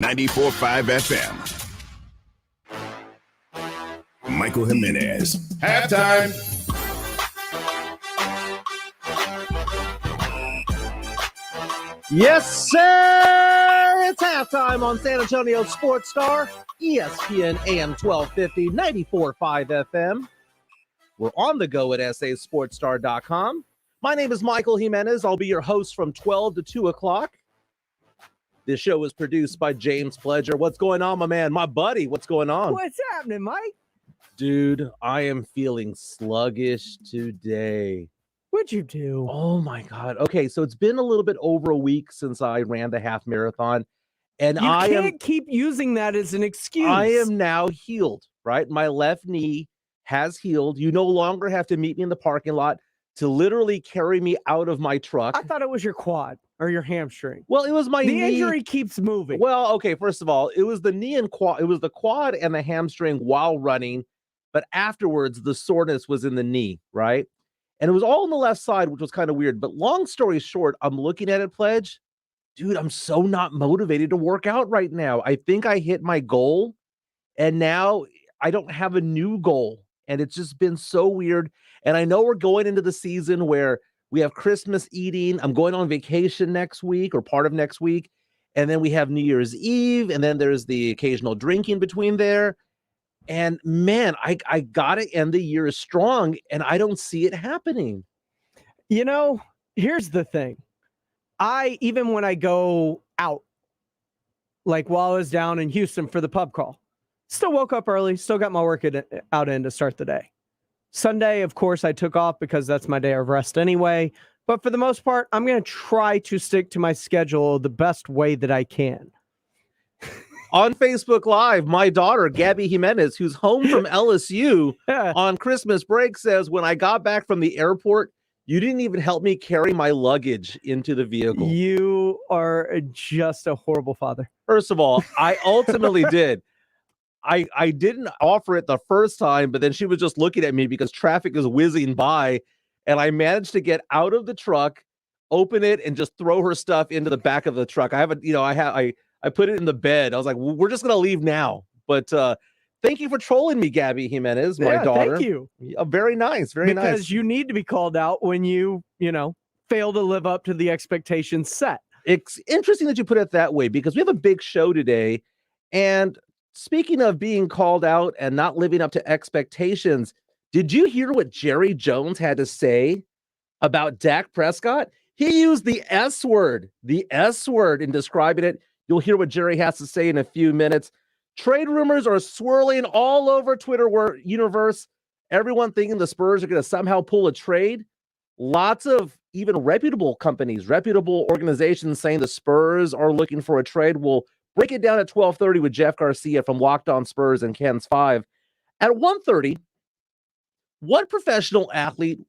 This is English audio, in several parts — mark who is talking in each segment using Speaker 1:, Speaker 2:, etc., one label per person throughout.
Speaker 1: 94.5 FM. Michael Jimenez. Halftime.
Speaker 2: Yes, sir! It's halftime on San Antonio Sports Star, ESPN AM 1250, 94.5 FM. We're on the go at sasportsstar.com. My name is Michael Jimenez. I'll be your host from 12 to 2 o'clock. This show is produced by James Pledger. What's going on, my man? My buddy, what's going on?
Speaker 3: What's happening, Mike?
Speaker 2: Dude, I am feeling sluggish today.
Speaker 3: What'd you do?
Speaker 2: Oh, my God. Okay, so it's been a little bit over a week since I ran the half marathon. And
Speaker 3: you can't keep using that as an excuse.
Speaker 2: I am now healed, right? My left knee has healed. You no longer have to meet me in the parking lot to literally carry me out of my truck.
Speaker 3: I thought it was your quad or your hamstring.
Speaker 2: Well, it was my knee.
Speaker 3: The injury keeps moving.
Speaker 2: Well, okay, first of all, it was the knee and quad. It was the quad and the hamstring while running. But afterwards, the soreness was in the knee, right? And it was all on the left side, which was kind of weird. But long story short, I'm looking at it, Pledge. Dude, I'm so not motivated to work out right now. I think I hit my goal, and now I don't have a new goal. And it's just been so weird. And I know we're going into the season where we have Christmas eating. I'm going on vacation next week or part of next week. And then we have New Year's Eve. And then there's the occasional drinking between there. And man, I got to end the year strong, and I don't see it happening.
Speaker 3: You know, here's the thing. Even when I go out, like while I was down in Houston for the pub crawl, still woke up early, still got my workout in to start the day. Sunday, of course, I took off because that's my day of rest anyway. But for the most part, I'm going to try to stick to my schedule the best way that I can.
Speaker 2: On Facebook Live, my daughter, Gabby Jimenez, who's home from LSU on Christmas break, says, when I got back from the airport, you didn't even help me carry my luggage into the vehicle.
Speaker 3: You are just a horrible father.
Speaker 2: First of all, I ultimately did. I didn't offer it the first time, but then she was just looking at me because traffic is whizzing by, and I managed to get out of the truck, open it, and just throw her stuff into the back of the truck. I put it in the bed. I was like, we're just going to leave now. But thank you for trolling me, Gabby Jimenez, my daughter.
Speaker 3: Thank you.
Speaker 2: Very nice. Very nice.
Speaker 3: Because you need to be called out when you fail to live up to the expectations set.
Speaker 2: It's interesting that you put it that way because we have a big show today. And speaking of being called out and not living up to expectations, did you hear what Jerry Jones had to say about Dak Prescott? He used the S word in describing it. You'll hear what Jerry has to say in a few minutes. Trade rumors are swirling all over Twitter universe. Everyone thinking the Spurs are going to somehow pull a trade. Lots of even reputable companies, reputable organizations saying the Spurs are looking for a trade. We'll break it down at 12:30 with Jeff Garcia from Locked On Spurs and Ken's 5. At 1:30, what professional athlete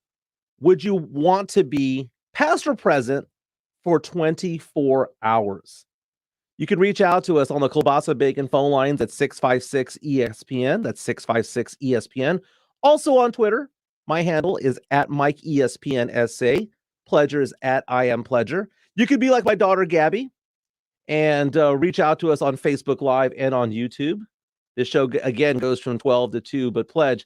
Speaker 2: would you want to be past or present for 24 hours? You can reach out to us on the Kielbasa Bacon phone lines at 656-ESPN. That's 656-ESPN. Also on Twitter, my handle is at MikeESPNSA. Pledger is at IamPledger. You could be like my daughter, Gabby, and reach out to us on Facebook Live and on YouTube. This show, again, goes from 12 to 2, but Pledge,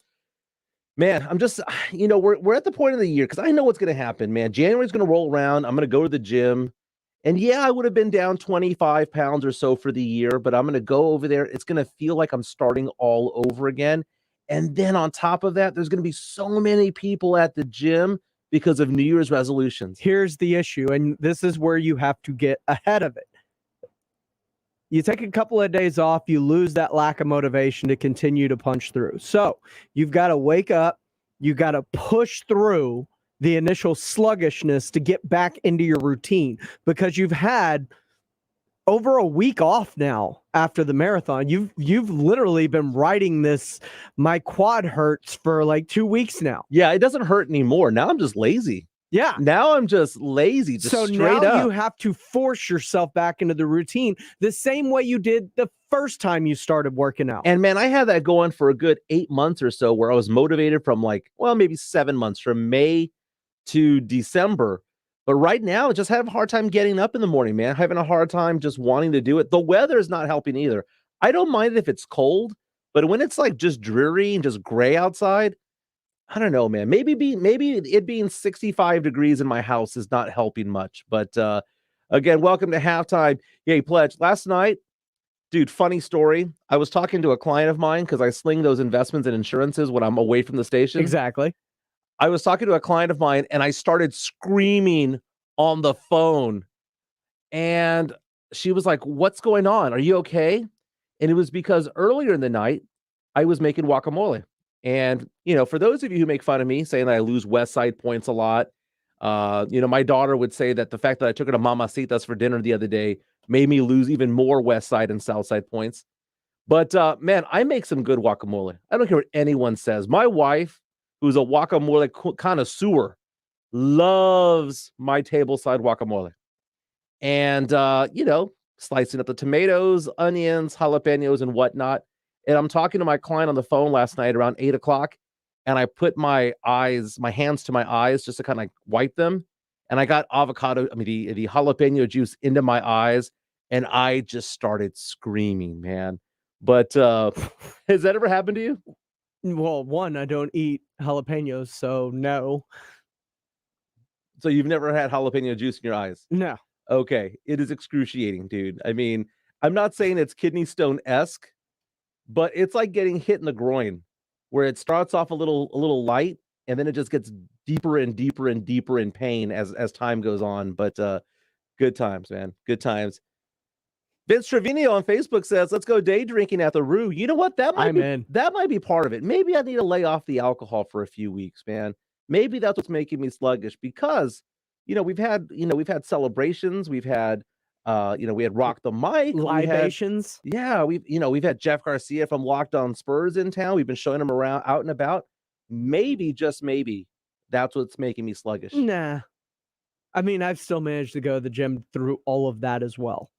Speaker 2: man, I'm just, we're at the point of the year because I know what's going to happen, man. January's going to roll around. I'm going to go to the gym. And yeah, I would have been down 25 pounds or so for the year, but I'm going to go over there. It's going to feel like I'm starting all over again. And then on top of that, there's going to be so many people at the gym because of New Year's resolutions.
Speaker 3: Here's the issue, and this is where you have to get ahead of it. You take a couple of days off, you lose that lack of motivation to continue to punch through. So you've got to wake up, you got to push through the initial sluggishness to get back into your routine because you've had over a week off now after the marathon. You've literally been riding this, my quad hurts for like 2 weeks now.
Speaker 2: Yeah, it doesn't hurt anymore. Now I'm just lazy.
Speaker 3: Yeah.
Speaker 2: Now I'm just lazy.
Speaker 3: So now you have to force yourself back into the routine the same way you did the first time you started working out.
Speaker 2: And man, I had that going for a good 8 months or so where I was motivated from maybe 7 months, from May to December. But right now, I just have a hard time getting up in the morning, man. Having a hard time just wanting to do it. The weather is not helping either. I don't mind if it's cold, but when it's like just dreary and just gray outside, I don't know, man. Maybe it being 65 degrees in my house is not helping much. But again, welcome to halftime. Yay, Pledge. Last night, dude, funny story. I was talking to a client of mine because I sling those investments and insurances when I'm away from the station.
Speaker 3: Exactly.
Speaker 2: I was talking to a client of mine and I started screaming on the phone. And she was like, "What's going on? Are you okay?" And it was because earlier in the night, I was making guacamole. And, for those of you who make fun of me saying that I lose West Side points a lot, my daughter would say that the fact that I took her to Mamacitas for dinner the other day made me lose even more West Side and South Side points. But, man, I make some good guacamole. I don't care what anyone says. My wife, who's a guacamole connoisseur, loves my tableside guacamole. And, slicing up the tomatoes, onions, jalapenos, and whatnot. And I'm talking to my client on the phone last night around 8 o'clock, and I put my hands to my eyes just to kind of wipe them. And I got the jalapeno juice into my eyes, and I just started screaming, man. But has that ever happened to you?
Speaker 3: Well, one, I don't eat jalapenos, so no.
Speaker 2: So you've never had jalapeno juice in your eyes?
Speaker 3: No.
Speaker 2: Okay, it is excruciating, dude. I mean, I'm not saying it's kidney stone-esque, but it's like getting hit in the groin, where it starts off a little light, and then it just gets deeper and deeper and deeper in pain as time goes on. But good times, man. Good times. Vince Trevino on Facebook says, "Let's go day drinking at the Rue." You know what?
Speaker 3: I'm in.
Speaker 2: That might be part of it. Maybe I need to lay off the alcohol for a few weeks, man. Maybe that's what's making me sluggish because we've had celebrations, we've had we had Rock the Mic,
Speaker 3: Libations.
Speaker 2: we've had Jeff Garcia from Locked On Spurs in town. We've been showing him around out and about. Maybe, just maybe, that's what's making me sluggish.
Speaker 3: Nah. I mean, I've still managed to go to the gym through all of that as well.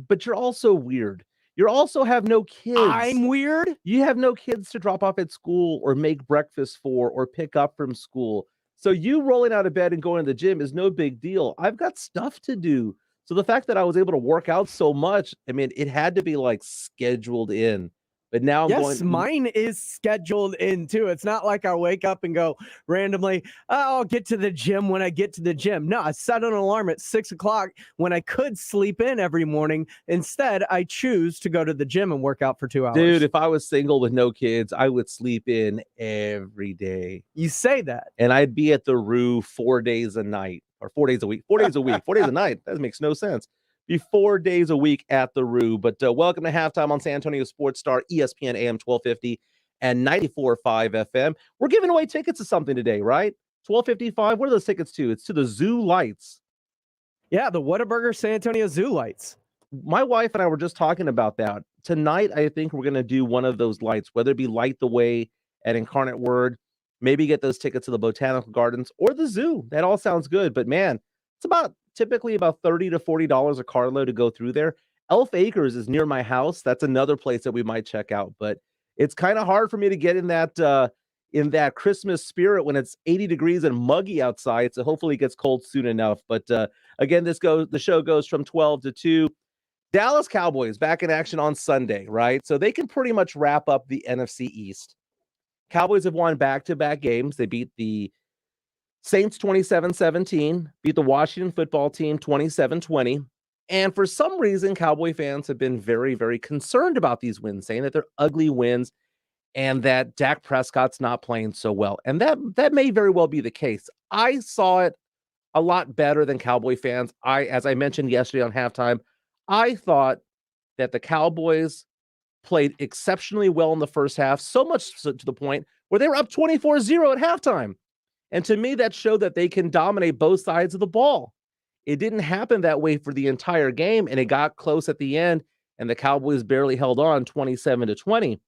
Speaker 2: But you're also weird. You also have no kids.
Speaker 3: I'm weird?
Speaker 2: You have no kids to drop off at school or make breakfast for or pick up from school. So you rolling out of bed and going to the gym is no big deal. I've got stuff to do. So the fact that I was able to work out so much, I mean, it had to be like scheduled in. But now I'm
Speaker 3: Yes, mine is scheduled in too. It's not like I wake up and go randomly, "Oh, I'll get to the gym when I get to the gym." No, I set an alarm at 6 o'clock when I could sleep in every morning. Instead, I choose to go to the gym and work out for 2 hours.
Speaker 2: Dude, if I was single with no kids, I would sleep in every day.
Speaker 3: You say that.
Speaker 2: And I'd be at the Rue 4 days a night or 4 days a week. 4 days a week, 4 days a night. That makes no sense. Be 4 days a week at the Rue. But welcome to halftime on San Antonio Sports Star, ESPN AM 1250 and 94.5 FM. We're giving away tickets to something today, right? 12:55. What are those tickets to? It's to the Zoo Lights.
Speaker 3: Yeah, the Whataburger San Antonio Zoo Lights.
Speaker 2: My wife and I were just talking about that. Tonight, I think we're going to do one of those lights, whether it be Light the Way at Incarnate Word, maybe get those tickets to the Botanical Gardens or the zoo. That all sounds good. But man, it's typically about $30 to $40 a carload to go through there. Elf Acres is near my house. That's another place that we might check out. But it's kind of hard for me to get in that Christmas spirit when it's 80 degrees and muggy outside. So hopefully it gets cold soon enough. But again, the show goes from 12 to 2. Dallas Cowboys back in action on Sunday, right? So they can pretty much wrap up the NFC East. Cowboys have won back-to-back games. They beat the Saints 27-17, beat the Washington football team 27-20. And for some reason, Cowboy fans have been very, very concerned about these wins, saying that they're ugly wins and that Dak Prescott's not playing so well. And that may very well be the case. I saw it a lot better than Cowboy fans. As I mentioned yesterday on halftime, I thought that the Cowboys played exceptionally well in the first half, so much so to the point where they were up 24-0 at halftime. And to me, that showed that they can dominate both sides of the ball. It didn't happen that way for the entire game, and it got close at the end, and the Cowboys barely held on 27-20.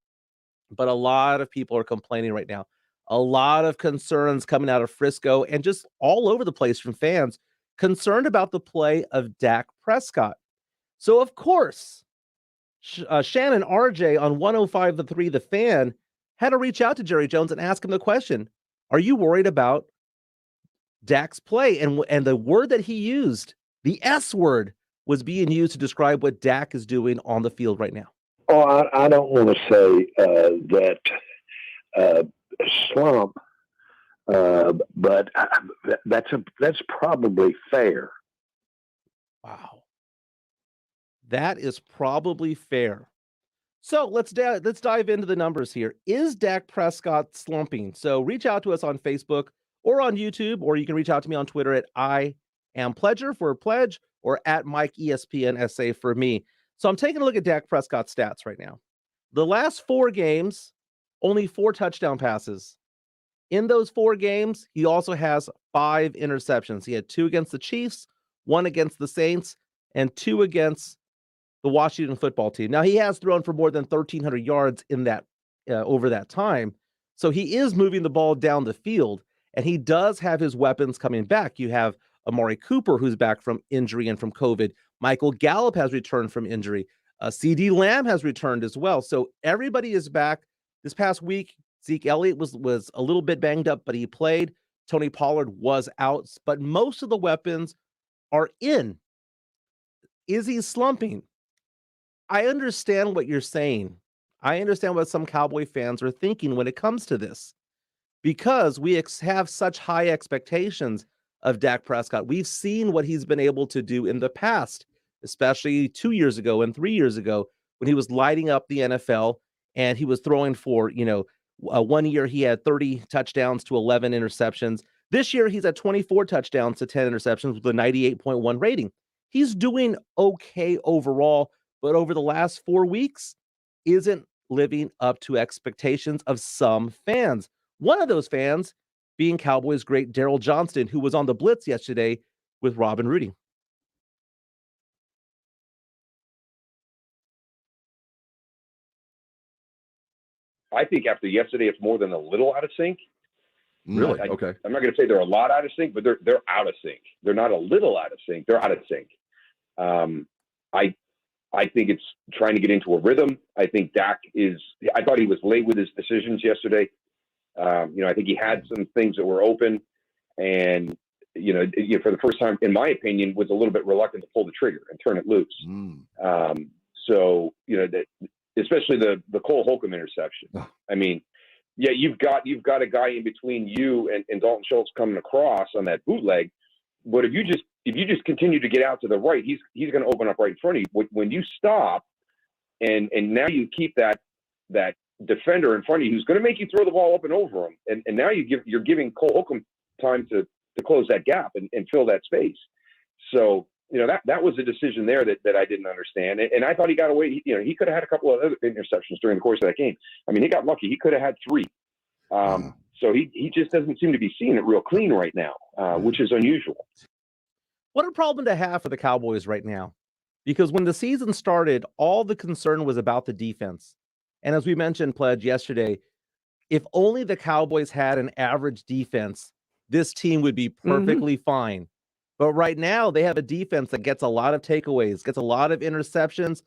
Speaker 2: But a lot of people are complaining right now. A lot of concerns coming out of Frisco and just all over the place from fans concerned about the play of Dak Prescott. So, of course, Shannon RJ on 105.3 The Fan had to reach out to Jerry Jones and ask him the question, are you worried about Dak's play. And the word that he used, the S word, was being used to describe what Dak is doing on the field right now.
Speaker 4: Oh, I don't want to say that slump, but that's probably fair.
Speaker 2: Wow. That is probably fair. So let's dive into the numbers here. Is Dak Prescott slumping? So reach out to us on Facebook or on YouTube, or you can reach out to me on Twitter at I am Pledger for pledge, or at Mike ESPN SA for me. So I'm taking a look at Dak Prescott's stats right now. The last 4 games, only 4 touchdown passes. In those 4 games, he also has 5 interceptions. He had 2 against the Chiefs, 1 against the Saints, and 2 against the Washington football team. Now, he has thrown for more than 1,300 yards in that over that time. So he is moving the ball down the field, and he does have his weapons coming back. You have Amari Cooper, who's back from injury and from COVID. Michael Gallup has returned from injury. CD Lamb has returned as well. So everybody is back. This past week, Zeke Elliott was a little bit banged up, but he played. Tony Pollard was out, but most of the weapons are in. Is he slumping? I understand what you're saying. I understand what some Cowboy fans are thinking when it comes to this, because we have such high expectations of Dak Prescott. We've seen what he's been able to do in the past, especially 2 years ago and 3 years ago when he was lighting up the NFL and he was throwing for, 1 year he had 30 touchdowns to 11 interceptions. This year he's at 24 touchdowns to 10 interceptions with a 98.1 rating. He's doing okay overall, but over the last 4 weeks isn't living up to expectations of some fans. One of those fans being Cowboys great Daryl Johnston, who was on the Blitz yesterday with Rob and Rudy.
Speaker 5: I think after yesterday, it's more than a little out of sync.
Speaker 2: Really?
Speaker 5: Okay. I'm not going to say they're a lot out of sync, but they're out of sync. They're not a little out of sync. They're out of sync. I think it's trying to get into a rhythm. I think Dak I thought he was late with his decisions yesterday. I think he had some things that were open, and for the first time, in my opinion, was a little bit reluctant to pull the trigger and turn it loose. Especially the Cole Holcomb interception. I mean, yeah, you've got a guy in between you and Dalton Schultz coming across on that bootleg, but if you just continue to get out to the right, he's going to open up right in front of you. When you stop, and now you keep that defender in front of you, who's going to make you throw the ball up and over him, and now you're giving Cole Holcomb time to close that gap and fill that space. So that was a decision there that I didn't understand, and I thought he got away. He could have had a couple of other interceptions during the course of that game. I mean, he got lucky. He could have had 3. So he just doesn't seem to be seeing it real clean right now, which is unusual.
Speaker 2: What a problem to have for the Cowboys right now, because when the season started, all the concern was about the defense. And as we mentioned, Pledge, yesterday, if only the Cowboys had an average defense, this team would be perfectly fine. But right now, they have a defense that gets a lot of takeaways, gets a lot of interceptions.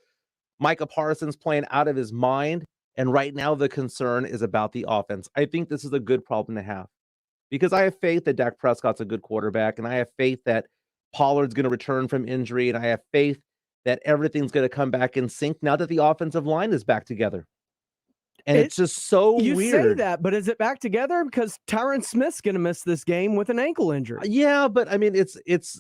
Speaker 2: Micah Parsons playing out of his mind. And right now, the concern is about the offense. I think this is a good problem to have, because I have faith that Dak Prescott's a good quarterback, and I have faith that Pollard's going to return from injury, and I have faith that everything's going to come back in sync now that the offensive line is back together. And it's just so weird.
Speaker 3: You say that, but is it back together? Because Tyron Smith's going to miss this game with an ankle injury.
Speaker 2: Yeah, but I mean, it's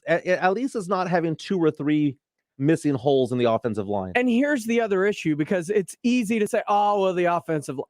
Speaker 2: at least it's not having 2 or 3 missing holes in the offensive line.
Speaker 3: And here's the other issue, because it's easy to say, oh, well, the offensive line.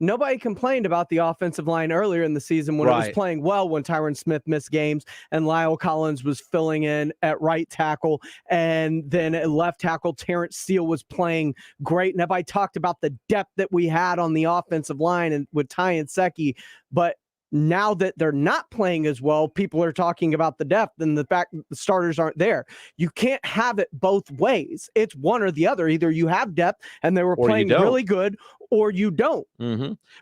Speaker 3: Nobody complained about the offensive line earlier in the season when it was playing well, when Tyron Smith missed games and Lyle Collins was filling in at right tackle. And then at left tackle, Terrence Steele was playing great. And everybody talked about the depth that we had on the offensive line and with Ty and Secchi. But now that they're not playing as well, people are talking about the depth and the fact that the starters aren't there. You can't have it both ways. It's one or the other. Either you have depth and they were playing really good, or you don't.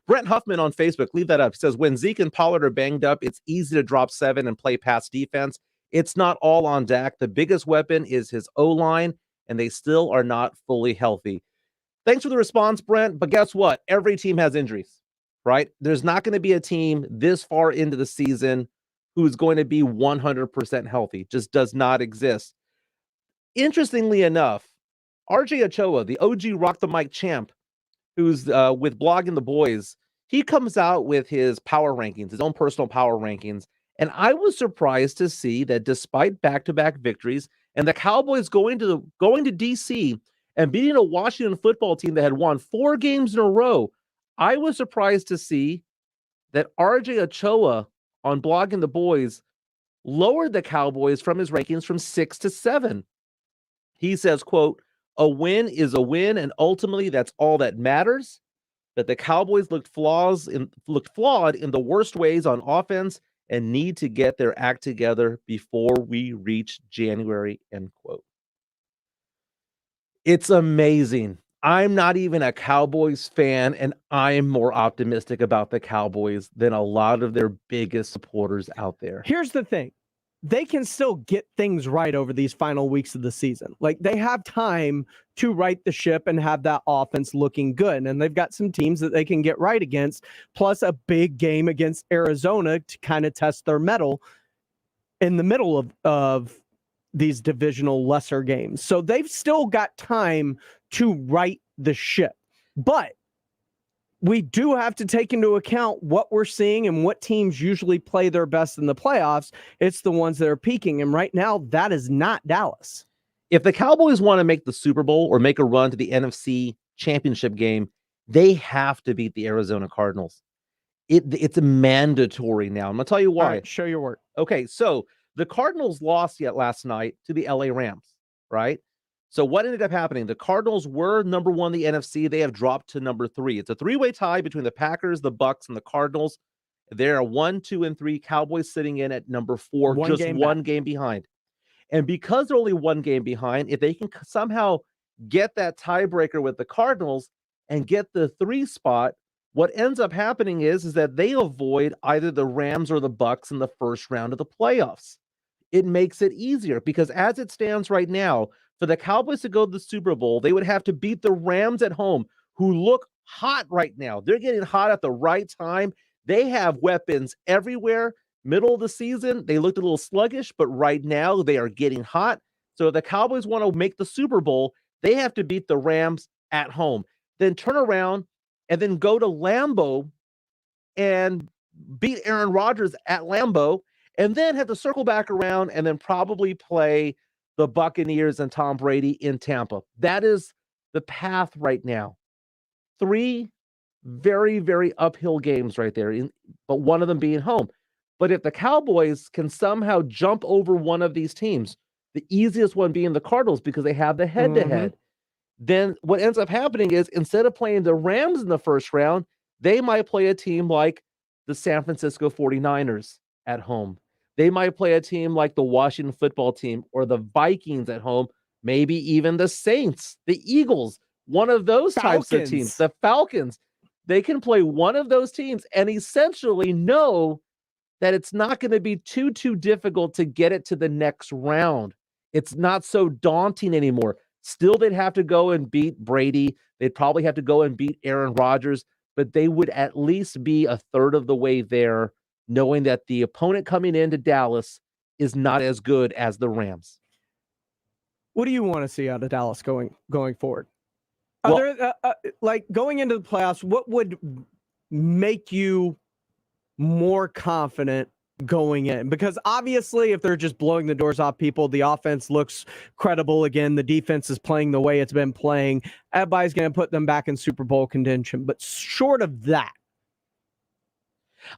Speaker 2: Brent Huffman on Facebook, leave that up. He says, when Zeke and Pollard are banged up, it's easy to drop 7 and play pass defense. It's not all on Dak. The biggest weapon is his O-line, and they still are not fully healthy. Thanks for the response, Brent. But guess what? Every team has injuries, right? There's not going to be a team this far into the season who's going to be 100% healthy. Just does not exist. Interestingly enough, RJ Ochoa, the OG Rock the Mic champ, who's with Blogging the Boys, he comes out with his power rankings, his own personal power rankings. And I was surprised to see that despite back-to-back victories and the Cowboys going to DC and beating a Washington football team that had won 4 games in a row, I was surprised to see that RJ Ochoa on Blogging the Boys lowered the Cowboys from his rankings from 6 to 7. He says, quote, "A win is a win, and ultimately that's all that matters. That the Cowboys looked flawed in the worst ways on offense and need to get their act together before we reach January," end quote. It's amazing. I'm not even a Cowboys fan, and I'm more optimistic about the Cowboys than a lot of their biggest supporters out there.
Speaker 3: Here's the thing. They can still get things right over these final weeks of the season. Like, they have time to right the ship and have that offense looking good. And they've got some teams that they can get right against, plus a big game against Arizona to kind of test their mettle in the middle of these divisional lesser games. So they've still got time to right the ship. But we do have to take into account what we're seeing and what teams usually play their best in the playoffs. It's the ones that are peaking. And right now, that is not Dallas.
Speaker 2: If the Cowboys want to make the Super Bowl or make a run to the NFC Championship game, they have to beat the Arizona Cardinals. It's mandatory now. I'm going to tell you why.
Speaker 3: All right, show your work.
Speaker 2: Okay, so the Cardinals lost yet last night to the LA Rams, right? So what ended up happening? The Cardinals were number 1 in the NFC. They have dropped to number 3. It's a 3-way tie between the Packers, the Bucks, and the Cardinals. There are 1, 2, and 3. Cowboys sitting in at number 4, one game behind. And because they're only 1 game behind, if they can somehow get that tiebreaker with the Cardinals and get the 3 spot, what ends up happening is that they avoid either the Rams or the Bucks in the first round of the playoffs. It makes it easier because as it stands right now, for the Cowboys to go to the Super Bowl, they would have to beat the Rams at home, who look hot right now. They're getting hot at the right time. They have weapons everywhere. Middle of the season, they looked a little sluggish, but right now they are getting hot. So if the Cowboys want to make the Super Bowl, they have to beat the Rams at home, then turn around and then go to Lambeau and beat Aaron Rodgers at Lambeau, and then have to circle back around and then probably play the Buccaneers and Tom Brady in Tampa. That is the path right now. 3 very, very uphill games right there, but one of them being home. But if the Cowboys can somehow jump over one of these teams, the easiest one being the Cardinals because they have the head-to-head, then what ends up happening is instead of playing the Rams in the first round, they might play a team like the San Francisco 49ers at home. They might play a team like the Washington football team or the Vikings at home, maybe even the Saints, the Eagles, one of those types of teams, the Falcons. They can play one of those teams and essentially know that it's not going to be too difficult to get it to the next round. It's not so daunting anymore. Still, they'd have to go and beat Brady. They'd probably have to go and beat Aaron Rodgers, but they would at least be a third of the way there, knowing that the opponent coming into Dallas is not as good as the Rams.
Speaker 3: What do you want to see out of Dallas going forward?
Speaker 2: Well,
Speaker 3: Like going into the playoffs, what would make you more confident going in? Because obviously if they're just blowing the doors off people, the offense looks credible again, the defense is playing the way it's been playing, everybody's going to put them back in Super Bowl contention. But short of that,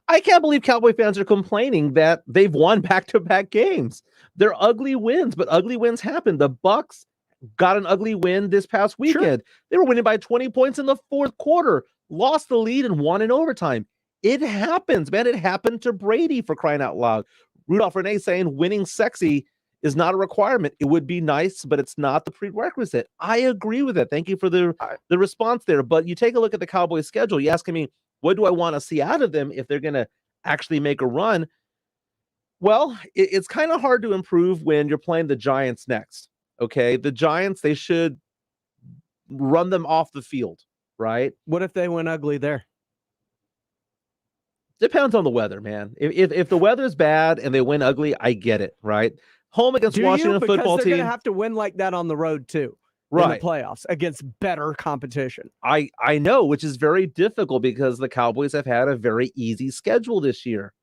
Speaker 2: I can't believe Cowboy fans are complaining that they've won back-to-back games. They're ugly wins, but ugly wins happen. The Bucks got an ugly win this past weekend. Sure. They were winning by 20 points in the fourth quarter, lost the lead and won in overtime. It happens, man. It happened to Brady, for crying out loud. Rudolph Renee saying winning sexy is not a requirement. It would be nice, but it's not the prerequisite. I agree with that. Thank you for the response there. But you take a look at the Cowboys schedule. You asking me, what do I want to see out of them if they're going to actually make a run? Well, it's kind of hard to improve when you're playing the Giants next. Okay, the Giants, they should run them off the field, right?
Speaker 3: What if they went ugly there?
Speaker 2: Depends on the weather, man. If the weather's bad and they win ugly, I get it, right? Home against Washington
Speaker 3: Because
Speaker 2: football
Speaker 3: they're
Speaker 2: team.
Speaker 3: going to have to win like that on the road too.
Speaker 2: Right.
Speaker 3: In the playoffs against better competition.
Speaker 2: I know, which is very difficult because the Cowboys have had a very easy schedule this year.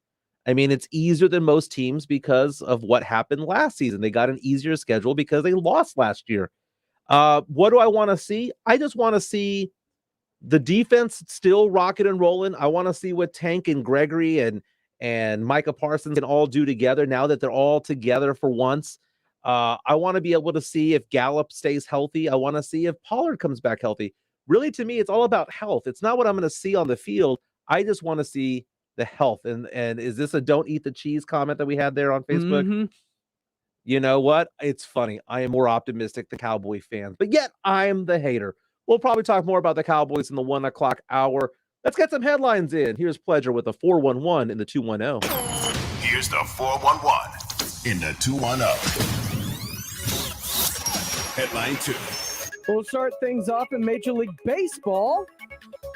Speaker 2: I mean, it's easier than most teams because of what happened last season. They got an easier schedule because they lost last year. What do I want to see? I just want to see the defense still rocking and rolling. I want to see what Tank and Gregory and Micah Parsons can all do together now that they're all together for once. I want to be able to see if Gallup stays healthy. I want to see if Pollard comes back healthy. Really, to me, it's all about health. It's not what I'm going to see on the field. I just want to see the health. And is this a don't eat the cheese comment that we had there on Facebook?
Speaker 3: Mm-hmm.
Speaker 2: You know what? It's funny. I am more optimistic than Cowboy fans, but yet I'm the hater. We'll probably talk more about the Cowboys in the 1 o'clock hour. Let's get some headlines in. Here's Pledger with the 411 in the 210.
Speaker 1: Here's the 411 in the 210. Headline 2.
Speaker 3: We'll start things off in Major League Baseball,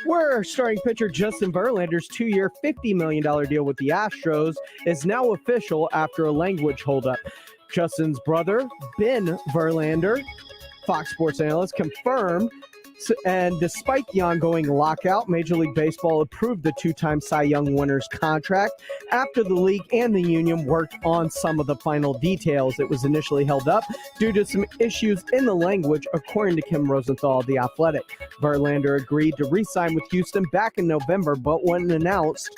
Speaker 3: where starting pitcher Justin Verlander's 2-year, $50 million deal with the Astros is now official after a language holdup. Justin's brother, Ben Verlander, Fox Sports analyst, confirmed. And despite the ongoing lockout, Major League Baseball approved the 2-time Cy Young winner's contract after the league and the union worked on some of the final details. It was initially held up due to some issues in the language, according to Kim Rosenthal of The Athletic. Verlander agreed to re-sign with Houston back in November, but when announced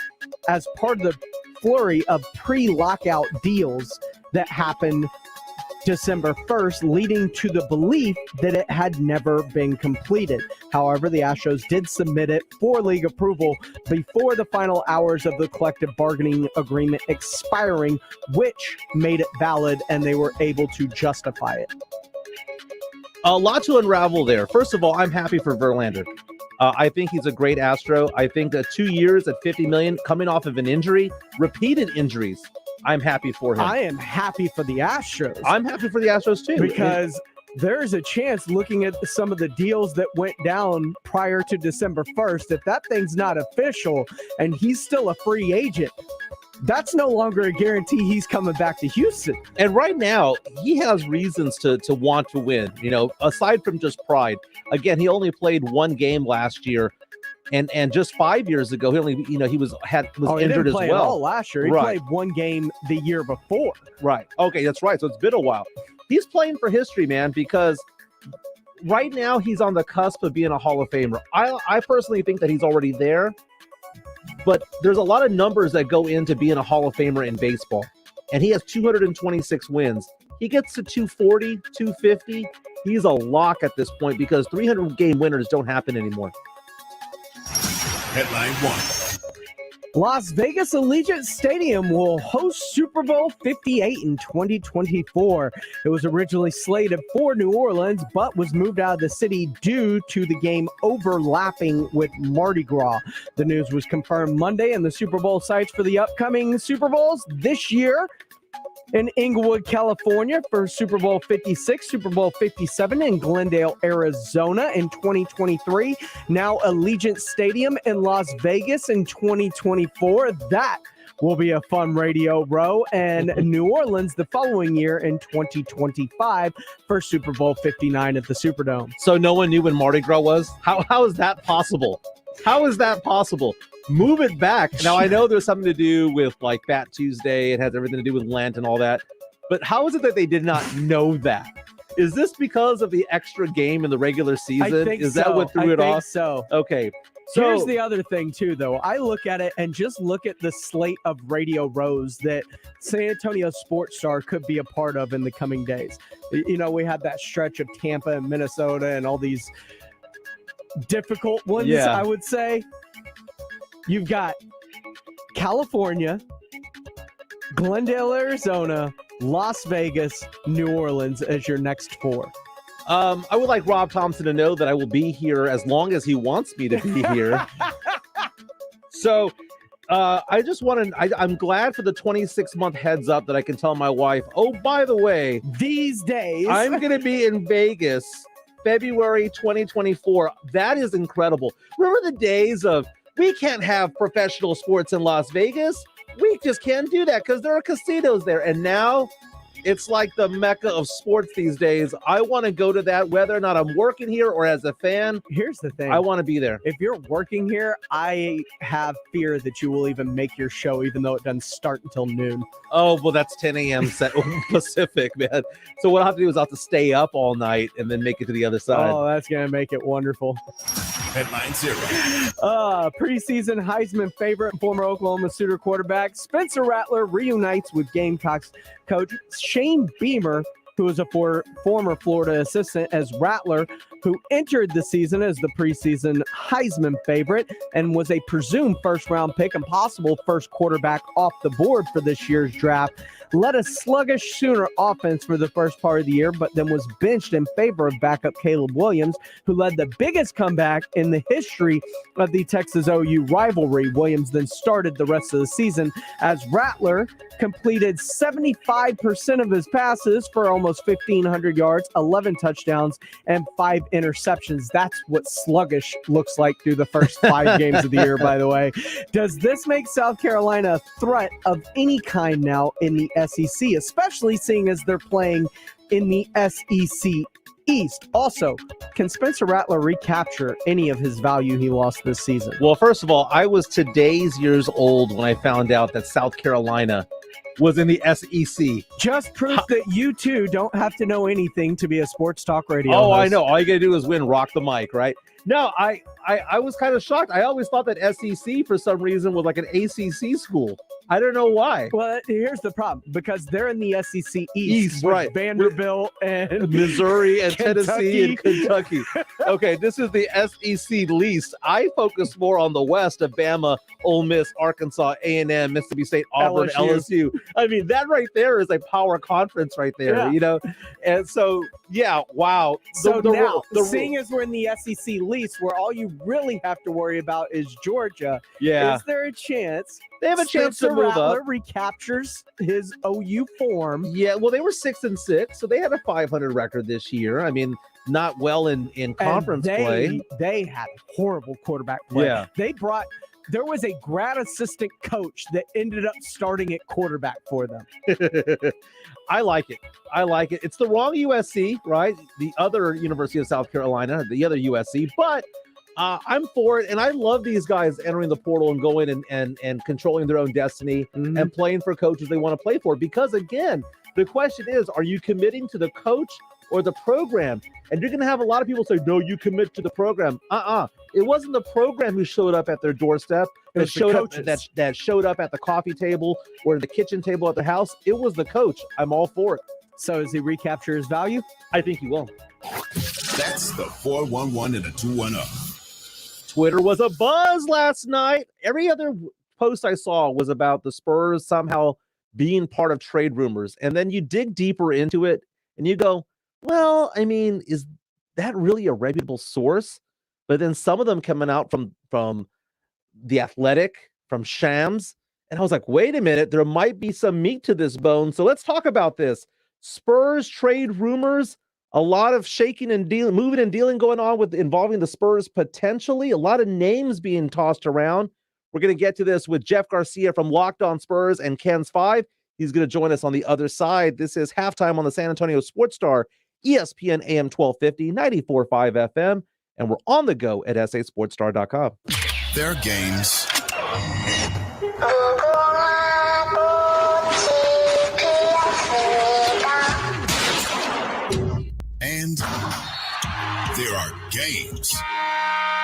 Speaker 3: as part of the flurry of pre-lockout deals that happened December 1st, leading to the belief that it had never been completed. However, the Astros did submit it for league approval before the final hours of the collective bargaining agreement expiring, which made it valid and they were able to justify it.
Speaker 2: A lot to unravel there. First of all, I'm happy for Verlander. I think he's a great Astro. I think that 2 years at $50 million coming off of an injury, repeated injuries, I'm happy for him.
Speaker 3: I am happy for the Astros.
Speaker 2: I'm happy for the Astros too.
Speaker 3: Because there's a chance, looking at some of the deals that went down prior to December 1st, if that thing's not official and he's still a free agent, that's no longer a guarantee he's coming back to Houston.
Speaker 2: And right now, he has reasons to want to win, you know, aside from just pride. Again, he only played one game last year. And just 5 years ago, he only, you know, he was injured as well.
Speaker 3: He didn't play at all last year. He
Speaker 2: Right.
Speaker 3: played one game the year before.
Speaker 2: Right. Okay, that's right. So it's been a while. He's playing for history, man, because right now he's on the cusp of being a Hall of Famer. I personally think that he's already there, but there's a lot of numbers that go into being a Hall of Famer in baseball. And he has 226 wins. He gets to 240, 250. He's a lock at this point because 300-game winners don't happen anymore.
Speaker 1: Headline 1.
Speaker 3: Las Vegas Allegiant Stadium will host Super Bowl 58 in 2024. It was originally slated for New Orleans, but was moved out of the city due to the game overlapping with Mardi Gras. The news was confirmed Monday, and the Super Bowl sites for the upcoming Super Bowls this year in Inglewood, California for Super Bowl 56, Super Bowl 57 in Glendale, Arizona in 2023. Now Allegiant Stadium in Las Vegas in 2024. That will be a fun radio row. And New Orleans the following year in 2025 for Super Bowl 59 at the Superdome.
Speaker 2: So no one knew when Mardi Gras was? How is that possible? How is that possible? Move it back. Now, I know there's something to do with like Fat Tuesday. It has everything to do with Lent and all that. But how is it that they did not know that? Is this because of the extra game in the regular season?
Speaker 3: I think
Speaker 2: Is
Speaker 3: so.
Speaker 2: that what threw it
Speaker 3: I think
Speaker 2: off?
Speaker 3: so.
Speaker 2: Okay. So
Speaker 3: Here's the other thing, too, though. I look at it and just look at the slate of radio rows that San Antonio Sports Star could be a part of in the coming days. You know, we had that stretch of Tampa and Minnesota and all these difficult ones,
Speaker 2: Yeah.
Speaker 3: I would say. You've got California, Glendale, Arizona, Las Vegas, New Orleans as your next four.
Speaker 2: I would like Rob Thompson to know that I will be here as long as he wants me to be here. So I just want to, I'm glad for the 26-month heads up that I can tell my wife, oh, by the way,
Speaker 3: These days,
Speaker 2: I'm going to be in Vegas February 2024. That is incredible. Remember the days of We can't have professional sports in Las Vegas. We just can't do that because there are casinos there. And now it's like the mecca of sports these days. I want to go to that, whether or not I'm working here or as a fan.
Speaker 3: Here's the thing.
Speaker 2: I want to be there.
Speaker 3: If you're working here, I have fear that you will even make your show, even though it doesn't start until noon.
Speaker 2: Oh, well, that's 10 a.m. Pacific, man. So what I'll have to do is I'll have to stay up all night and then make it to the other side.
Speaker 3: Oh, that's going to make it wonderful.
Speaker 1: Headline 0.
Speaker 3: Preseason Heisman favorite and former Oklahoma Sooner quarterback Spencer Rattler reunites with Gamecocks coach Shane Beamer, who is a former Florida assistant, as Rattler, who entered the season as the preseason Heisman favorite and was a presumed first-round pick and possible first quarterback off the board for this year's draft, led a sluggish Sooner offense for the first part of the year, but then was benched in favor of backup Caleb Williams, who led the biggest comeback in the history of the Texas OU rivalry. Williams then started the rest of the season as Rattler completed 75% of his passes for almost 1,500 yards, 11 touchdowns, and 5 interceptions. That's what sluggish looks like through the first 5 games of the year, by the way. Does this make South Carolina a threat of any kind now in the SEC, especially seeing as they're playing in the SEC East? Also, can Spencer Rattler recapture any of his value he lost this season?
Speaker 2: Well, first of all, I was today's years old when I found out that South Carolina was in the SEC.
Speaker 3: Just proof that you two don't have to know anything to be a sports talk radio
Speaker 2: Oh,
Speaker 3: host.
Speaker 2: I know. All you got to do is win, rock the mic, right? No, I was kind of shocked. I always thought that SEC, for some reason, was like an ACC school. I don't know why.
Speaker 3: Well, here's the problem. Because they're in the SEC East with
Speaker 2: right.
Speaker 3: Vanderbilt and
Speaker 2: Missouri and Tennessee and
Speaker 3: Kentucky.
Speaker 2: Kentucky. Okay, this is the SEC least. I focus more on the West of Bama, Ole Miss, Arkansas, A&M, Mississippi State, Auburn, LSU. I mean, that right there is a power conference right there,
Speaker 3: Yeah.
Speaker 2: you know? And so, yeah, wow.
Speaker 3: So now, seeing as we're in the SEC least, where all you really have to worry about is Georgia,
Speaker 2: yeah,
Speaker 3: is there a chance
Speaker 2: they have a chance to
Speaker 3: Spencer
Speaker 2: move
Speaker 3: Rattler
Speaker 2: up?
Speaker 3: recaptures his OU form?
Speaker 2: Yeah, well, they were 6-6, so they had a 500 record this year. I mean, not well in conference play.
Speaker 3: They had horrible quarterback play.
Speaker 2: Yeah.
Speaker 3: There was a grad assistant coach that ended up starting at quarterback for them.
Speaker 2: I like it. It's the wrong USC, right? The other University of South Carolina, the other USC, but I'm for it. And I love these guys entering the portal and going and controlling their own destiny and playing for coaches they want to play for. Because again, the question is, are you committing to the coach or the program? And you're going to have a lot of people say, no, you commit to the program. It wasn't the program who showed up at their doorstep, that showed up at the coffee table or the kitchen table at the house. It was the coach. I'm all for it.
Speaker 3: So does he recapture his value?
Speaker 2: I think he will.
Speaker 1: That's the 411 and a 210.
Speaker 2: Twitter was a buzz last night. Every other post I saw was about the Spurs somehow being part of trade rumors. And then you dig deeper into it and you go, well, I mean, is that really a reputable source? But then some of them coming out from The Athletic, from Shams. And I was like, wait a minute, there might be some meat to this bone. So let's talk about this. Spurs trade rumors, a lot of shaking and dealing, moving and dealing going on with involving the Spurs potentially, a lot of names being tossed around. We're going to get to this with Jeff Garcia from Locked On Spurs and Ken's 5. He's going to join us on the other side. This is Halftime on the San Antonio Sports Star, ESPN AM 1250, 94.5 FM, and we're on the go at sasportstar.com.
Speaker 1: Their games. And there are games.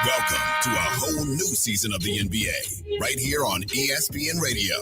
Speaker 1: Welcome to a whole new season of the NBA, right here on ESPN Radio.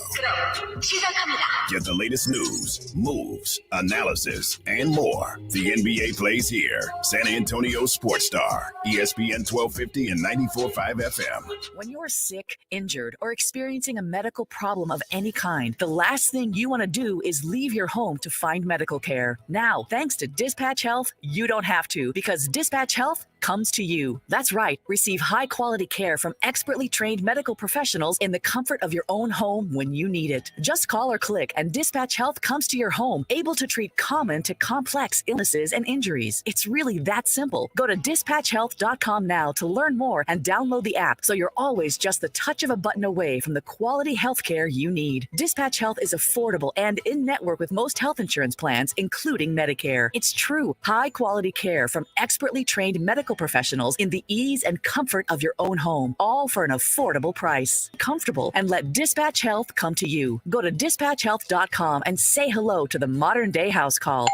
Speaker 1: Get the latest news, moves, analysis, and more. The NBA plays here. San Antonio Sports Star, ESPN 1250 and 94.5 FM.
Speaker 6: When you're sick, injured, or experiencing a medical problem of any kind, the last thing you want to do is leave your home to find medical care. Now, thanks to Dispatch Health, you don't have to, because Dispatch Health comes to you. That's right. Receive high-quality care from expertly trained medical professionals in the comfort of your own home when you need it. Just call or click, and Dispatch Health comes to your home, able to treat common to complex illnesses and injuries. It's really that simple. Go to dispatchhealth.com now to learn more and download the app so you're always just the touch of a button away from the quality health care you need. Dispatch Health is affordable and in-network with most health insurance plans, including Medicare. It's true, high-quality care from expertly trained medical professionals in the ease and comfort of your own home, all for an affordable price. Comfortable, and let Dispatch Health come to you. Go to dispatchhealth.com and say hello to the modern-day house call.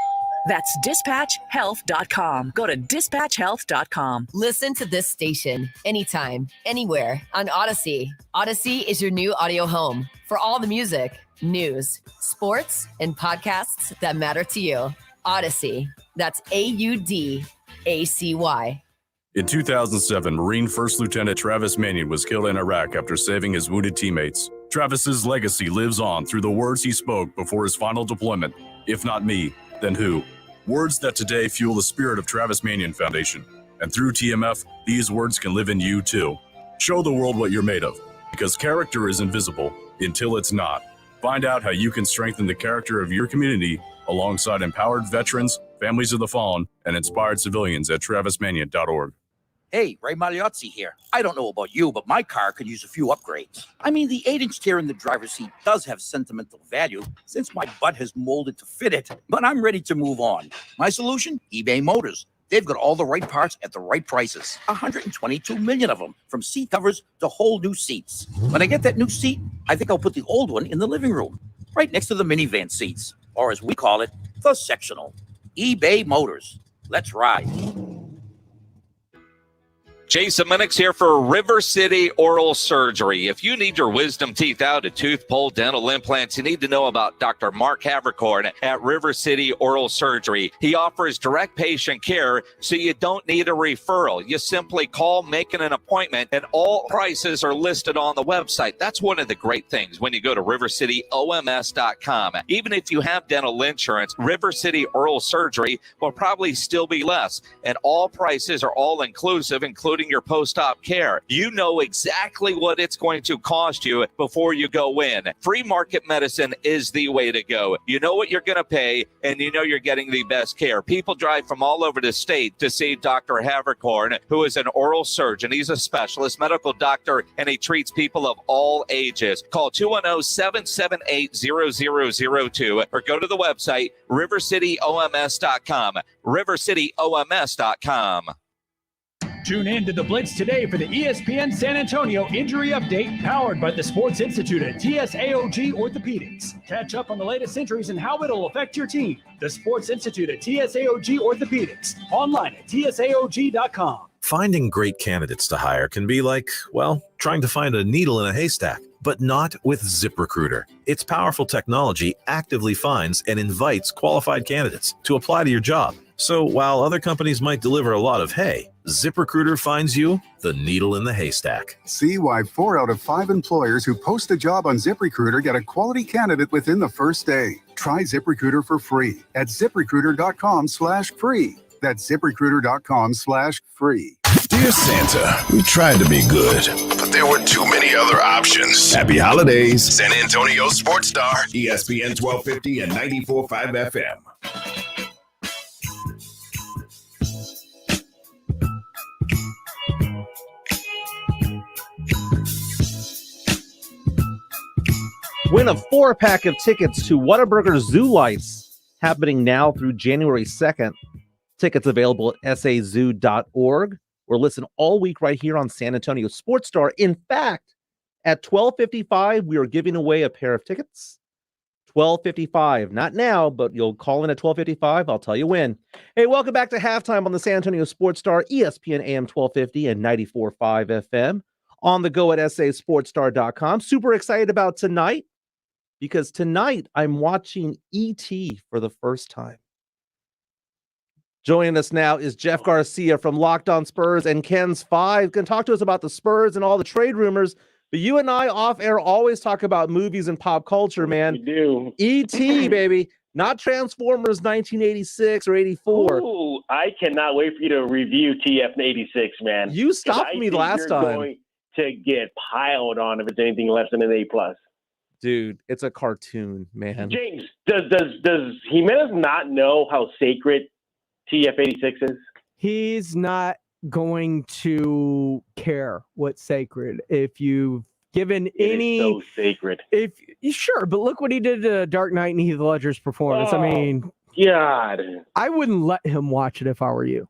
Speaker 6: That's dispatchhealth.com. Go to dispatchhealth.com.
Speaker 7: Listen to this station anytime, anywhere on Odyssey. Odyssey is your new audio home for all the music, news, sports, and podcasts that matter to you. Odyssey. That's AUDACY.
Speaker 8: In 2007, Marine First Lieutenant Travis Manion was killed in Iraq after saving his wounded teammates. Travis's legacy lives on through the words he spoke before his final deployment. If not me, then who? Words that today fuel the spirit of Travis Manion Foundation. And through TMF, these words can live in you too. Show the world what you're made of, because character is invisible until it's not. Find out how you can strengthen the character of your community alongside empowered veterans, families of the fallen, and inspired civilians at travismanion.org.
Speaker 9: Hey, Ray Magliozzi here. I don't know about you, but my car could use a few upgrades. I mean, the 8-inch tear in the driver's seat does have sentimental value since my butt has molded to fit it, but I'm ready to move on. My solution? eBay Motors. They've got all the right parts at the right prices. 122 million of them, from seat covers to whole new seats. When I get that new seat, I think I'll put the old one in the living room, right next to the minivan seats, or as we call it, the sectional. eBay Motors. Let's ride.
Speaker 10: Jason Minix here for River City Oral Surgery. If you need your wisdom teeth out, a tooth pull, dental implants, you need to know about Dr. Mark Havercorn at River City Oral Surgery. He offers direct patient care, so you don't need a referral. You simply call, make an appointment, and all prices are listed on the website. That's one of the great things when you go to rivercityoms.com. Even if you have dental insurance, River City Oral Surgery will probably still be less, and all prices are all inclusive, including your post-op care. You know exactly what it's going to cost you before you go in. Free market medicine is the way to go. You know what you're going to pay, and you know you're getting the best care. People drive from all over the state to see Dr. Havercorn, who is an oral surgeon. He's a specialist medical doctor, and he treats people of all ages. Call 210-778-0002 or go to the website rivercityoms.com. rivercityoms.com.
Speaker 11: Tune in to The Blitz today for the ESPN San Antonio Injury Update, powered by the Sports Institute at TSAOG Orthopedics. Catch up on the latest injuries and how it'll affect your team. The Sports Institute at TSAOG Orthopedics, online at tsaog.com.
Speaker 12: Finding great candidates to hire can be like, well, trying to find a needle in a haystack, but not with ZipRecruiter. Its powerful technology actively finds and invites qualified candidates to apply to your job. So while other companies might deliver a lot of hay, ZipRecruiter finds you the needle in the haystack.
Speaker 13: See why 4 out of 5 employers who post a job on ZipRecruiter get a quality candidate within the first day. Try ZipRecruiter for free at ZipRecruiter.com/free. That's ZipRecruiter.com/free.
Speaker 1: Dear Santa, we tried to be good, but there were too many other options. Happy holidays. San Antonio Sports Star, ESPN 1250 and 94.5 FM.
Speaker 2: Win a 4-pack of tickets to Whataburger Zoo Lights, happening now through January 2nd. Tickets available at sazoo.org, or listen all week right here on San Antonio Sports Star. In fact, at 12:55, we are giving away a pair of tickets. 12:55, not now, but you'll call in at 12:55. I'll tell you when. Hey, welcome back to Halftime on the San Antonio Sports Star, ESPN AM 1250 and 94.5 FM. On the go at sasportstar.com. Super excited about tonight, because tonight I'm watching E.T. for the first time. Joining us now is Jeff Garcia from Locked On Spurs and Ken's 5. Going to talk to us about the Spurs and all the trade rumors. But you and I off air always talk about movies and pop culture, man.
Speaker 5: We do.
Speaker 2: E.T., baby. Not Transformers 1986 or 84.
Speaker 14: Ooh, I cannot wait for you to review TF86, man.
Speaker 2: You stopped me last
Speaker 14: you're
Speaker 2: time.
Speaker 14: Going to get piled on if it's anything less than an A+.
Speaker 2: Dude, it's a cartoon, man.
Speaker 14: James, does Jimenez not know how sacred TF86 is?
Speaker 3: He's not going to care what's sacred. If you've given
Speaker 14: It is so sacred.
Speaker 3: If sure, but look what he did to Dark Knight and Heath Ledger's performance.
Speaker 14: Oh,
Speaker 3: I mean,
Speaker 14: God,
Speaker 3: I wouldn't let him watch it if I were you.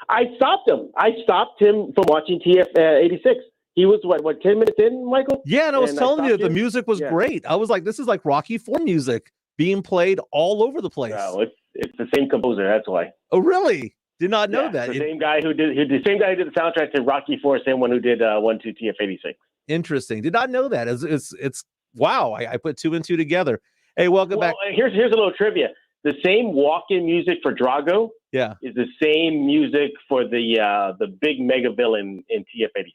Speaker 14: I stopped him. I stopped him from watching TF86. He was what 10 minutes in, Michael?
Speaker 2: Yeah, and I was telling you the
Speaker 14: him.
Speaker 2: music was great. I was like, this is like Rocky IV music being played all over the place.
Speaker 14: No, it's the same composer. That's why.
Speaker 2: Oh, really? Did not know that.
Speaker 14: The same guy who did the soundtrack to Rocky IV, same one who did 1-2 TF86.
Speaker 2: Interesting. Did not know that. It's wow. I put 2 and 2 together. Hey, welcome back.
Speaker 14: Here's a little trivia. The same walk-in music for Drago, is the same music for the big mega villain in TF86.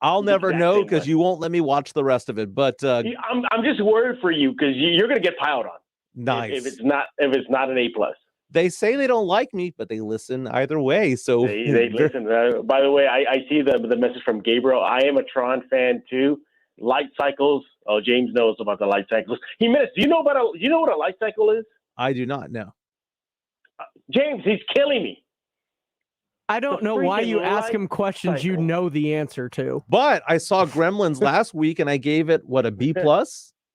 Speaker 2: I'll never know because you won't let me watch the rest of it. But
Speaker 14: I'm just worried for you because you're going to get piled on.
Speaker 2: Nice.
Speaker 14: If it's not an A+.
Speaker 2: They say they don't like me, but they listen either way. So
Speaker 14: they listen. By the way, I see the message from Gabriel. I am a Tron fan too. Light cycles. Oh, James knows about the light cycles. Do you know what a light cycle is?
Speaker 2: I do not know.
Speaker 14: James, he's killing me.
Speaker 3: I don't know why you ask him questions you know the answer to.
Speaker 2: But I saw Gremlins last week and I gave it a B+.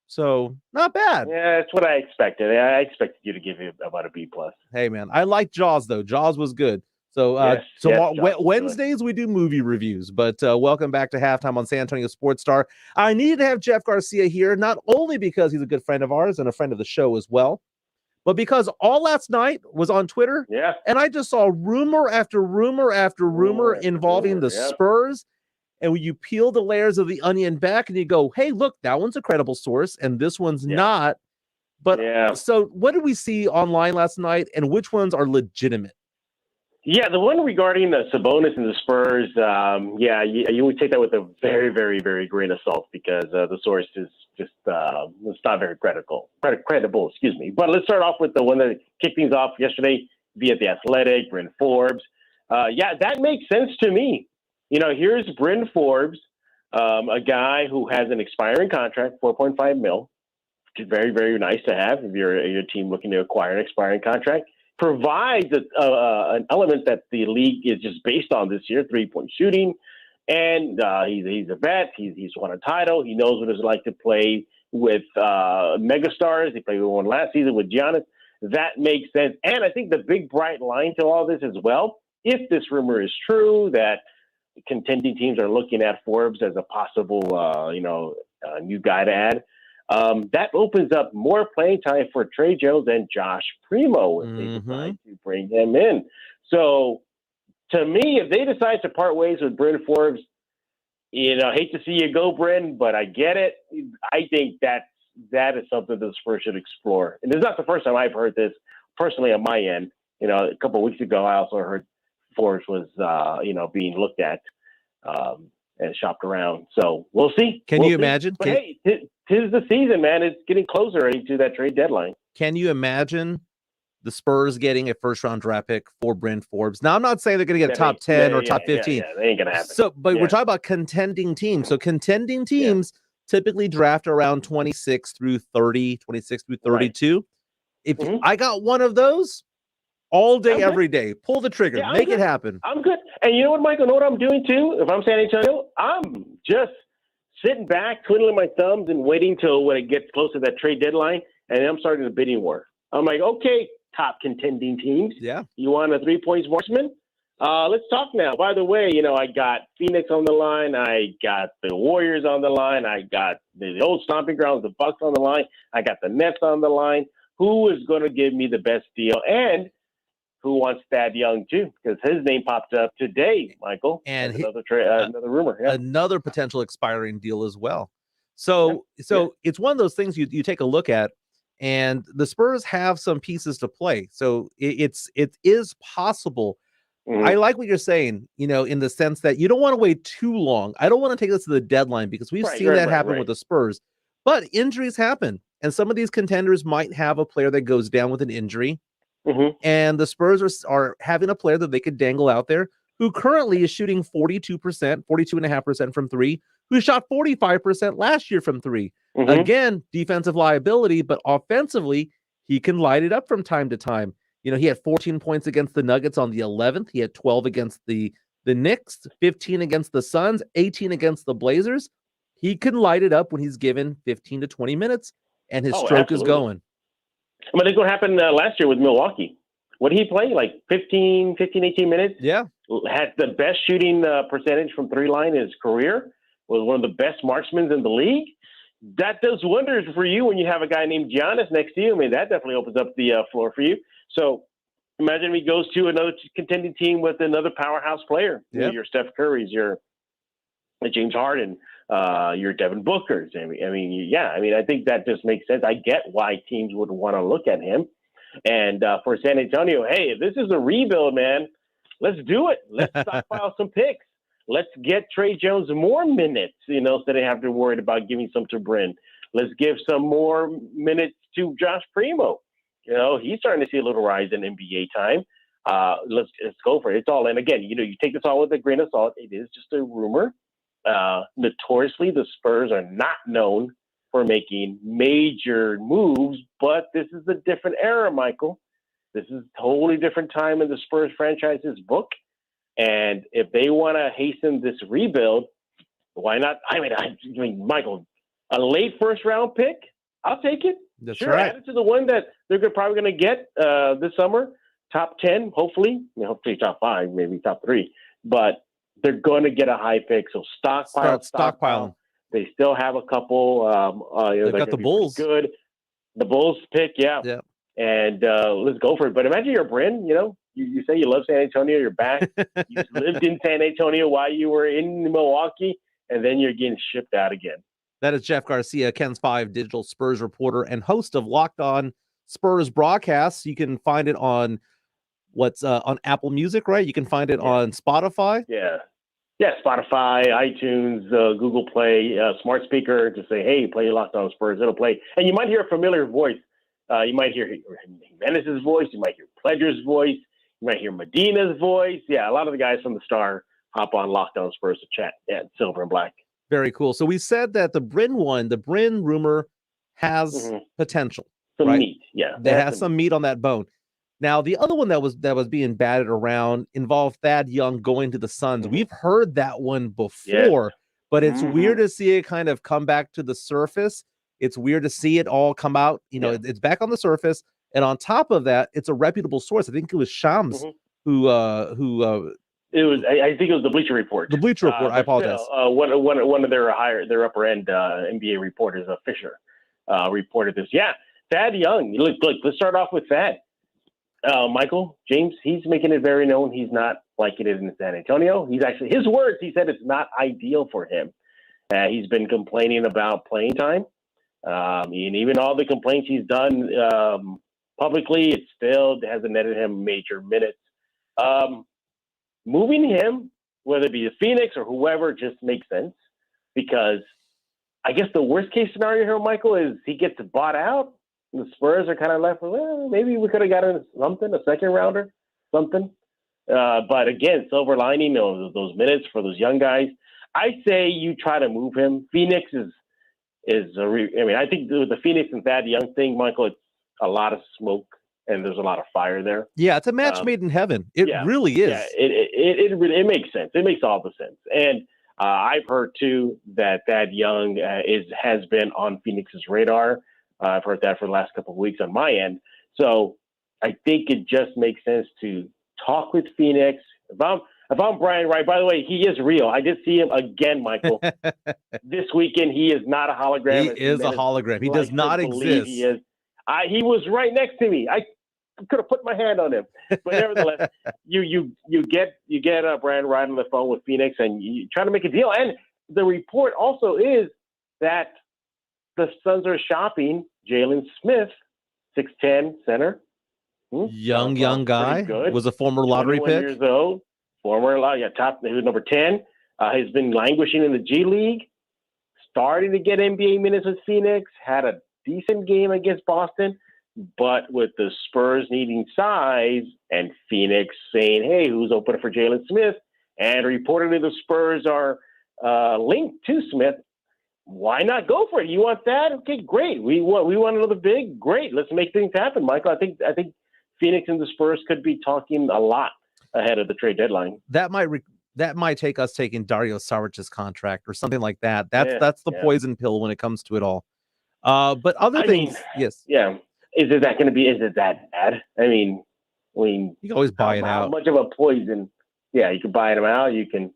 Speaker 2: So not bad.
Speaker 14: Yeah, that's what I expected. I expected you to give it about a B+.
Speaker 2: Hey man, I like Jaws though. Jaws was good. So Wednesdays we do movie reviews. But welcome back to Halftime on San Antonio Sports Star. I needed to have Jeff Garcia here, not only because he's a good friend of ours and a friend of the show as well, but because all last night was on Twitter.
Speaker 14: Yeah.
Speaker 2: And I just saw rumor after rumor after rumor involving the Spurs. And when you peel the layers of the onion back and you go, hey, look, that one's a credible source and this one's not. But so what did we see online last night and which ones are legitimate?
Speaker 14: Yeah, the one regarding the Sabonis and the Spurs, you would take that with a very, very, very grain of salt because the source is just it's not very credible, excuse me. But let's start off with the one that kicked things off yesterday via The Athletic, Bryn Forbes. That makes sense to me. You know, here's Bryn Forbes, a guy who has an expiring contract, $4.5 million. Very, very nice to have if you're a team looking to acquire an expiring contract. Provides an element that the league is just based on this year, 3-point shooting. And he's a vet. He's won a title. He knows what it's like to play with megastars. He played with one last season with Giannis. That makes sense. And I think the big bright line to all this as well, if this rumor is true that contending teams are looking at Forbes as a possible, new guy to add, that opens up more playing time for Trey Jones and Josh Primo if they decide to bring him in. So, to me, if they decide to part ways with Bryn Forbes, hate to see you go, Bryn, but I get it. I think that is something the Spurs should explore. And it's not the first time I've heard this personally on my end. A couple of weeks ago, I also heard Forbes was, being looked at and shopped around. So we'll see.
Speaker 2: Can you imagine?
Speaker 14: But hey, tis the season, man. It's getting closer already to that trade deadline.
Speaker 2: Can you imagine the Spurs getting a first-round draft pick for Bryn Forbes? Now, I'm not saying they're going to get top 10 or top 15.
Speaker 14: They ain't going to happen.
Speaker 2: So, but we're talking about contending teams. So contending teams typically draft around 26 through 30, 26 through 32. Right. If I got one of those, all day, every day, pull the trigger, make it happen.
Speaker 14: I'm good. And you know what, Michael? Know what I'm doing too? If I'm San Antonio, I'm just sitting back, twiddling my thumbs, and waiting till when it gets close to that trade deadline, and then I'm starting the bidding war. I'm like, okay, top contending teams.
Speaker 2: Yeah.
Speaker 14: You want a 3-point marksman? Let's talk now. By the way, I got Phoenix on the line. I got the Warriors on the line. I got the old stomping grounds, the Bucks on the line. I got the Nets on the line. Who is going to give me the best deal? And who wants Thad Young too? Because his name popped up today, Michael.
Speaker 2: And
Speaker 14: another rumor. Yeah.
Speaker 2: Another potential expiring deal as well. So it's one of those things you take a look at, and the Spurs have some pieces to play. So it is possible. I like what you're saying, in the sense that you don't want to wait too long. I don't want to take this to the deadline because we've seen that happen with the Spurs. But injuries happen. And some of these contenders might have a player that goes down with an injury.
Speaker 14: Mm-hmm.
Speaker 2: And the Spurs are having a player that they could dangle out there who currently is shooting 42%, 42.5% from three, who shot 45% last year from three.
Speaker 14: Mm-hmm.
Speaker 2: Again, defensive liability, but offensively, he can light it up from time to time. You know, he had 14 points against the Nuggets on the 11th. He had 12 against the Knicks, 15 against the Suns, 18 against the Blazers. He can light it up when he's given 15 to 20 minutes, and his stroke
Speaker 14: absolutely.
Speaker 2: is going.
Speaker 14: I mean, look what happened last year with Milwaukee. What did he play? Like 15, 18 minutes?
Speaker 2: Yeah.
Speaker 14: Had the best shooting percentage from three line in his career. Was one of the best marksmen in the league. That does wonders for you when you have a guy named Giannis next to you. I mean, that definitely opens up the floor for you. So imagine if he goes to another contending team with another powerhouse player.
Speaker 2: Yep.
Speaker 14: You know, your Steph Curry's, your James Harden, your Devin Booker's. I mean, I think that just makes sense. I get why teams would want to look at him. And for San Antonio, hey, if this is a rebuild, man, let's do it. Let's stockpile some picks. Let's get Trey Jones more minutes, you know, so they have to worry about giving some to Bryn. Let's give some more minutes to Josh Primo. You know, he's starting to see a little rise in NBA time. Let's go for it. It's all in. Again, you know, you take this all with a grain of salt. It is just a rumor. Notoriously, the Spurs are not known for making major moves, but this is a different era, Michael. This is a totally different time in the Spurs franchise's book. And if they want to hasten this rebuild, why not? I mean, Michael, a late first round pick, I'll take it.
Speaker 2: That's
Speaker 14: sure,
Speaker 2: right.
Speaker 14: add it to the one that they're probably going to get this summer. Top 10, hopefully. I mean, hopefully top 5, maybe top 3. But they're going to get a high pick. So stockpile. They still have a couple.
Speaker 2: They've got the Bulls.
Speaker 14: Good. The Bulls pick, yeah. And let's go for it. But imagine you're Bryn, you know, you say you love San Antonio, you're back. You lived in San Antonio while you were in Milwaukee, and then you're getting shipped out again.
Speaker 2: That is Jeff Garcia, Ken's 5 digital Spurs reporter and host of Locked On Spurs broadcasts. You can find it on on Apple Music, right? You can find it on Spotify.
Speaker 14: Yeah, Spotify, iTunes, Google Play, smart speaker to say, hey, play Locked On Spurs. It'll play. And you might hear a familiar voice. You might hear Jimenez's voice. You might hear Pledger's voice. You might hear Medina's voice. Yeah, a lot of the guys from the Star hop on Locked On Spurs to chat at Silver and Black.
Speaker 2: Very cool. So we said that the Bryn rumor has potential.
Speaker 14: Some
Speaker 2: right?
Speaker 14: meat, yeah.
Speaker 2: They have some meat on that bone. Now, the other one that was being batted around involved Thad Young going to the Suns. We've heard that one before, but it's weird to see it kind of come back to the surface. It's weird to see it all come out. You know, it's back on the surface. And on top of that, it's a reputable source. I think it was Shams who
Speaker 14: it was. I think it was the Bleacher Report.
Speaker 2: The Bleacher Report. I apologize.
Speaker 14: One of their upper end NBA reporters, Fisher, reported this. Yeah, Thad Young. Look. Let's start off with Thad. Michael James. He's making it very known he's not liking it in San Antonio. He's actually his words. He said it's not ideal for him. He's been complaining about playing time, and even all the complaints he's done publicly, it still hasn't netted him major minutes. Moving him, whether it be the Phoenix or whoever, just makes sense because I guess the worst case scenario here, Michael, is he gets bought out. And the Spurs are kind of left with, well, maybe we could have gotten something, a second rounder, something. But again, silver lining, those minutes for those young guys. I say you try to move him. Phoenix I think the Phoenix and Thad Young thing, Michael, it's a lot of smoke. And there's a lot of fire there.
Speaker 2: Yeah, it's a match made in heaven. It really is.
Speaker 14: Yeah, it makes sense. It makes all the sense. And I've heard too that Thad Young has been on Phoenix's radar. I've heard that for the last couple of weeks on my end. So I think it just makes sense to talk with Phoenix. If I'm Brian Wright, by the way, he is real. I did see him again, Michael. This weekend, he is not a hologram.
Speaker 2: He is a hologram. He does not exist.
Speaker 14: He is. He was right next to me. I could have put my hand on him, but nevertheless, you get Brian Wright on the phone with Phoenix, and you try to make a deal. And the report also is that the Suns are shopping Jalen Smith, 6'10" center,
Speaker 2: young guy, was a former lottery pick.
Speaker 14: Years old, former top. He was number 10. Has been languishing in the G League, starting to get NBA minutes with Phoenix. Had a decent game against Boston. But with the Spurs needing size and Phoenix saying, hey, who's open for Jalen Smith? And reportedly the Spurs are linked to Smith. Why not go for it? You want that? Okay, great. We want another big. Great. Let's make things happen, Michael. I think Phoenix and the Spurs could be talking a lot ahead of the trade deadline.
Speaker 2: That might take us taking Dario Saric's contract or something like that. That's the poison pill when it comes to it all. But other things, yes.
Speaker 14: Yeah. Is it that bad? I mean,
Speaker 2: you can always buy it out.
Speaker 14: How much of a poison? Yeah, you can buy him out. You can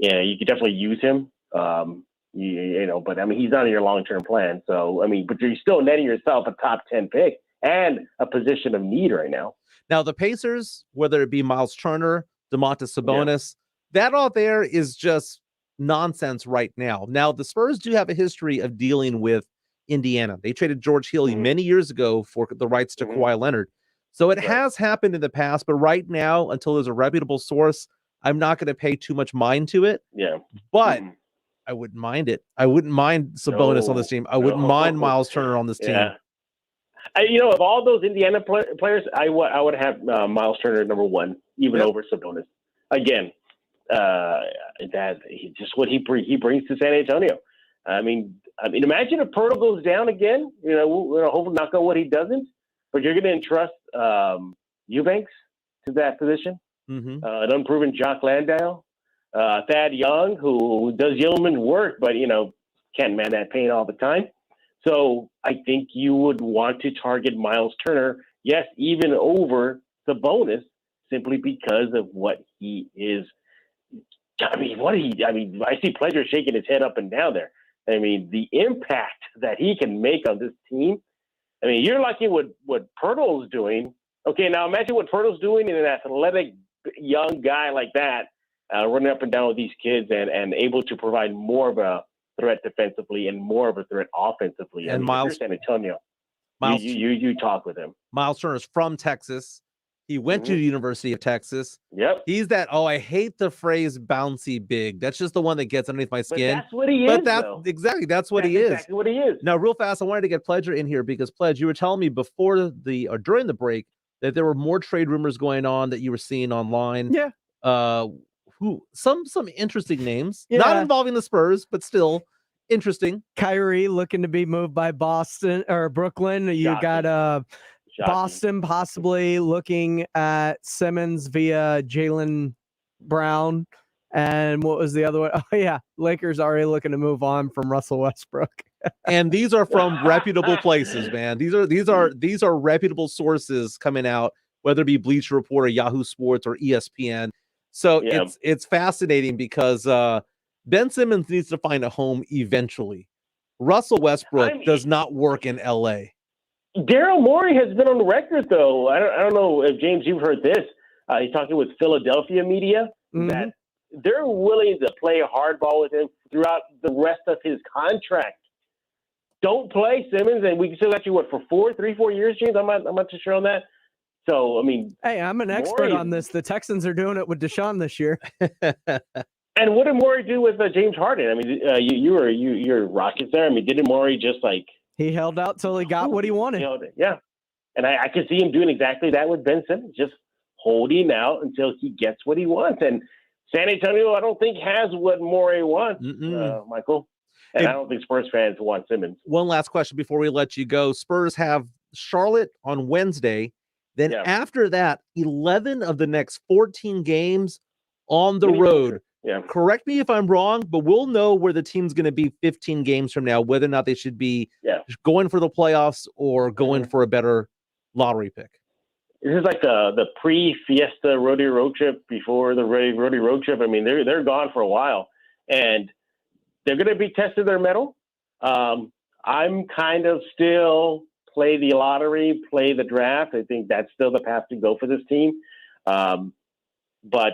Speaker 14: definitely use him. But I mean, he's not in your long-term plan. So, I mean, but you're still netting yourself a top 10 pick and a position of need right now.
Speaker 2: Now, the Pacers, whether it be Miles Turner, Domantas Sabonis, that all there is just nonsense right now. Now, the Spurs do have a history of dealing with Indiana. They traded George Hill many years ago for the rights to Kawhi Leonard. So it has happened in the past, but right now, until there's a reputable source, I'm not going to pay too much mind to it.
Speaker 14: Yeah.
Speaker 2: But I wouldn't mind it. I wouldn't mind Sabonis on this team. I wouldn't mind Miles Turner on this team.
Speaker 14: Of all those Indiana players, I would have Miles Turner number one, even over Sabonis. Again, that just what he brings to San Antonio. I mean, imagine if Pirtle goes down again. Hopefully, knock on wood, he doesn't. But you're going to entrust Eubanks to that position. An unproven Jock Landale, Thad Young, who does yeoman work, but can't man that pain all the time. So I think you would want to target Miles Turner, yes, even over Sabonis, simply because of what he is. I see Pledger shaking his head up and down there. I mean, the impact that he can make on this team. I mean, you're lucky what Pirtle's doing. Okay, now imagine what Pirtle's doing in an athletic young guy like that, running up and down with these kids and able to provide more of a threat defensively and more of a threat offensively.
Speaker 2: And Miles,
Speaker 14: San Antonio, you talk with him.
Speaker 2: Miles Turner's from Texas. He went to the University of Texas.
Speaker 14: Yep.
Speaker 2: He's that, I hate the phrase bouncy big. That's just the one that gets underneath my skin.
Speaker 14: But that's what he is,
Speaker 2: that's what he is.
Speaker 14: Exactly what he is.
Speaker 2: Now, real fast, I wanted to get Pledger in here because, Pledge, you were telling me during the break that there were more trade rumors going on that you were seeing online.
Speaker 3: Yeah.
Speaker 2: Some interesting names, not involving the Spurs, but still interesting.
Speaker 3: Kyrie looking to be moved by Boston or Brooklyn. You got Boston possibly looking at Simmons via Jaylen Brown. And what was the other one? Oh yeah, Lakers already looking to move on from Russell Westbrook.
Speaker 2: And these are from reputable places, man. These are reputable sources coming out, whether it be Bleacher Report or Yahoo Sports or ESPN. So it's fascinating because Ben Simmons needs to find a home eventually. Russell Westbrook does not work in LA.
Speaker 14: Daryl Morey has been on the record, though. I don't know if, James, you've heard this. He's talking with Philadelphia media that they're willing to play hardball with him throughout the rest of his contract. Don't play Simmons, and we still got you, for 3-4 years, James? I'm not too sure on that. So, I mean...
Speaker 3: Hey, I'm an expert on this. The Texans are doing it with Deshaun this year.
Speaker 14: And what did Morey do with James Harden? I mean, you're Rockets there. I mean, didn't Morey just
Speaker 3: he held out till he got what he wanted.
Speaker 14: Yeah. And I can see him doing exactly that with Ben Simmons, just holding out until he gets what he wants. And San Antonio, I don't think, has what Morey wants, Michael. And I don't think Spurs fans want Simmons.
Speaker 2: One last question before we let you go. Spurs have Charlotte on Wednesday. Then after that, 11 of the next 14 games on the road.
Speaker 14: Yeah.
Speaker 2: Correct me if I'm wrong, but we'll know where the team's going to be 15 games from now, whether or not they should be going for the playoffs or going for a better lottery pick.
Speaker 14: This is like the pre-Fiesta rodeo road trip before the rodeo road trip. I mean, they're gone for a while, and they're going to be testing their mettle. I'm kind of still play the lottery, play the draft. I think that's still the path to go for this team. But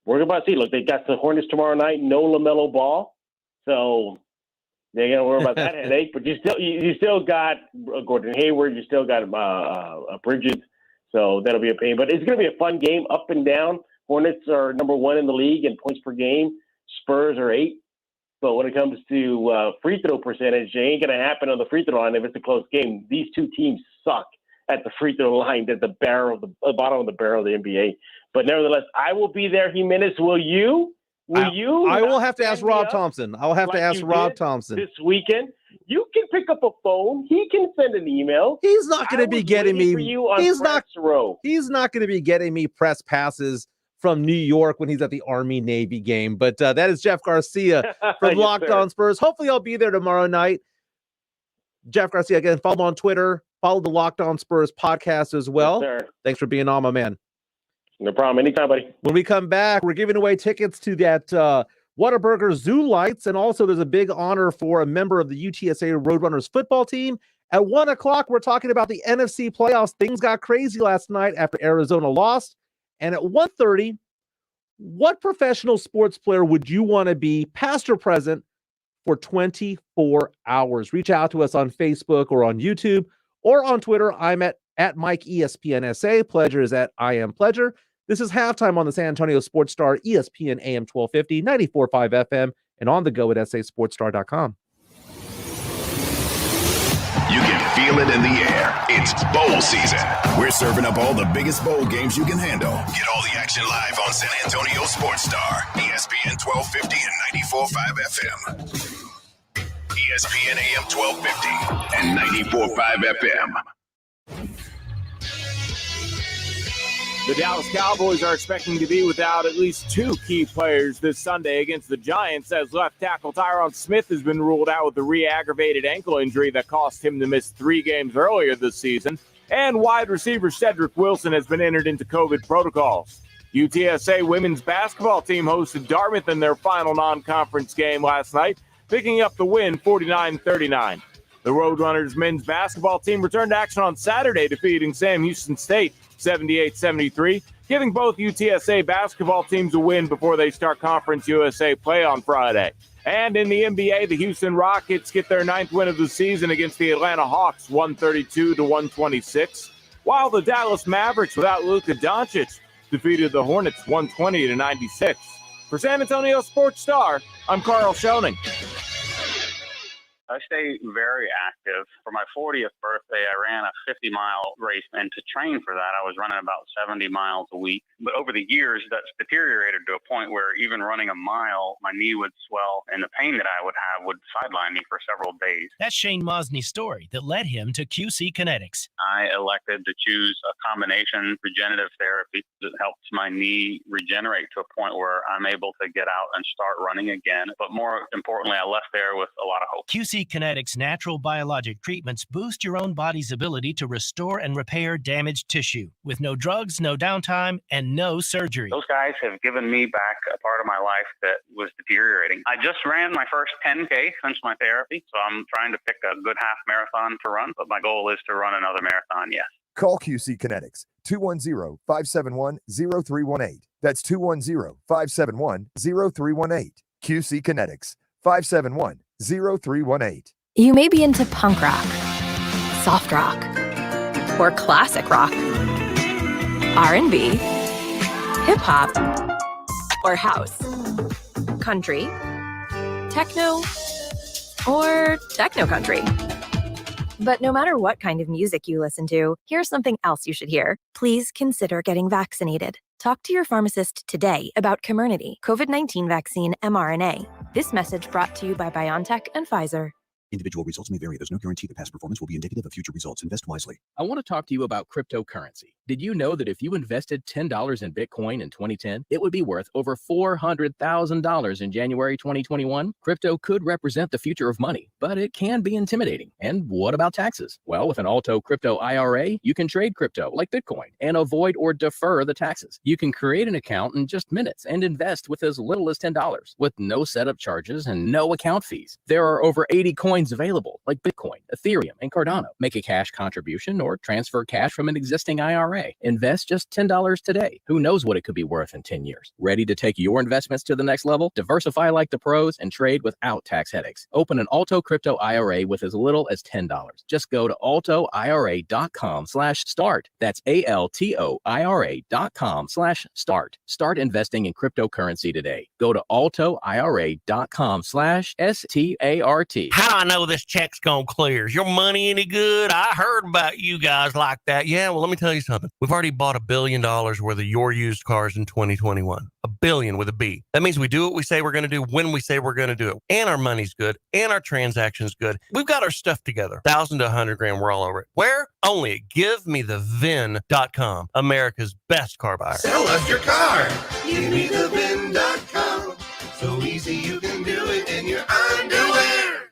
Speaker 14: we're about to see. Look, they got the Hornets tomorrow night. No LaMelo Ball, so they're gonna worry about that headache. But you still got Gordon Hayward. You still got Bridges. So that'll be a pain. But it's gonna be a fun game, up and down. Hornets are number 1 in the league in points per game. Spurs are 8. But when it comes to free throw percentage, it ain't going to happen on the free throw line if it's a close game. These two teams suck at the free throw line. At the bottom of the barrel of the NBA. But nevertheless, I will be there. Jimenez, will you?
Speaker 2: I will have to ask Rob Thompson. I will have to ask Rob Thompson
Speaker 14: this weekend. You can pick up a phone. He can send an email.
Speaker 2: He's not going to be getting me.
Speaker 14: He's not
Speaker 2: going to be getting me press passes from New York when he's at the Army-Navy game. But that is Jeff Garcia from
Speaker 14: Yes,
Speaker 2: Locked
Speaker 14: sir.
Speaker 2: On Spurs. Hopefully I'll be there tomorrow night. Jeff Garcia, again, follow him on Twitter. Follow the Locked On Spurs podcast as well.
Speaker 14: Yes, sir.
Speaker 2: Thanks for being on, my man.
Speaker 14: No problem. Anytime, buddy.
Speaker 2: When we come back, we're giving away tickets to that Whataburger Zoo Lights, and also there's a big honor for a member of the UTSA Roadrunners football team. At 1 o'clock, we're talking about the NFC playoffs. Things got crazy last night after Arizona lost. And at 1:30, what professional sports player would you want to be, past or present, for 24 hours? Reach out to us on Facebook or on YouTube or on Twitter. I'm at Mike ESPNSA. Pleasure is at I Am Pleasure. This is halftime on the San Antonio Sports Star, ESPN AM 1250, 94.5 FM, and on the go at sasportstar.com.
Speaker 1: You can feel it in the air. It's bowl season. We're serving up all the biggest bowl games you can handle. Get all the action live on San Antonio Sports Star, ESPN 1250 and 94.5 FM. ESPN AM 1250 and 94.5 FM.
Speaker 15: The Dallas Cowboys are expecting to be without at least two key players this Sunday against the Giants, as left tackle Tyron Smith has been ruled out with a re-aggravated ankle injury that cost him to miss 3 games earlier this season, and wide receiver Cedric Wilson has been entered into COVID protocols. UTSA women's basketball team hosted Dartmouth in their final non-conference game last night, picking up the win 49-39. The Roadrunners men's basketball team returned to action on Saturday, defeating Sam Houston State 78-73, giving both UTSA basketball teams a win before they start Conference USA play on Friday. And in the NBA, the Houston Rockets get their 9th win of the season against the Atlanta Hawks, 132-126, while the Dallas Mavericks, without Luka Doncic, defeated the Hornets 120-96. For San Antonio Sports Star, I'm Carl Schoening.
Speaker 16: I stay very active. For my 40th birthday, I ran a 50-mile race, and to train for that, I was running about 70 miles a week. But over the years, that's deteriorated to a point where even running a mile, my knee would swell, and the pain that I would have would sideline me for several days.
Speaker 17: That's Shane Mosney's story that led him to QC Kinetics.
Speaker 16: I elected to choose a combination regenerative therapy that helps my knee regenerate to a point where I'm able to get out and start running again. But more importantly, I left there with a lot of hope.
Speaker 17: QC Kinetics natural biologic treatments boost your own body's ability to restore and repair damaged tissue with no drugs, no downtime, and no surgery.
Speaker 16: Those guys have given me back a part of my life that was deteriorating. I just ran my first 10K since my therapy, so I'm trying to pick a good half marathon to run, but my goal is to run another marathon, yes.
Speaker 18: Call QC Kinetics, 210-571-0318. That's 210-571-0318. QC Kinetics, 571-0318.
Speaker 19: You may be into punk rock, soft rock, or classic rock, R&B, hip-hop, or house, country, techno, or techno-country. But no matter what kind of music you listen to, here's something else you should hear. Please consider getting vaccinated. Talk to your pharmacist today about Comirnaty, COVID-19 vaccine mRNA. This message brought to you by BioNTech and Pfizer.
Speaker 20: Individual results may vary. There's no guarantee that past performance will be indicative of future results. Invest wisely.
Speaker 21: I want to talk to you about cryptocurrency. Did you know that if you invested $10 in Bitcoin in 2010, it would be worth over $400,000 in January 2021? Crypto could represent the future of money, but it can be intimidating. And what about taxes? Well, with an Alto Crypto IRA, you can trade crypto like Bitcoin and avoid or defer the taxes. You can create an account in just minutes and invest with as little as $10 with no setup charges and no account fees. There are over 80 coins coins available like Bitcoin, Ethereum, and Cardano. Make a cash contribution or transfer cash from an existing IRA. Invest just $10 today. Who knows what it could be worth in 10 years? Ready to take your investments to the next level? Diversify like the pros and trade without tax headaches. Open an Alto Crypto IRA with as little as $10. Just go to altoira.com/start. That's ALTOIRA.com/start. Start investing in cryptocurrency today. Go to altoira.com/START.
Speaker 4: How do I know this check's gonna clear? Is your money any good? I heard about you guys like that. Yeah, well, let me tell you something. We've already bought $1 billion worth of your used cars in 2021. $1 billion with a B. That means we do what we say we're going to do when we say we're going to do it. And our money's good. And our transaction's good. We've got our stuff together. 1,000 to 100 grand. We're all over it. Where? Only at GiveMeTheVin.com. America's best car buyer.
Speaker 22: Sell us your car. GiveMeTheVin.com. So easy you can do it in your underwear.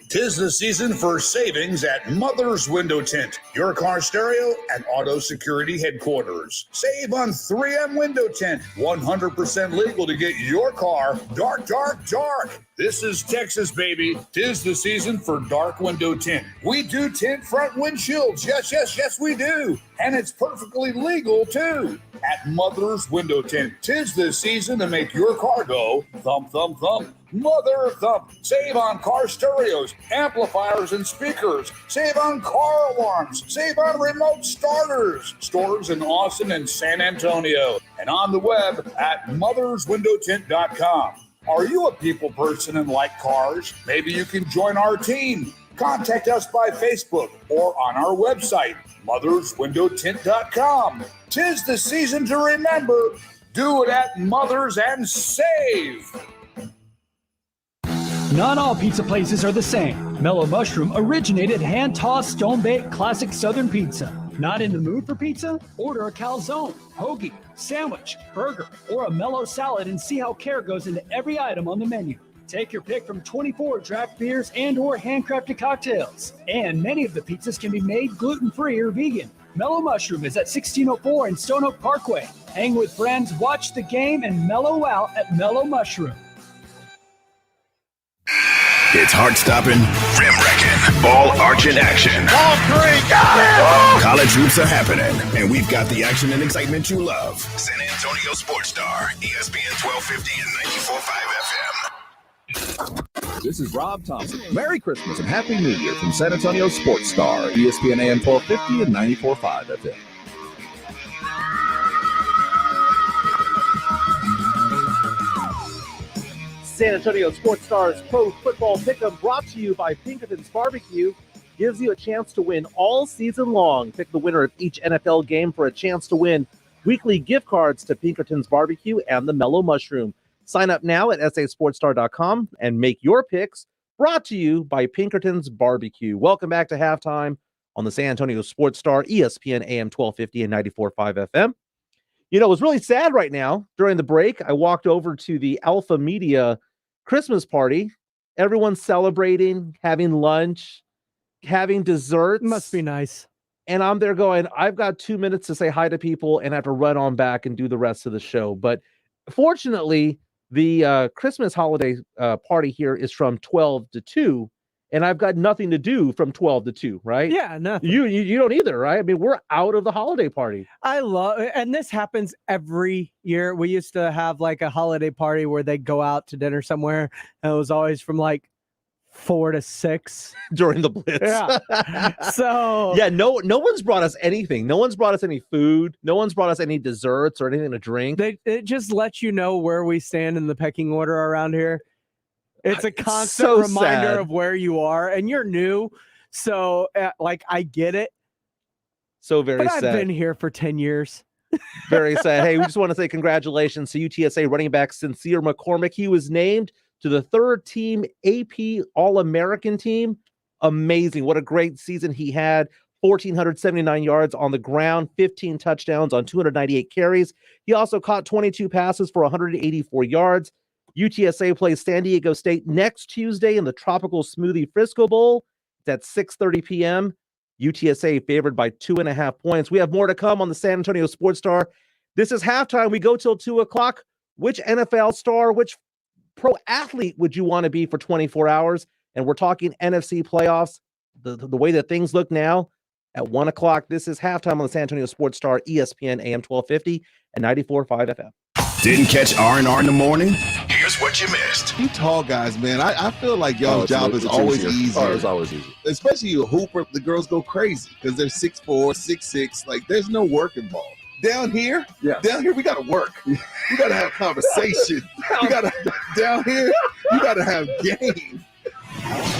Speaker 23: 'Tis the season for savings at Mother's Window Tint, your car stereo and auto security headquarters. Save on 3M Window Tint, 100% legal to get your car dark, dark, dark. This is Texas, baby. 'Tis the season for dark window tint. We do tint front windshields. Yes, yes, yes, we do. And it's perfectly legal, too. At Mother's Window Tint, 'tis the season to make your car go thump, thump, thump. Mother thump. Save on car stereos, amplifiers, and speakers. Save on car alarms. Save on remote starters. Stores in Austin and San Antonio. And on the web at motherswindowtint.com. Are you a people person and like cars? Maybe you can join our team. Contact us by Facebook or on our website, motherswindowtint.com. 'Tis the season to remember. Do it at Mothers and save.
Speaker 11: Not all pizza places are the same. Mellow Mushroom originated hand-tossed, stone-baked classic Southern pizza. Not in the mood for pizza? Order a calzone, hoagie, sandwich, burger, or a mellow salad and see how care goes into every item on the menu. Take your pick from 24 draft beers and or handcrafted cocktails. And many of the pizzas can be made gluten-free or vegan. Mellow Mushroom is at 1604 in Stone Oak Parkway. Hang with friends, watch the game, and mellow out at Mellow Mushroom.
Speaker 1: It's heart-stopping, rim-wrecking, ball-arching action.
Speaker 22: Ball three, got it!
Speaker 1: College hoops are happening, and we've got the action and excitement you love. San Antonio Sports Star, ESPN 1250 and 94.5 FM.
Speaker 24: This is Rob Thompson. Merry Christmas and Happy New Year from San Antonio Sports Star, ESPN AM 1250 and 94.5 FM.
Speaker 2: San Antonio Sports Stars Pro Football Pick'em, brought to you by Pinkerton's Barbecue, gives you a chance to win all season long. Pick the winner of each NFL game for a chance to win weekly gift cards to Pinkerton's Barbecue and the Mellow Mushroom. Sign up now at sasportstar.com and make your picks, brought to you by Pinkerton's Barbecue. Welcome back to halftime on the San Antonio Sports Star, ESPN AM 1250 and 94.5 FM. You know, it was really sad right now. During the break, I walked over to the Alpha Media Christmas party. Everyone's celebrating, having lunch, having desserts.
Speaker 3: Must be nice.
Speaker 2: And I'm there going, I've got 2 minutes to say hi to people and have to run on back and do the rest of the show. But fortunately, the Christmas holiday party here is from 12 to 2. And I've got nothing to do from 12 to 2, right?
Speaker 3: Yeah, nothing.
Speaker 2: You don't either, right? I mean, we're out of the holiday party.
Speaker 3: I love it. And this happens every year. We used to have like a holiday party where they go out to dinner somewhere. And it was always from like 4 to 6
Speaker 2: during the Blitz.
Speaker 3: Yeah. So
Speaker 2: yeah, no one's brought us anything. No one's brought us any food. No one's brought us any desserts or anything to drink.
Speaker 3: It just lets you know where we stand in the pecking order around here. It's a constant reminder
Speaker 2: sad.
Speaker 3: of where you are, and you're new. So like, I get it.
Speaker 2: So very
Speaker 3: but
Speaker 2: sad.
Speaker 3: I've been here for 10 years.
Speaker 2: Very sad. Hey, we just want to say congratulations to UTSA running back Sincere McCormick. He was named to the third team AP All-American team. Amazing. What a great season he had. 1,479 yards on the ground, 15 touchdowns on 298 carries. He also caught 22 passes for 184 yards. UTSA plays San Diego State next Tuesday in the Tropical Smoothie Frisco Bowl. It's at 6:30 p.m. UTSA favored by 2.5 points. We have more to come on the San Antonio Sports Star. This is halftime. We go till 2 o'clock. Which NFL star, which pro athlete would you want to be for 24 hours? And we're talking NFC playoffs. The way that things look now at 1 o'clock. This is halftime on the San Antonio Sports Star, ESPN AM 1250 and 94.5 FM.
Speaker 1: Didn't catch R&R in the morning? Here's what you missed.
Speaker 6: You tall guys, man. I feel like y'all's job is always easier.
Speaker 7: Oh, it's always easy.
Speaker 6: Especially you hooper, the girls go crazy because they're 6'4", 6'6". Like, there's no work involved. Down here, we got to work. We got to have conversation. Down here, you got to have game.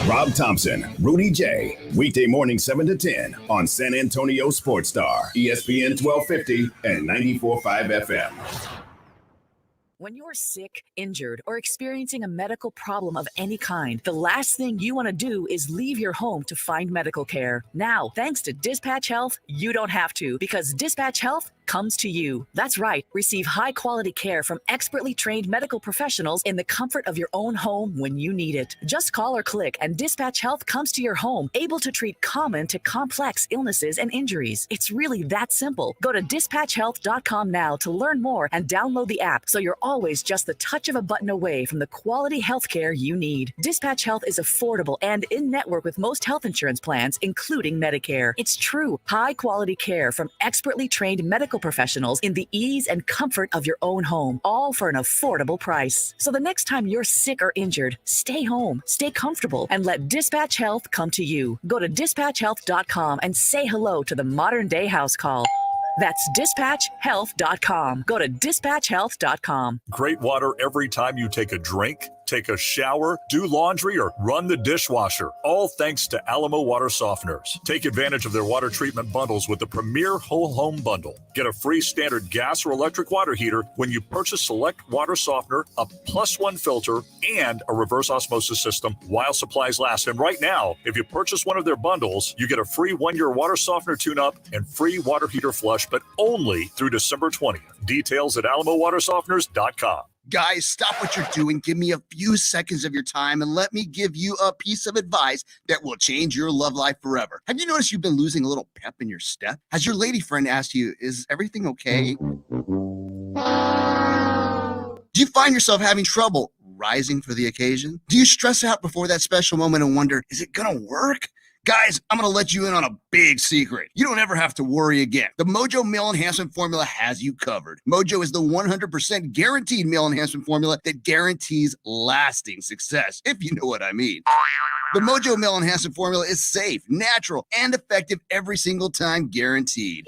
Speaker 1: Rob Thompson, Rudy J. Weekday morning 7 to 10 on San Antonio Sports Star, ESPN 1250 and 94.5 FM.
Speaker 8: When you're sick, injured, or experiencing a medical problem of any kind, the last thing you want to do is leave your home to find medical care. Now, thanks to Dispatch Health, you don't have to, because Dispatch Health comes to you. That's right. Receive high-quality care from expertly trained medical professionals in the comfort of your own home when you need it. Just call or click, and Dispatch Health comes to your home, able to treat common to complex illnesses and injuries. It's really that simple. Go to dispatchhealth.com now to learn more and download the app so you're always just the touch of a button away from the quality health care you need. Dispatch Health is affordable and in-network with most health insurance plans, including Medicare. It's true high-quality care from expertly trained medical professionals in the ease and comfort of your own home, all for an affordable price. So the next time you're sick or injured, stay home, stay comfortable, and let Dispatch Health come to you. Go to dispatchhealth.com and say hello to the modern-day house call. That's dispatchhealth.com. Go to dispatchhealth.com.
Speaker 9: Great water every time you take a drink, take a shower, do laundry, or run the dishwasher. All thanks to Alamo Water Softeners. Take advantage of their water treatment bundles with the Premier Whole Home Bundle. Get a free standard gas or electric water heater when you purchase select water softener, a +1 filter, and a reverse osmosis system while supplies last. And right now, if you purchase one of their bundles, you get a free 1-year water softener tune-up and free water heater flush, but only through December 20th. Details at alamowatersofteners.com.
Speaker 25: Guys, stop what you're doing. Give me a few seconds of your time and let me give you a piece of advice that will change your love life forever. Have you noticed you've been losing a little pep in your step? Has your lady friend asked you, is everything okay? Do you find yourself having trouble rising for the occasion? Do you stress out before that special moment and wonder, is it gonna work? Guys, I'm going to let you in on a big secret. You don't ever have to worry again. The Mojo Male Enhancement Formula has you covered. Mojo is the 100% guaranteed male enhancement formula that guarantees lasting success, if you know what I mean. The Mojo Male Enhancement Formula is safe, natural, and effective every single time, guaranteed.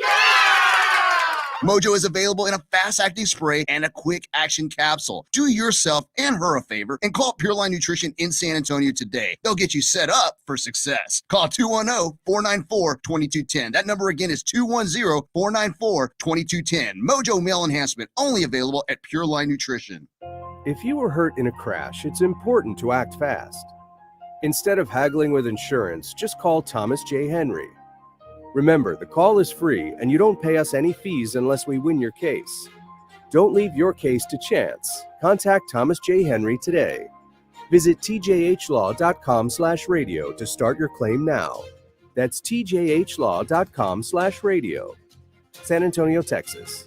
Speaker 25: Mojo is available in a fast-acting spray and a quick-action capsule. Do yourself and her a favor and call Pure Line Nutrition in San Antonio today. They'll get you set up for success. Call 210-494-2210. That number again is 210-494-2210. Mojo Male Enhancement, only available at Pure Line Nutrition.
Speaker 26: If you were hurt in a crash, it's important to act fast. Instead of haggling with insurance, just call Thomas J. Henry. Remember, the call is free and you don't pay us any fees unless we win your case. Don't leave your case to chance. Contact Thomas J. Henry today. Visit tjhlaw.com/radio to start your claim now. That's tjhlaw.com/radio. San Antonio, Texas.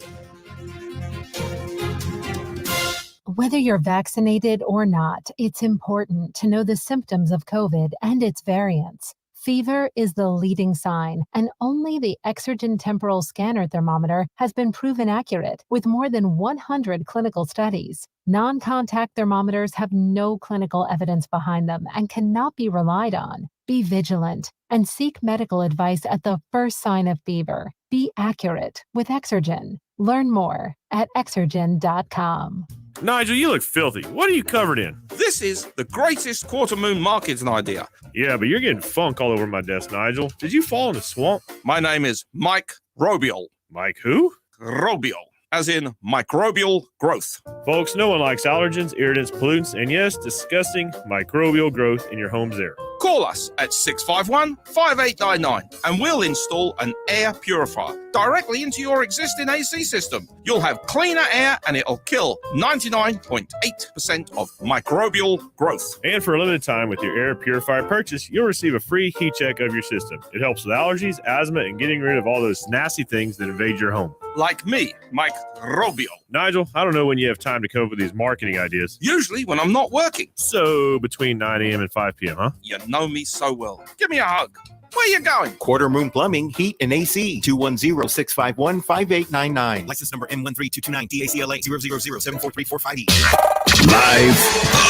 Speaker 27: Whether you're vaccinated or not, it's important to know the symptoms of COVID and its variants. Fever is the leading sign, and only the Exergen temporal scanner thermometer has been proven accurate with more than 100 clinical studies. Non-contact thermometers have no clinical evidence behind them and cannot be relied on. Be vigilant and seek medical advice at the first sign of fever. Be accurate with Exergen. Learn more at exergen.com.
Speaker 28: Nigel, you look filthy. What are you covered in?
Speaker 29: This is the greatest quarter moon marketing idea.
Speaker 28: Yeah, but you're getting funk all over my desk, Nigel. Did you fall in the swamp?
Speaker 29: My name is Mike Robiol.
Speaker 28: Mike who?
Speaker 29: Robiol, as in microbial growth.
Speaker 28: Folks, no one likes allergens, irritants, pollutants, and yes, disgusting microbial growth in your home's air.
Speaker 29: Call us at 651-5899 and we'll install an air purifier directly into your existing AC system. You'll have cleaner air and it'll kill 99.8% of microbial growth.
Speaker 28: And for a limited time with your air purifier purchase, you'll receive a free heat check of your system. It helps with allergies, asthma, and getting rid of all those nasty things that invade your home.
Speaker 29: Like me, Mike Robiol.
Speaker 28: Nigel, I don't know when you have time to come up with these marketing ideas.
Speaker 29: Usually when I'm not working.
Speaker 28: So between 9 a.m. and 5 p.m., huh?
Speaker 29: You know me so well. Give me a hug. Where you going?
Speaker 20: Quarter Moon Plumbing, Heat, and AC. 210-651-5899. License number M13229 DACLA 000743458.
Speaker 1: Live,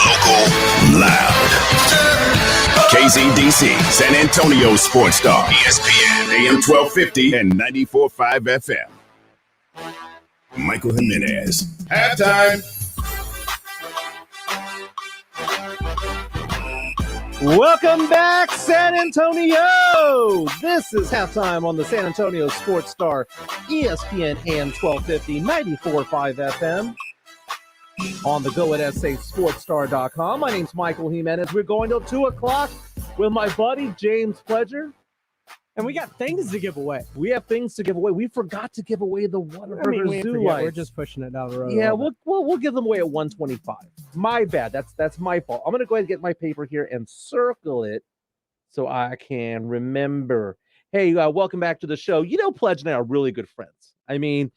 Speaker 1: local, loud. KZDC, San Antonio Sports Star, ESPN, AM 1250 and 94.5 FM. Michael Jimenez.
Speaker 22: Halftime.
Speaker 2: Welcome back, San Antonio. This is halftime on the San Antonio Sports Star, ESPN AM 1250, 94.5 FM. On the go at sasportstar.com. My name's Michael Jimenez. We're going till 2 o'clock with my buddy James Pledger.
Speaker 3: And we got things to give away.
Speaker 2: We have things to give away. We forgot to give away the Whataburger Zoo
Speaker 3: forget.
Speaker 2: lights.
Speaker 3: We're just pushing it down the road.
Speaker 2: Yeah, we'll give them away at 125. My bad. That's my fault. I'm gonna go ahead and get my paper here and circle it so I can remember. Hey, welcome back to the show. You know, Pledge and I are really good friends. I mean,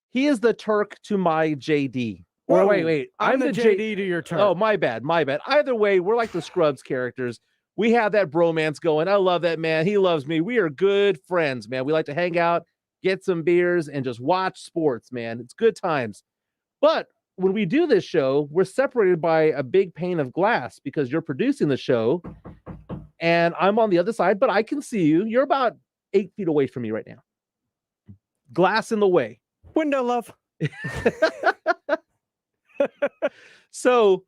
Speaker 2: he is the Turk to my JD. Or wait.
Speaker 3: I'm the JD to your Turk.
Speaker 2: Oh, my bad. Either way, we're like the Scrubs characters. We have that bromance going. I love that man. He loves me. We are good friends, man. We like to hang out, get some beers, and just watch sports, man. It's good times. But when we do this show, we're separated by a big pane of glass because you're producing the show and I'm on the other side, but I can see you. You're about 8 feet away from me right now. Glass in the way.
Speaker 3: Window love.
Speaker 2: So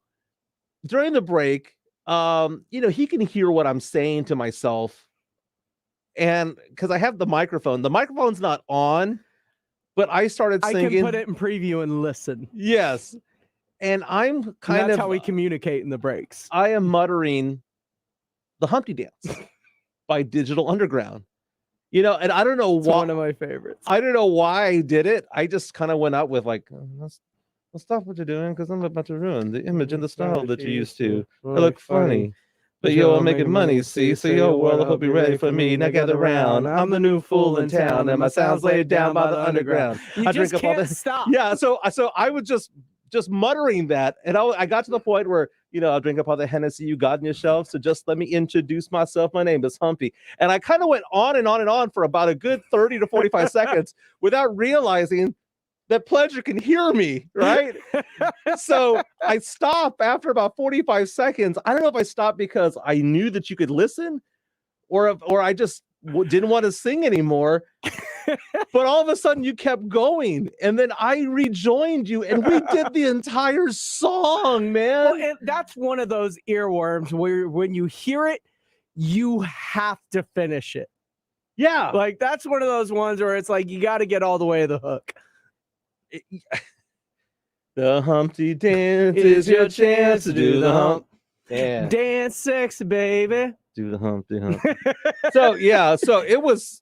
Speaker 2: during the break, he can hear what I'm saying to myself. And because I have the microphone's not on, but I started singing.
Speaker 3: I can put it in preview and listen.
Speaker 2: Yes. And I'm
Speaker 3: that's how we communicate in the breaks.
Speaker 2: I am muttering the Humpty Dance by Digital Underground. And I don't know why.
Speaker 3: One of my favorites.
Speaker 2: I don't know why I did it. I just kind of went out with like, let's stop what you're doing because I'm about to ruin the image and the style that you used to. I look funny. But you're making money, see? So yo, well, I hope you're ready for me. Now gather round. I'm the new fool in town, and my sound's laid down by the underground.
Speaker 3: I just can't stop.
Speaker 2: Yeah, so I was just muttering that, and I got to the point where, I'll drink up all the Hennessy you got on your shelf, so just let me introduce myself. My name is Humpy. And I kind of went on and on and on for about a good 30 to 45 seconds without realizing that Pledger can hear me, right? So I stopped after about 45 seconds. I don't know if I stopped because I knew that you could listen or I just didn't want to sing anymore. But all of a sudden you kept going and then I rejoined you and we did the entire song, man.
Speaker 3: Well, and that's one of those earworms where when you hear it, you have to finish it.
Speaker 2: Yeah.
Speaker 3: Like that's one of those ones where it's like you got to get all the way to the hook.
Speaker 2: The Humpty Dance is your chance to do the hump.
Speaker 3: Yeah. Dance sexy, baby.
Speaker 2: Do the Humpty Hump. So it was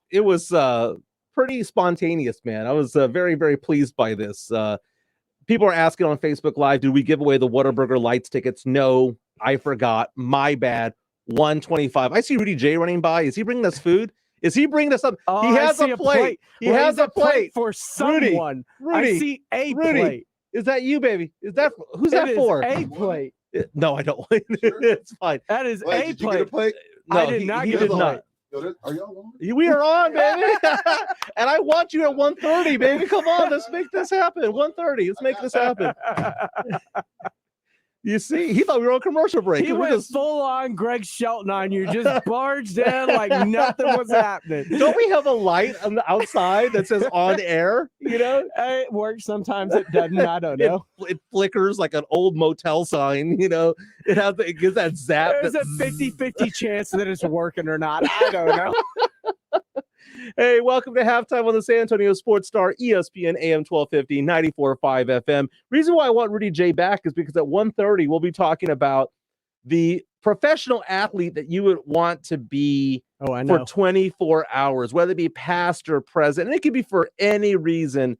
Speaker 2: pretty spontaneous, man. I was very, very pleased by this. People are asking on Facebook Live, did we give away the Whataburger Lights tickets? No, I forgot. My bad. 125. I see Rudy J running by. Is he bringing us food? Is he bringing us up?
Speaker 3: Oh,
Speaker 2: he has a plate. He has a plate
Speaker 3: for someone.
Speaker 2: Rudy,
Speaker 3: I see a plate.
Speaker 2: Is that you, baby? Is that who's that for?
Speaker 3: A plate.
Speaker 2: No, I don't. It's fine.
Speaker 3: That is a plate.
Speaker 2: No,
Speaker 3: I did not get a plate.
Speaker 6: Are y'all on?
Speaker 2: We are on, baby. And I want you at 1:30, baby. Come on, let's make this happen. 1:30. Let's make this happen. You see, he thought we were on commercial break.
Speaker 3: He went full on Greg Shelton on you, just barged in like nothing was happening.
Speaker 2: Don't we have a light on the outside that says on air?
Speaker 3: It works sometimes. It doesn't. I don't know.
Speaker 2: It flickers like an old motel sign. It gives that zap.
Speaker 3: There's a 50-50 chance that it's working or not. I don't know.
Speaker 2: Hey, welcome to halftime on the San Antonio Sports Star, ESPN AM 1250, 94.5 FM. Reason why I want Rudy J back is because at 1:30 we'll be talking about the professional athlete that you would want to be for 24 hours, whether it be past or present. And it could be for any reason.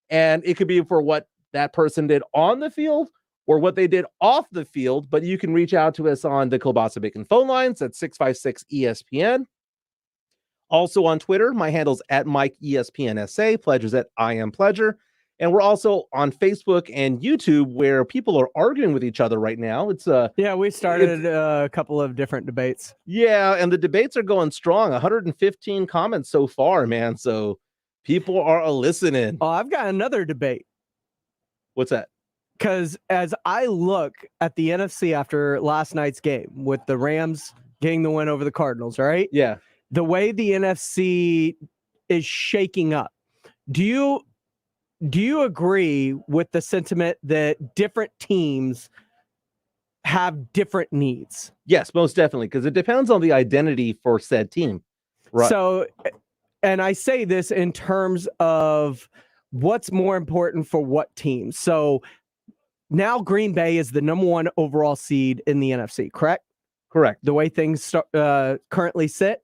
Speaker 2: And it could be for what that person did on the field or what they did off the field. But you can reach out to us on the Kielbasa Bacon phone lines at 656-ESPN. Also on Twitter, my handle's at Mike ESPNSA, Pledger's at I am Pledger. And we're also on Facebook and YouTube where people are arguing with each other right now. It's
Speaker 3: we started a couple of different debates.
Speaker 2: Yeah, and the debates are going strong. 115 comments so far, man. So people are listening.
Speaker 3: Oh, I've got another debate.
Speaker 2: What's that?
Speaker 3: Because as I look at the NFC after last night's game with the Rams getting the win over the Cardinals, right?
Speaker 2: Yeah.
Speaker 3: The way the NFC is shaking up, do you agree with the sentiment that different teams have different needs?
Speaker 2: Yes, most definitely, because it depends on the identity for said team. Right.
Speaker 3: So, and I say this in terms of what's more important for what team. So now Green Bay is the number 1 overall seed in the NFC, correct?
Speaker 2: Correct.
Speaker 3: The way things currently sit.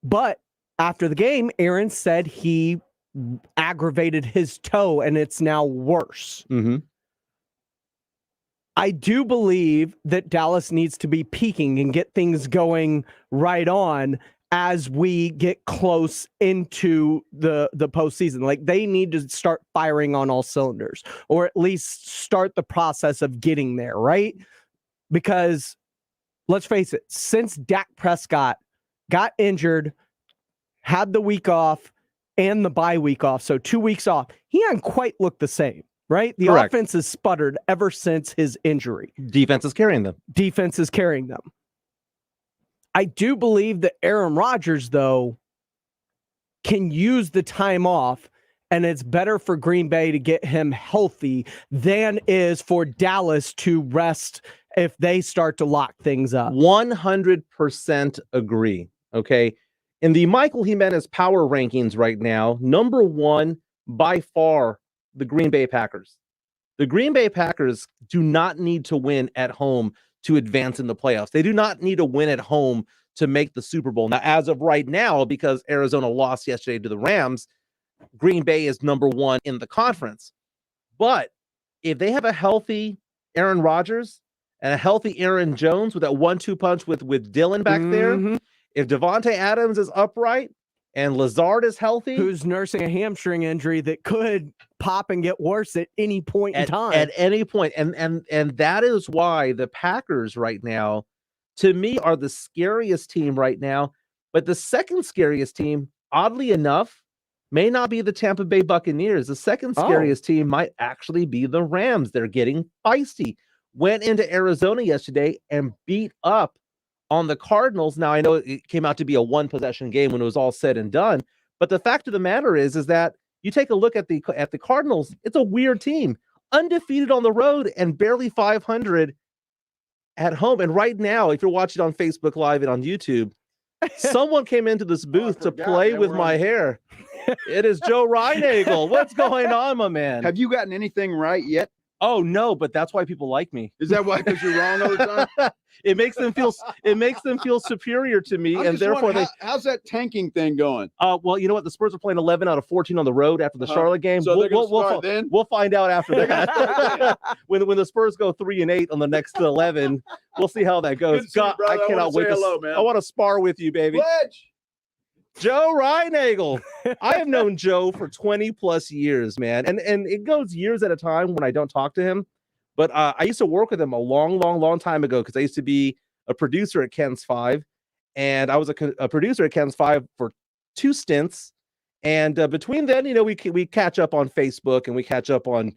Speaker 3: But after the game, Aaron said he aggravated his toe and it's now worse.
Speaker 2: Mm-hmm.
Speaker 3: I do believe that Dallas needs to be peaking and get things going right on as we get close into the postseason. Like, they need to start firing on all cylinders, or at least start the process of getting there, right? Because let's face it, since Dak Prescott got injured, had the week off and the bye week off, so 2 weeks off, he hadn't quite looked the same, right? The
Speaker 2: Correct.
Speaker 3: offense has sputtered ever since his injury.
Speaker 2: Defense is carrying them.
Speaker 3: I do believe that Aaron Rodgers, though, can use the time off, and it's better for Green Bay to get him healthy than is for Dallas to rest if they start to lock things up.
Speaker 2: 100% agree. Okay. In the Michael Jimenez power rankings right now, number 1 by far, the Green Bay Packers. The Green Bay Packers do not need to win at home to advance in the playoffs. They do not need to win at home to make the Super Bowl. Now, as of right now, because Arizona lost yesterday to the Rams, Green Bay is number 1 in the conference. But if they have a healthy Aaron Rodgers and a healthy Aaron Jones with that 1-2 punch with Dylan back there, if Devontae Adams is upright and Lazard is healthy,
Speaker 3: who's nursing a hamstring injury that could pop and get worse at any point in time.
Speaker 2: At any point. And that is why the Packers right now, to me, are the scariest team right now. But the second scariest team, oddly enough, may not be the Tampa Bay Buccaneers. The second scariest team might actually be the Rams. They're getting feisty. Went into Arizona yesterday and beat up on the Cardinals. Now, I know it came out to be a 1-possession game when it was all said and done, but the fact of the matter is that you take a look at the Cardinals, it's a weird team. Undefeated on the road and barely 500 at home. And right now, if you're watching on Facebook Live and on YouTube, someone came into this booth to play with my hair. It is Joe Reinagel. What's going on, my man?
Speaker 5: Have you gotten anything right yet?
Speaker 2: Oh no, but that's why people like me.
Speaker 5: Is that why? Because you're wrong all the time.
Speaker 2: It makes them feel superior to me, and therefore
Speaker 5: how's that tanking thing going?
Speaker 2: Well, you know what? The Spurs are playing 11 out of 14 on the road after the Charlotte game.
Speaker 5: So
Speaker 2: we'll find out after that. when the Spurs go 3-8 on the next 11, we'll see how that goes. God, I cannot wait. I want to spar with you, baby.
Speaker 5: Pledge.
Speaker 2: Joe Reinagel. I have known Joe for 20 plus years, man. And it goes years at a time when I don't talk to him. But I used to work with him a long time ago because I used to be a producer at Ken's 5. And I was a producer at Ken's 5 for 2 stints. And between then, we catch up on Facebook and we catch up on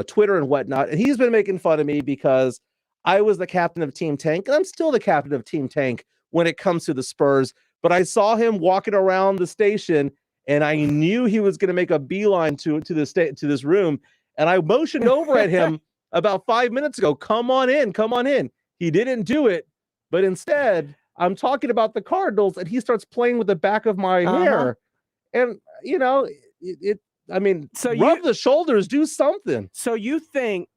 Speaker 2: Twitter and whatnot. And he's been making fun of me because I was the captain of Team Tank. And I'm still the captain of Team Tank when it comes to the Spurs. But I saw him walking around the station, and I knew he was going to make a beeline to this room. And I motioned over at him about 5 minutes ago. Come on in. He didn't do it, but instead, I'm talking about the Cardinals, and he starts playing with the back of my hair. And rub the shoulders, do something.
Speaker 3: So you think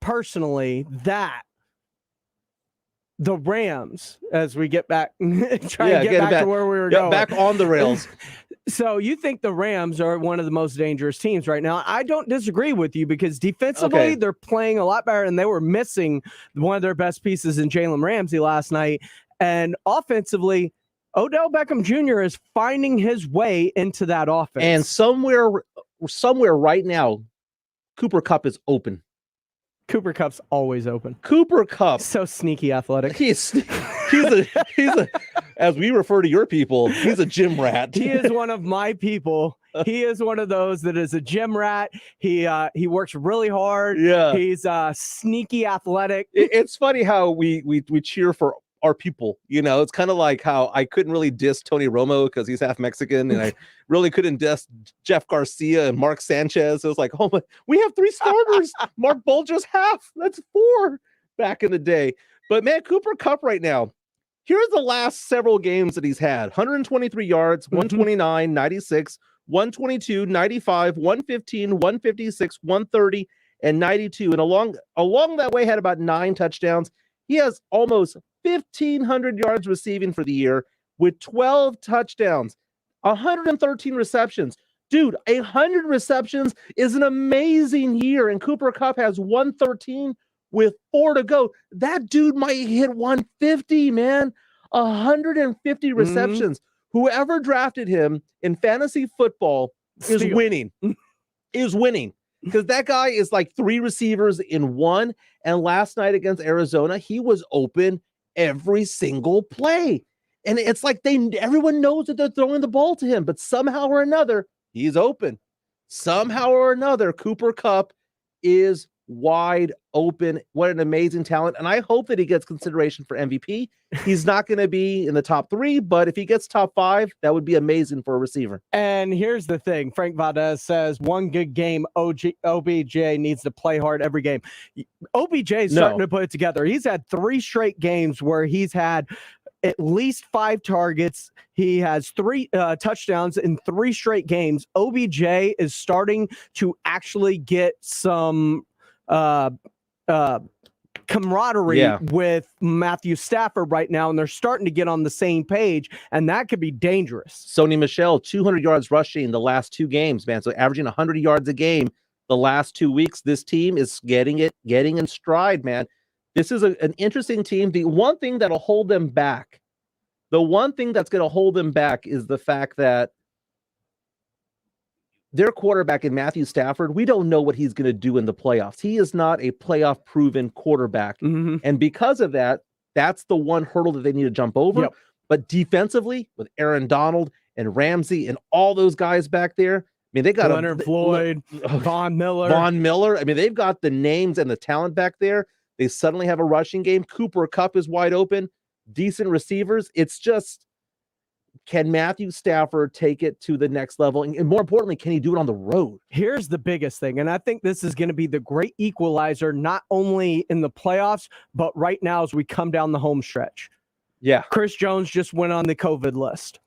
Speaker 3: personally that the Rams, as we get back, get back to where we were going.
Speaker 2: Back on the rails.
Speaker 3: So you think the Rams are one of the most dangerous teams right now? I don't disagree with you because defensively, they're playing a lot better, and they were missing one of their best pieces in Jalen Ramsey last night. And offensively, Odell Beckham Jr. is finding his way into that offense.
Speaker 2: And somewhere right now, Cooper Kupp is open.
Speaker 3: Cooper Kupp's always open.
Speaker 2: Cooper Kupp.
Speaker 3: So sneaky athletic.
Speaker 2: He's a as we refer to your people, he's a gym rat.
Speaker 3: He is one of my people. He is one of those that is a gym rat. He works really hard.
Speaker 2: Yeah.
Speaker 3: He's sneaky athletic.
Speaker 2: It's funny how we cheer for our people. You know, it's kind of like how I couldn't really diss Tony Romo because he's half Mexican, and I really couldn't diss Jeff Garcia and Mark Sanchez. It was like, oh my, we have 3 starters. Mark Bulger's half. That's 4 back in the day. But man, Cooper Kupp right now, here's the last several games that he's had. 123 yards, 129, 96, 122, 95, 115, 156, 130, and 92. And along that way had about 9 touchdowns. He has almost 1,500 yards receiving for the year with 12 touchdowns, 113 receptions. Dude, 100 receptions is an amazing year, and Cooper Kupp has 113 with 4 to go. That dude might hit 150, man. 150 receptions. Whoever drafted him in fantasy football is winning. Is winning. Because that guy is like 3 receivers in 1. And last night against Arizona, he was open every single play. And it's like everyone knows that they're throwing the ball to him, but somehow or another, he's open. Somehow or another, Cooper Kupp is wide open. What an amazing talent. And I hope that he gets consideration for MVP. He's not going to be in the top 3, but if he gets top 5, that would be amazing for a receiver.
Speaker 3: And here's the thing. Frank Valdez says 1 good game, OBJ needs to play hard every game. OBJ is starting to put it together. He's had 3 straight games where he's had at least 5 targets. He has 3 touchdowns in 3 straight games. OBJ is starting to actually get some camaraderie with Matthew Stafford right now, and they're starting to get on the same page, and that could be dangerous.
Speaker 2: Sony Michel, 200 yards rushing the last 2 games, man. So averaging 100 yards a game the last 2 weeks. This team is getting in stride, man. This is an interesting team. The one thing that'll hold them back, the one thing that's going to hold them back is the fact that their quarterback in Matthew Stafford, we don't know what he's going to do in the playoffs. He is not a playoff-proven quarterback. And because of that, that's the one hurdle that they need to jump over. But defensively, with Aaron Donald and Ramsey and all those guys back there, I mean, they got
Speaker 3: Leonard Floyd, Von Miller.
Speaker 2: I mean, they've got the names and the talent back there. They suddenly have a rushing game. Cooper Kupp is wide open. Decent receivers. It's just, can Matthew Stafford take it to the next level? And more importantly, can he do it on the road?
Speaker 3: Here's the biggest thing, and I think this is going to be the great equalizer, not only in the playoffs, but right now as we come down the home stretch.
Speaker 2: Yeah.
Speaker 3: Chris Jones just went on the COVID list.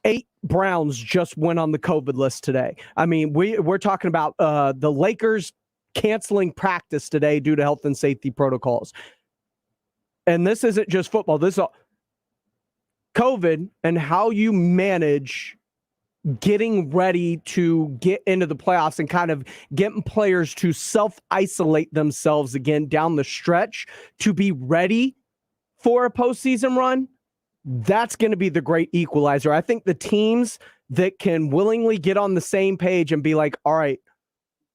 Speaker 3: 8 Browns just went on the COVID list today. I mean, we're talking about the Lakers canceling practice today due to health and safety protocols. And this isn't just football. This is all COVID and how you manage getting ready to get into the playoffs and kind of getting players to self-isolate themselves again down the stretch to be ready for a postseason run. That's going to be the great equalizer. I think the teams that can willingly get on the same page and be like, all right,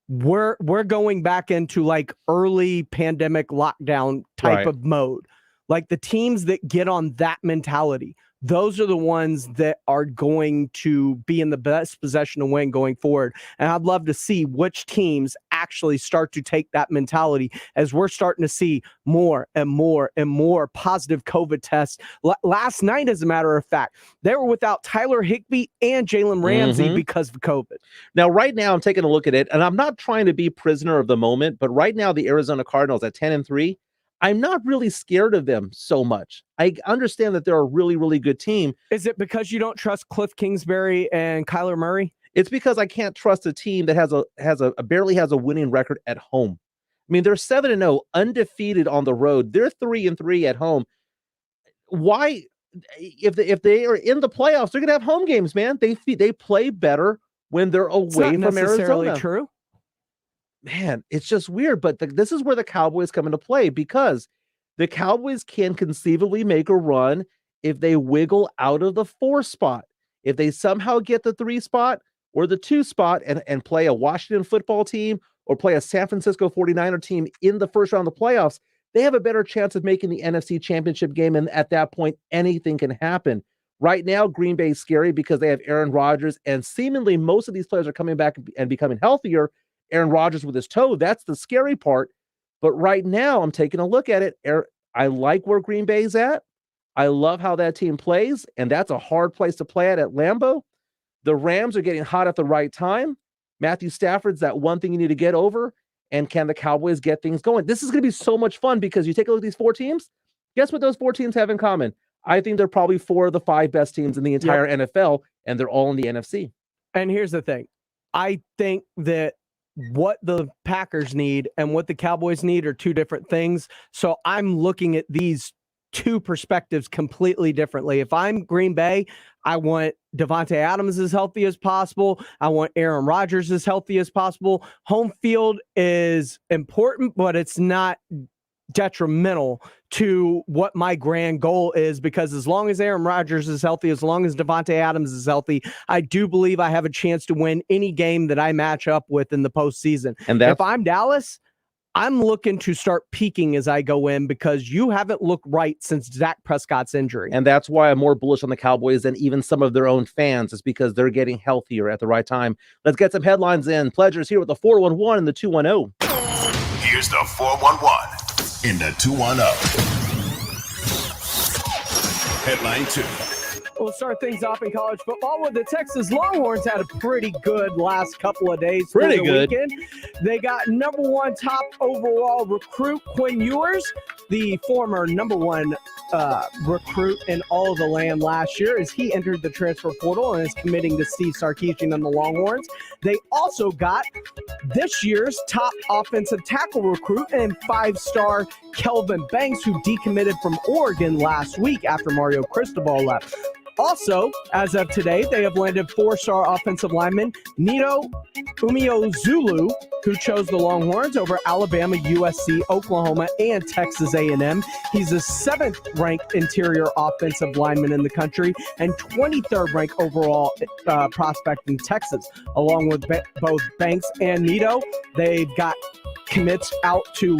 Speaker 3: we're going back into like early pandemic lockdown type of mode. Like the teams that get on that mentality, those are the ones that are going to be in the best possession to win going forward. And I'd love to see which teams actually start to take that mentality as we're starting to see more and more and more positive COVID tests. Last night, as a matter of fact, they were without Tyler Higbee and Jalen Ramsey because of COVID.
Speaker 2: Now, right now, I'm taking a look at it, and I'm not trying to be prisoner of the moment, but right now, the Arizona Cardinals at 10-3, I'm not really scared of them so much. I understand that they're a really, really good team.
Speaker 3: Is it because you don't trust Cliff Kingsbury and Kyler Murray?
Speaker 2: It's because I can't trust a team that barely has a winning record at home. I mean, they're 7-0, undefeated on the road. They're 3-3 at home. Why, if they are in the playoffs, they're gonna have home games, man. They play better when they're away from Arizona.
Speaker 3: Necessarily true.
Speaker 2: Man, it's just weird, but this is where the Cowboys come into play, because the Cowboys can conceivably make a run if they wiggle out of the 4 spot. If they somehow get the 3 spot or the 2 spot and play a Washington football team or play a San Francisco 49er team in the first round of the playoffs, they have a better chance of making the NFC Championship game, and at that point, anything can happen. Right now, Green Bay is scary because they have Aaron Rodgers, and seemingly most of these players are coming back and becoming healthier. Aaron Rodgers with his toe, that's the scary part. But right now, I'm taking a look at it. I like where Green Bay's at. I love how that team plays, and that's a hard place to play at Lambeau. The Rams are getting hot at the right time. Matthew Stafford's that one thing you need to get over. And can the Cowboys get things going? This is going to be so much fun because you take a look at these 4 teams. Guess what those 4 teams have in common? I think they're probably 4 of the 5 best teams in the entire NFL, and they're all in the NFC.
Speaker 3: And here's the thing. I think that what the Packers need and what the Cowboys need are 2 different things. So I'm looking at these 2 perspectives completely differently. If I'm Green Bay, I want Devontae Adams as healthy as possible. I want Aaron Rodgers as healthy as possible. Home field is important, but it's not detrimental to what my grand goal is, because as long as Aaron Rodgers is healthy, as long as Devontae Adams is healthy, I do believe I have a chance to win any game that I match up with in the postseason. And if I'm Dallas, I'm looking to start peaking as I go in, because you haven't looked right since Dak Prescott's injury.
Speaker 2: And that's why I'm more bullish on the Cowboys than even some of their own fans, is because they're getting healthier at the right time. Let's get some headlines in. Pledger's here with the 411 and the 210.
Speaker 1: Here's the 411 in the 210. Headline 2.
Speaker 3: We'll start things off in college football with the Texas Longhorns. Had a pretty good last couple of days.
Speaker 2: Pretty good.
Speaker 3: Weekend. They got number 1 top overall recruit Quinn Ewers, the former number 1 recruit in all of the land last year, as he entered the transfer portal and is committing to Steve Sarkisian and the Longhorns. They also got this year's top offensive tackle recruit and 5-star Kelvin Banks, who decommitted from Oregon last week after Mario Cristobal left. Also, as of today, they have landed 4-star offensive lineman Nito Umeozulu, who chose the Longhorns over Alabama, USC, Oklahoma, and Texas A&M. He's the 7th-ranked interior offensive lineman in the country and 23rd ranked overall prospect in Texas. Along with both Banks and Nito, they've got commits out to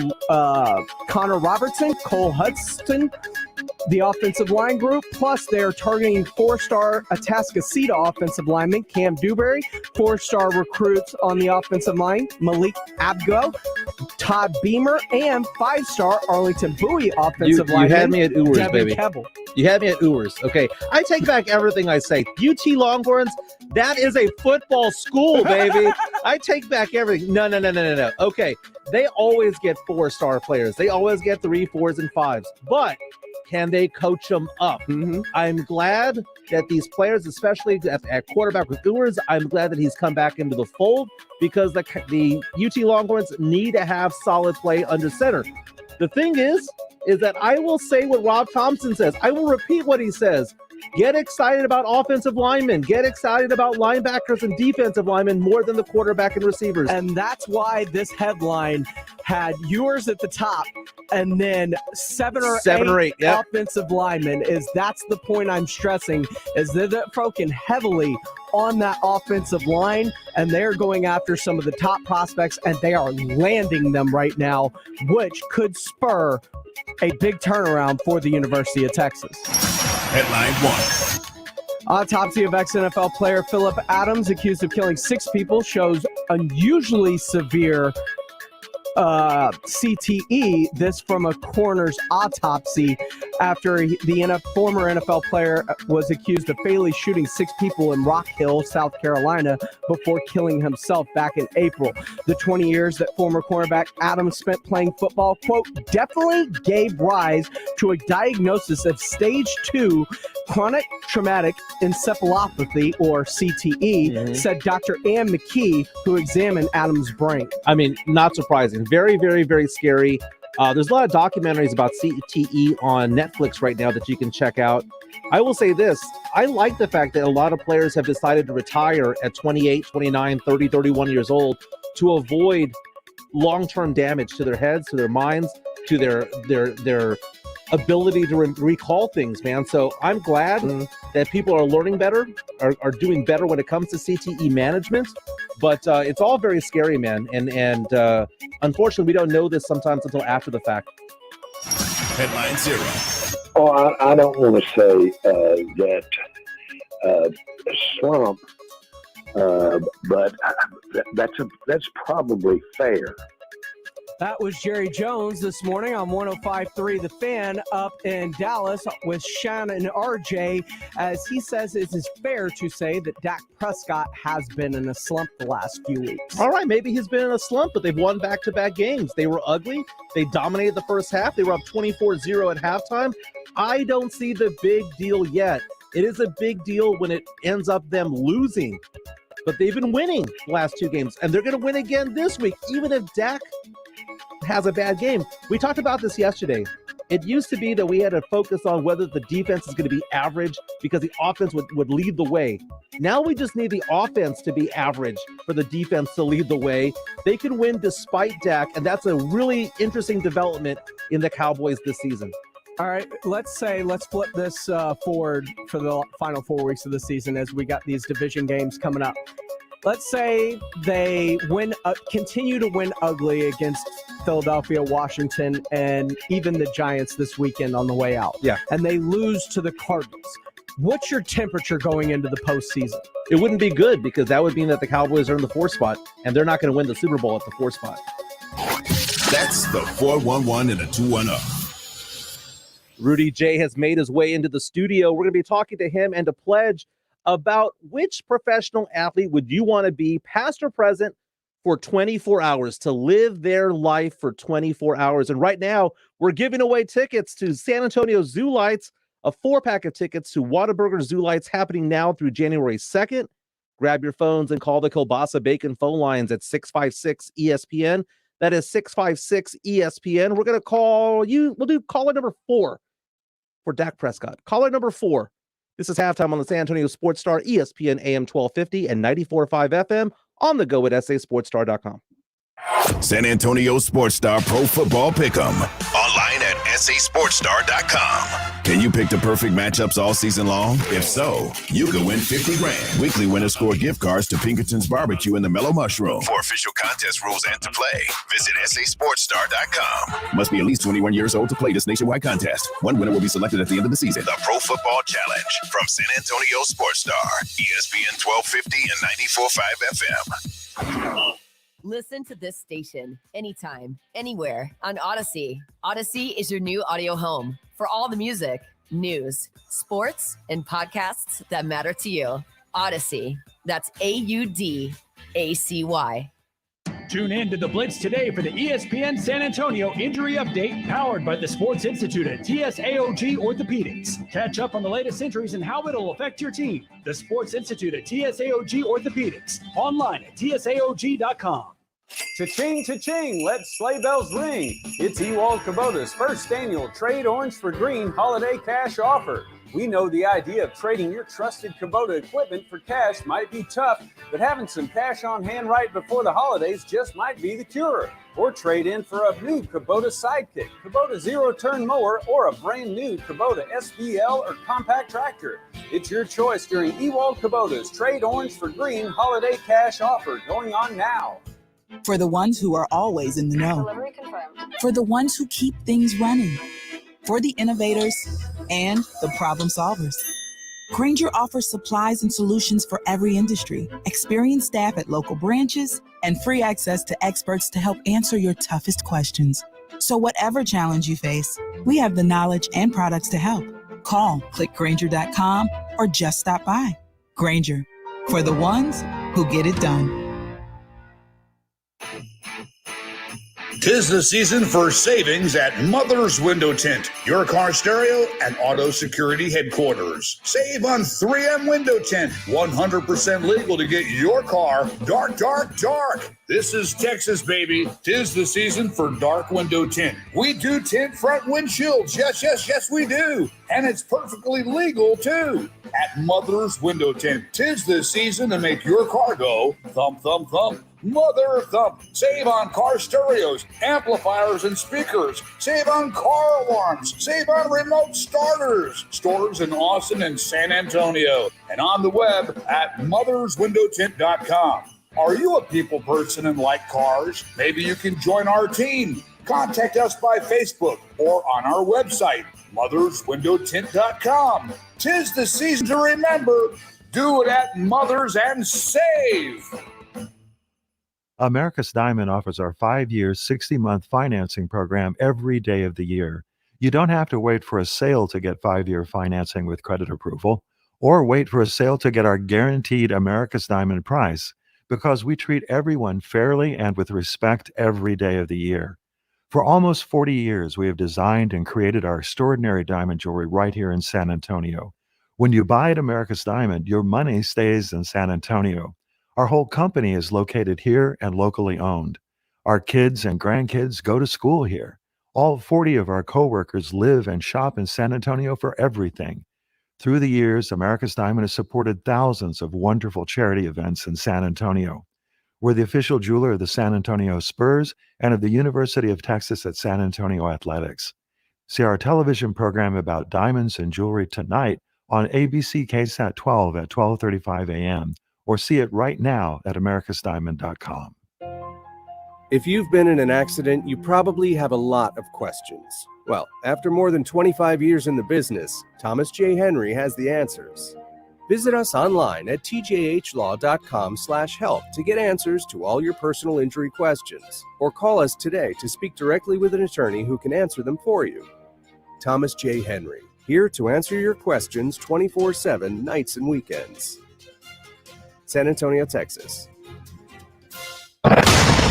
Speaker 3: Connor Robertson, Cole Hudson, the offensive line group, plus they're targeting 4-star Atascocita offensive lineman Cam Dewberry, 4-star recruits on the offensive line Malik Abgo, Todd Beamer, and 5-star Arlington Bowie offensive lineman.
Speaker 2: You had me at Ewers,
Speaker 3: Devin
Speaker 2: baby.
Speaker 3: Kebbell.
Speaker 2: You had me at Ewers. Okay, I take back everything I say. UT Longhorns, that is a football school, baby. I take back everything. No. Okay, they always get 4-star players. They always get 3, 4s, and 5s. But can they coach them up? I'm glad that these players, especially at quarterback with Ewers, I'm glad that he's come back into the fold, because the UT Longhorns need to have solid play under center. The thing is that I will say what Rob Thompson says. I will repeat what he says. Get excited about offensive linemen. Get excited about linebackers and defensive linemen more than the quarterback and receivers.
Speaker 3: And that's why this headline had Ewers at the top and then 7 or 8
Speaker 2: yep.
Speaker 3: offensive linemen. That's the point I'm stressing, is that they're focusing heavily on that offensive line, and they're going after some of the top prospects, and they are landing them right now, which could spur a big turnaround for the University of Texas.
Speaker 1: Headline 1.
Speaker 3: Autopsy of ex-NFL player Philip Adams, accused of killing 6 people, shows unusually severe CTE. This from a coroner's autopsy after the former NFL player was accused of fatally shooting 6 people in Rock Hill, South Carolina, before killing himself back in April. The 20 years that former cornerback Adams spent playing football, quote, definitely gave rise to a diagnosis of stage 2 chronic traumatic encephalopathy, or CTE, said Dr. Ann McKee, who examined Adams' brain.
Speaker 2: I mean, not surprising. Very, very, very scary. There's a lot of documentaries about CTE on Netflix right now that you can check out. I will say this. I like the fact that a lot of players have decided to retire at 28, 29, 30, 31 years old to avoid long-term damage to their heads, to their minds, to their ability to recall things, man. So I'm glad that people are learning better, are doing better when it comes to CTE management. But it's all very scary, man. And unfortunately, we don't know this sometimes until after the fact.
Speaker 1: Headline Zero.
Speaker 7: Oh, I don't want to say that slump, but that's probably fair.
Speaker 3: That was Jerry Jones this morning on 105.3 The Fan up in Dallas with Shannon and RJ, as he says it is fair to say that Dak Prescott has been in a slump the last few weeks.
Speaker 2: All right, maybe he's been in a slump, but they've won back-to-back games. They were ugly. They dominated the first half. They were up 24-0 at halftime. I don't see the big deal yet. It is a big deal when it ends up them losing. But they've been winning the last two games, and they're going to win again this week, even if Dak has a bad game. We talked about this yesterday. It used to be that we had to focus on whether the defense is going to be average because the offense would lead the way. Now we just need the offense to be average for the defense to lead the way. They can win despite Dak, and that's a really interesting development in the Cowboys this season.
Speaker 3: All right, let's flip this forward for the final 4 weeks of the season as we got these division games coming up. Let's say they continue to win ugly against Philadelphia, Washington, and even the Giants this weekend on the way out.
Speaker 2: Yeah.
Speaker 3: And they lose to the Cardinals. What's your temperature going into the postseason?
Speaker 2: It wouldn't be good because that would mean that the Cowboys are in the 4th spot, and they're not going to win the Super Bowl at the 4th spot.
Speaker 1: That's the 411 and a 210.
Speaker 2: Rudy J has made his way into the studio. We're going to be talking to him and to Pledge about which professional athlete would you want to be, past or present, for 24 hours, to live their life for 24 hours. And right now, we're giving away tickets to San Antonio Zoo Lights, a 4-pack of tickets to Whataburger Zoo Lights happening now through January 2nd. Grab your phones and call the Kielbasa Bacon phone lines at 656-ESPN. That is 656-ESPN. We're going to call you. We'll do caller number 4 for Dak Prescott. Caller number 4. This is Halftime on the San Antonio Sports Star, ESPN AM 1250 and 94.5 FM, on the go at sasportstar.com.
Speaker 1: San Antonio Sports Star Pro Football Pick'em. Online at sasportstar.com. Can you pick the perfect matchups all season long? If so, you could win $50,000. Weekly winners score gift cards to Pinkerton's Barbecue and the Mellow Mushroom. For official contest rules and to play, visit sasportstar.com. Must be at least 21 years old to play this nationwide contest. One winner will be selected at the end of the season. The Pro Football Challenge from San Antonio Sports Star, ESPN 1250 and 94.5 FM.
Speaker 10: Listen to this station anytime, anywhere on Odyssey. Odyssey is your new audio home for all the music, news, sports, and podcasts that matter to you. Odyssey. That's AUDACY.
Speaker 11: Tune in to The Blitz today for the ESPN San Antonio Injury Update, powered by the Sports Institute at TSAOG Orthopedics. Catch up on the latest injuries and how it'll affect your team. The Sports Institute at TSAOG Orthopedics. Online at TSAOG.com.
Speaker 12: Cha-ching, cha-ching, let sleigh bells ring. It's Ewald Kubota's first annual Trade Orange for Green holiday cash offer. We know the idea of trading your trusted Kubota equipment for cash might be tough, but having some cash on hand right before the holidays just might be the cure. Or trade in for a new Kubota Sidekick, Kubota zero-turn mower, or a brand new Kubota SBL or compact tractor. It's your choice during Ewald Kubota's Trade Orange for Green holiday cash offer going on now.
Speaker 13: For the ones who are always in the know.
Speaker 10: Delivery confirmed.
Speaker 13: For the ones who keep things running. For the innovators and the problem solvers. Grainger offers supplies and solutions for every industry, experienced staff at local branches, and free access to experts to help answer your toughest questions. So whatever challenge you face, we have the knowledge and products to help. Call, click Grainger.com, or just stop by. Grainger, for the ones who get it done.
Speaker 23: 'Tis the season for savings at Mother's Window Tint, your car stereo and auto security headquarters. Save on 3M Window Tint, 100% legal to get your car dark, dark, dark. This is Texas, baby. 'Tis the season for dark window tint. We do tint front windshields. Yes, yes, yes, we do. And it's perfectly legal, too. At Mother's Window Tint, 'tis the season to make your car go thump, thump, thump. Mother Thump. Save on car stereos, amplifiers, and speakers. Save on car alarms. Save on remote starters. Stores in Austin and San Antonio. And on the web at motherswindowtint.com. Are you a people person and like cars? Maybe you can join our team. Contact us by Facebook or on our website, motherswindowtint.com. 'Tis the season to remember. Do it at Mothers and save.
Speaker 4: America's Diamond offers our 5-year, 60-month financing program every day of the year. You don't have to wait for a sale to get 5-year financing with credit approval, or wait for a sale to get our guaranteed America's Diamond price, because we treat everyone fairly and with respect every day of the year. For almost 40 years, we have designed and created our extraordinary diamond jewelry right here in San Antonio. When you buy at America's Diamond, your money stays in San Antonio. Our whole company is located here and locally owned. Our kids and grandkids go to school here. All 40 of our coworkers live and shop in San Antonio for everything. Through the years, America's Diamond has supported thousands of wonderful charity events in San Antonio. We're the official jeweler of the San Antonio Spurs and of the University of Texas at San Antonio Athletics. See our television program about diamonds and jewelry tonight on ABC KSAT 12 at 12:35 a.m. or see it right now at americasdiamond.com.
Speaker 26: If you've been in an accident, you probably have a lot of questions. Well, after more than 25 years in the business, Thomas J. Henry has the answers. Visit us online at tjhlaw.com/help to get answers to all your personal injury questions, or call us today to speak directly with an attorney who can answer them for you. Thomas J. Henry, here to answer your questions 24/7, nights and weekends. San Antonio, Texas.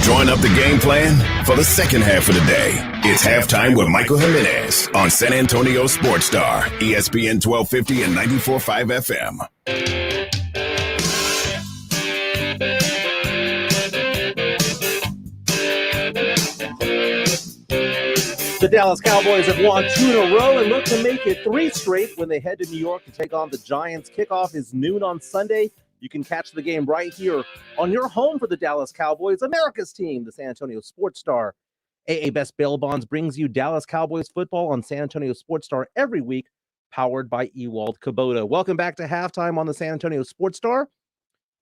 Speaker 1: Join up the game plan for the second half of the day. It's halftime with Michael Jimenez on San Antonio Sports Star, ESPN 1250 and 94.5 FM.
Speaker 2: The Dallas Cowboys have won 2 in a row and look to make it 3 straight when they head to New York to take on the Giants. Kickoff is noon on Sunday. You can catch the game right here on your home for the Dallas Cowboys, America's team, the San Antonio Sports Star. AA Best Bail Bonds brings you Dallas Cowboys football on San Antonio Sports Star every week, powered by Ewald Kubota. Welcome back to halftime on the San Antonio Sports Star.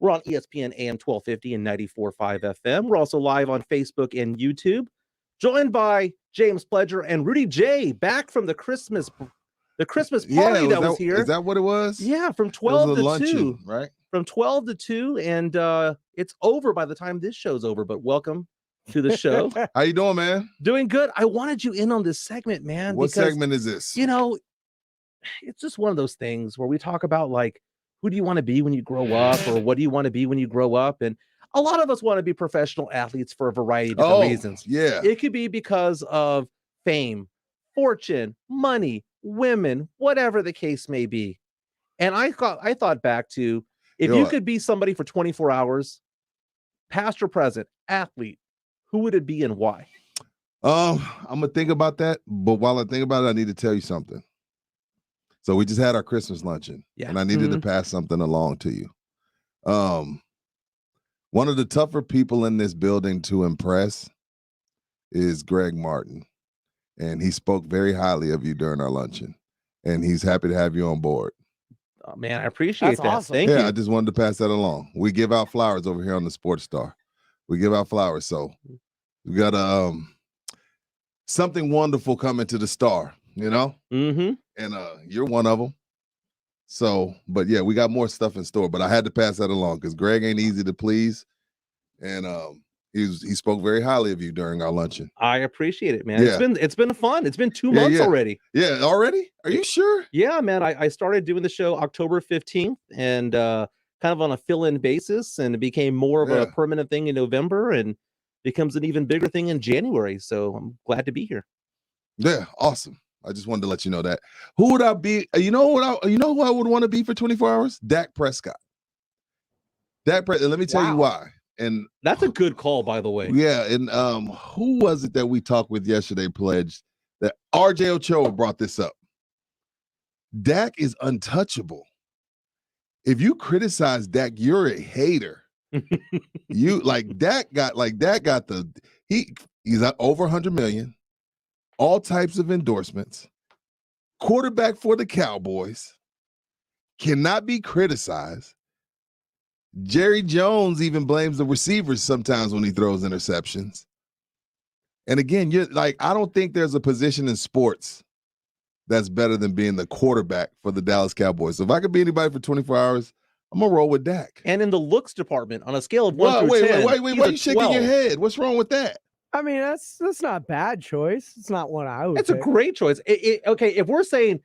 Speaker 2: We're on ESPN AM 1250 and 94.5 FM. We're also live on Facebook and YouTube. Joined by James Pledger and Rudy J, back from the Christmas party that was here.
Speaker 14: Is that what it was?
Speaker 2: Yeah, from 12 to
Speaker 14: luncheon,
Speaker 2: 2.
Speaker 14: Right?
Speaker 2: From 12 to 2, and it's over by the time this show's over, but welcome to the show.
Speaker 14: How you doing, man?
Speaker 2: Doing good. I wanted you in on this segment, man.
Speaker 14: What
Speaker 2: because,
Speaker 14: segment is this?
Speaker 2: You know, it's just one of those things where we talk about, like, who do you want to be when you grow up, or what do you want to be when you grow up? And a lot of us want to be professional athletes for a variety of different reasons.
Speaker 14: Yeah.
Speaker 2: It could be because of fame, fortune, money, women, whatever the case may be. And I thought back to, if you could be somebody for 24 hours, past or present, athlete, who would it be and why?
Speaker 14: I'm gonna think about that, but while I think about it, I need to tell you something. So we just had our Christmas luncheon, and I needed to pass something along to you. One of the tougher people in this building to impress is Greg Martin, and he spoke very highly of you during our luncheon, and he's happy to have you on board.
Speaker 2: Oh, man, I appreciate that.
Speaker 14: Awesome.
Speaker 2: Thank you.
Speaker 14: I just wanted to pass that along. We give out flowers over here on the Sports Star. We give out flowers, so we got something wonderful coming to the Star, you know?
Speaker 2: Mm-hmm.
Speaker 14: And you're one of them. So, but yeah, we got more stuff in store, but I had to pass that along because Greg ain't easy to please. And he spoke very highly of you during our luncheon.
Speaker 2: I appreciate it, man.
Speaker 14: Yeah.
Speaker 2: It's been fun. It's been 2 months already.
Speaker 14: Yeah, already? Are you sure?
Speaker 2: Yeah, man. I started doing the show October 15th and kind of on a fill-in basis, and it became more of a permanent thing in November and becomes an even bigger thing in January. So I'm glad to be here.
Speaker 14: Yeah, awesome. I just wanted to let you know that. Who would I be? You know who I would want to be for 24 hours? Dak Prescott. Let me tell you why. And
Speaker 2: that's a good call, by the way.
Speaker 14: Yeah, and who was it that we talked with yesterday, Pledge, that RJ Ochoa brought this up? Dak is untouchable. If you criticize Dak, you're a hater. You like Dak got he's at over 100 million, all types of endorsements, quarterback for the Cowboys, cannot be criticized. Jerry Jones even blames the receivers sometimes when he throws interceptions. And again, you're like, I don't think there's a position in sports that's better than being the quarterback for the Dallas Cowboys. So if I could be anybody for 24 hours, I'm gonna roll with Dak.
Speaker 2: And in the looks department, on a scale of 1 through 10,
Speaker 14: wait, why are you shaking your head? What's wrong with that?
Speaker 3: I mean, that's not a bad choice. It's not one I would.
Speaker 2: It's a
Speaker 3: pick.
Speaker 2: great choice. Okay, if we're saying,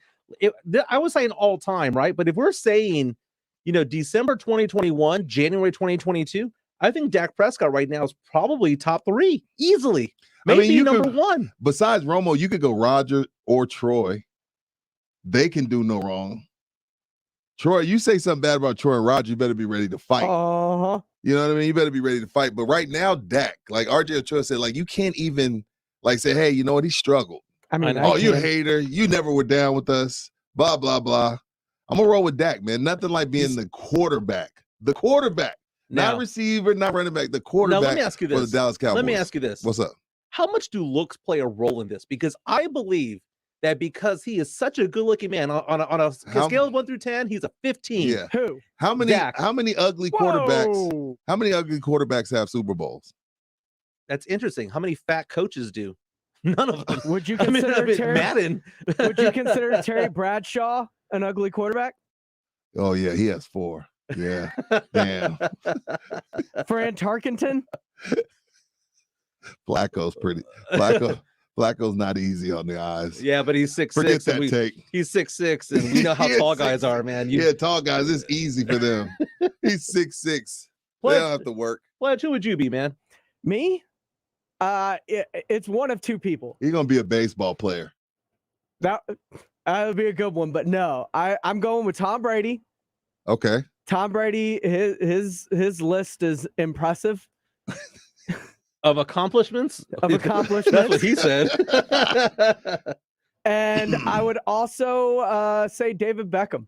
Speaker 2: I was saying all time, right? But if we're saying, December 2021, January 2022, I think Dak Prescott right now is probably top 3 easily. Maybe number 1.
Speaker 14: Besides Romo, you could go Roger or Troy. They can do no wrong. Troy, you say something bad about Troy and Roger, you better be ready to fight.
Speaker 3: Uh-huh.
Speaker 14: You know what I mean? You better be ready to fight. But right now, Dak, like RJ Ochoa said, like you can't even say, hey, you know what? He struggled.
Speaker 3: I mean,
Speaker 14: you hater. You never were down with us. Blah, blah, blah. I'm going to roll with Dak, man. Nothing like being the quarterback. The quarterback. Not receiver, not running back. The quarterback.
Speaker 2: Now, let me ask you this.
Speaker 14: For the Dallas Cowboys.
Speaker 2: Let me ask you this.
Speaker 14: What's up?
Speaker 2: How much do looks play a role in this? Because I believe that because he is such a good-looking man, on a scale of 1 through 10, he's a 15.
Speaker 14: Yeah.
Speaker 3: Who?
Speaker 14: How many ugly quarterbacks?
Speaker 3: Whoa.
Speaker 14: How many ugly quarterbacks have Super Bowls?
Speaker 2: That's interesting. How many fat coaches do? None of them.
Speaker 3: Would you consider Terry
Speaker 2: Madden?
Speaker 3: Would you consider Terry Bradshaw an ugly quarterback?
Speaker 14: Oh yeah, he has 4. Yeah. Damn.
Speaker 3: Fran Tarkenton?
Speaker 14: Flacco's pretty. Flacco's not easy on the eyes.
Speaker 2: Yeah, but he's 6'6".
Speaker 14: Forget that take.
Speaker 2: He's 6'6", and we know how tall guys are, man.
Speaker 14: Tall guys, it's easy for them. He's 6'6". They don't have to work.
Speaker 2: Pledge, who would you be, man?
Speaker 3: Me? It's one of 2 people.
Speaker 14: You're gonna be a baseball player.
Speaker 3: That would be a good one, but no, I'm going with Tom Brady.
Speaker 14: Okay.
Speaker 3: Tom Brady, his list is impressive.
Speaker 2: Of accomplishments?
Speaker 3: That's
Speaker 2: what he said.
Speaker 3: And I would also say David Beckham.